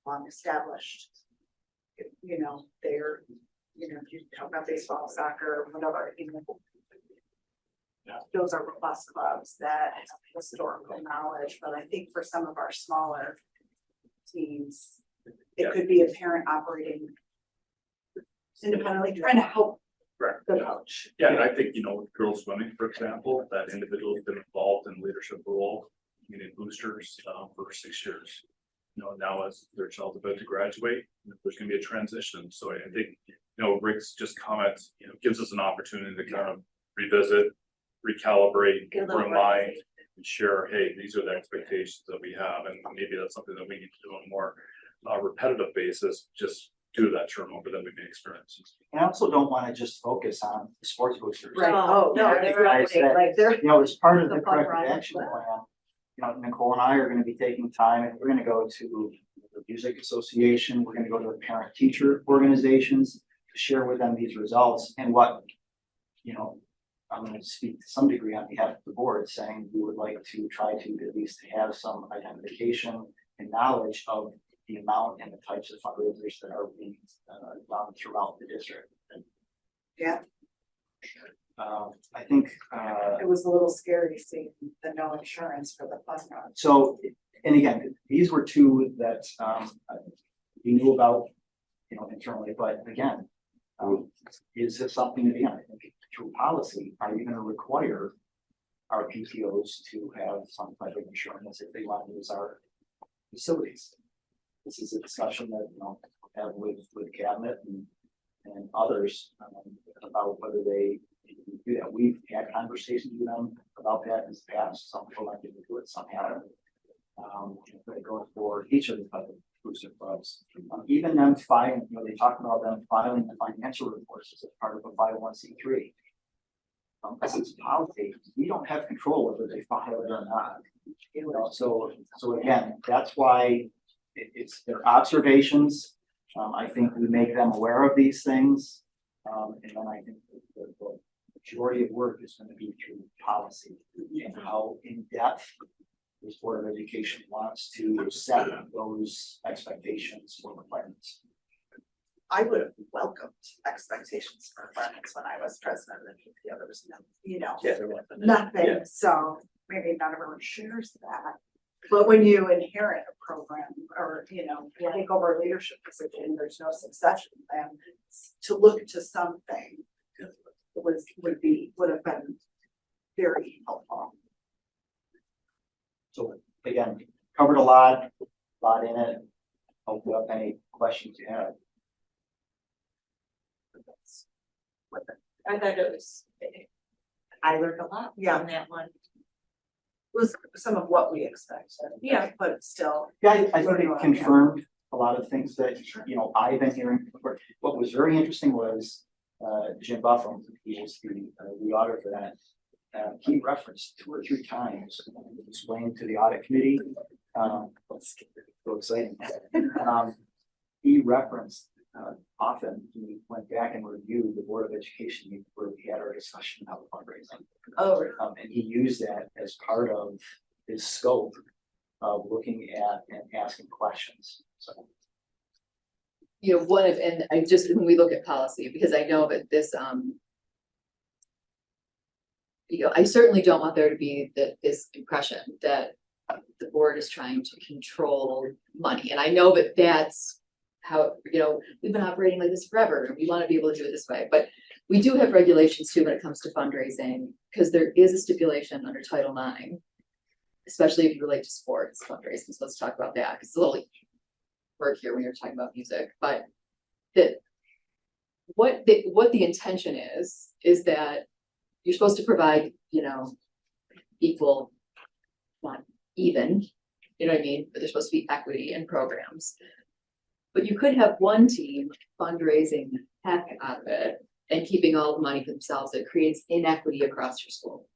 Speaker 2: long established. You know, they're, you know, if you talk about baseball, soccer, whatever, you know. Those are robust clubs that have historical knowledge, but I think for some of our smaller teams, it could be a parent operating independently, trying to help the coach.
Speaker 7: Yeah, and I think, you know, with girls swimming, for example, that individual has been involved in leadership role, in boosters for 6 years. You know, now as their child's about to graduate, there's gonna be a transition. So I think, you know, Rick's just comments, you know, gives us an opportunity to kind of revisit, recalibrate, remind, and share, hey, these are the expectations that we have, and maybe that's something that we need to do on a more repetitive basis, just due to that turnover that we've been experiencing.
Speaker 14: And I also don't wanna just focus on the sports boosters.
Speaker 2: Right, oh, no,
Speaker 14: Yeah,
Speaker 2: they're
Speaker 14: I
Speaker 2: really,
Speaker 14: said,
Speaker 2: like, they're.
Speaker 14: You know, as part of
Speaker 2: The
Speaker 14: the
Speaker 2: fun
Speaker 14: corrective
Speaker 2: ride as
Speaker 14: action
Speaker 2: well.
Speaker 14: plan, you know, Nicole and I are gonna be taking time and we're gonna go to the Music Association, we're gonna go to the parent teacher organizations to share with them these results and what, you know, I'm gonna speak to some degree on behalf of the board, saying we would like to try to at least have some identification and knowledge of the amount and the types of fundraisers that are being done throughout the district.
Speaker 2: Yeah.
Speaker 14: I think,
Speaker 2: It was a little scary seeing the no insurance for the fun run.
Speaker 14: so, and again, these were two that we knew about, you know, internally, but again, is this something that, again, I think through policy, are you gonna require our PTOs to have some type of insurance if they want to use our facilities? This is a discussion that, you know, have with cabinet and others about whether they do that. We've had conversations with them about that in the past. Some elected to do it, some haven't. They go for each of the other booster clubs. Even them filing, you know, they talk about them filing the financial reports as part of a 501c3. Because it's policy, we don't have control whether they file it or not. You know, so again, that's why it's their observations. I think we make them aware of these things. And then I think the majority of work is going to be through policy and how in depth this Board of Education wants to set those expectations or requirements.
Speaker 2: I would have welcomed expectations for requirements when I was president of the PTO. There was no, you know, nothing,
Speaker 10: Yeah.
Speaker 2: so maybe not everyone shares that. But when you inherit a program or, you know, take over a leadership position, there's no succession plan, to look to something would have been very helpful.
Speaker 14: So again, covered a lot in it. Hope you have any questions you have.
Speaker 6: I thought it was, I learned a lot on that one.
Speaker 2: Was some of what we expected.
Speaker 6: Yeah.
Speaker 2: But still.
Speaker 14: Yeah, I think it confirmed a lot of things that, you know, I've been hearing before. What was very interesting was Jim Buffum, he was the auditor for that. He referenced 2 or 3 times, explained to the audit committee, so exciting. He referenced often, he went back and reviewed the Board of Education meeting where we had our discussion about fundraising.
Speaker 2: Oh,
Speaker 14: And he used that as part of his scope of looking at and asking questions, so.
Speaker 3: You know, and I just, when we look at policy, because I know that this, you know, I certainly don't want there to be this impression that the board is trying to control money. And I know that that's how, you know, we've been operating like this forever and we want to be able to do it this way, but we do have regulations too when it comes to fundraising, because there is a stipulation under Title IX, especially if you relate to sports fundraising. So let's talk about that, because it's a little work here when you're talking about music, but that what the intention is that you're supposed to provide, you know, equal, not even, you know what I mean, but there's supposed to be equity in programs. But you could have one team fundraising heck out of it and keeping all the money for themselves. It creates inequity across your school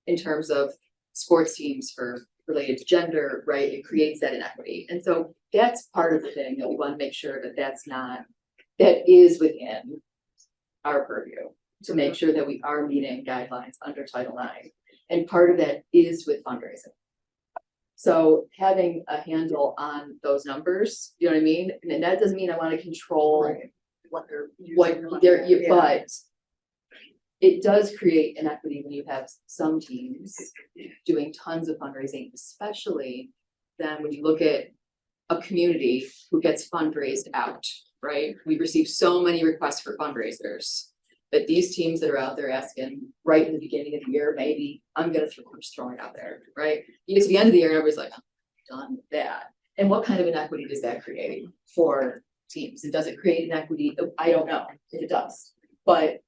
Speaker 3: in terms of sports teams for related to gender, right? It creates that inequity. And so that's part of the thing that we want to make sure that that is within our purview, to make sure that we are meeting guidelines under Title IX. And part of that is with fundraising. So having a handle on those numbers, you know what I mean? And that doesn't mean I want to control
Speaker 2: What they're.
Speaker 3: but it does create inequity when you have some teams doing tons of fundraising, especially then when you look at a community who gets fundraised out, right? We receive so many requests for fundraisers that these teams that are out there asking right in the beginning of the year, maybe I'm just throwing it out there, right? You get to the end of the year and everybody's like, I'm done with that. And what kind of inequity does that create for teams? And does it create inequity? I don't know if it does, but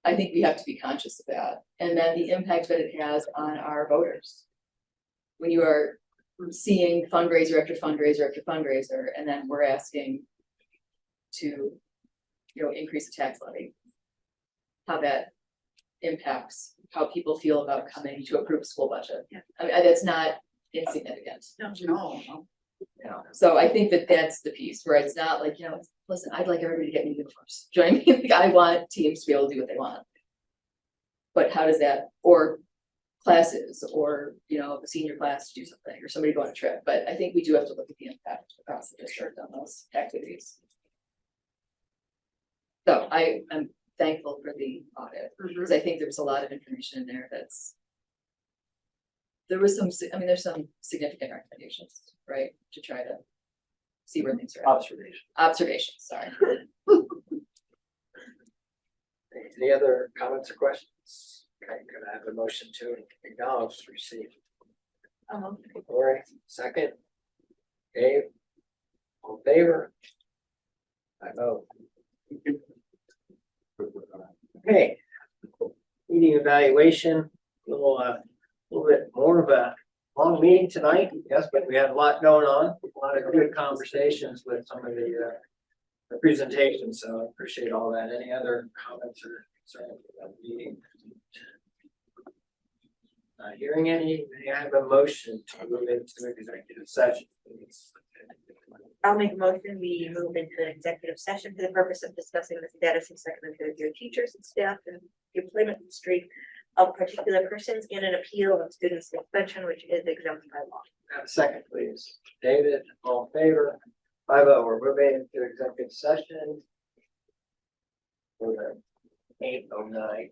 Speaker 3: I think we have to be conscious of that. And then the impact that it has on our voters. when you are seeing fundraiser after fundraiser after fundraiser, and then we're asking to, increase the tax levy. How that impacts how people feel about coming to approve a school budget.
Speaker 6: Yeah.
Speaker 3: I mean, that's not insignificant.
Speaker 2: No.
Speaker 3: So I think that that's the piece where it's not like, listen, I'd like everybody to get new uniforms. Do you know what I mean? Like, I want teams to be able to do what they want. But how does that, or classes, or, the senior class to do something, or somebody go on a trip, but I think we do have to look at the impact across the district on those activities. So I am thankful for the audit, because I think there was a lot of information in there there's some significant recommendations, right? To try to see where things are. Observations, sorry.
Speaker 1: Any other comments or questions? Okay, could I have a motion to acknowledge receipt? Lori, second. Dave? All in favor? I vote. Okay. Meeting evaluation, little bit more of a long meeting tonight, yes, but we had a lot going on, a lot of good conversations with some of the presentations, so I appreciate all that. Any other comments or concerns about the meeting? Not hearing any, may I have a motion to move into executive session, please?
Speaker 6: I'll make a motion, we move into an executive session for the purpose of discussing the status of second and third year teachers and staff and the employment history of particular persons in an appeal of student suspension, which is exempt by law.
Speaker 1: Have a second, please. David, all in favor? 5-0, we're moving into executive session. 8:09.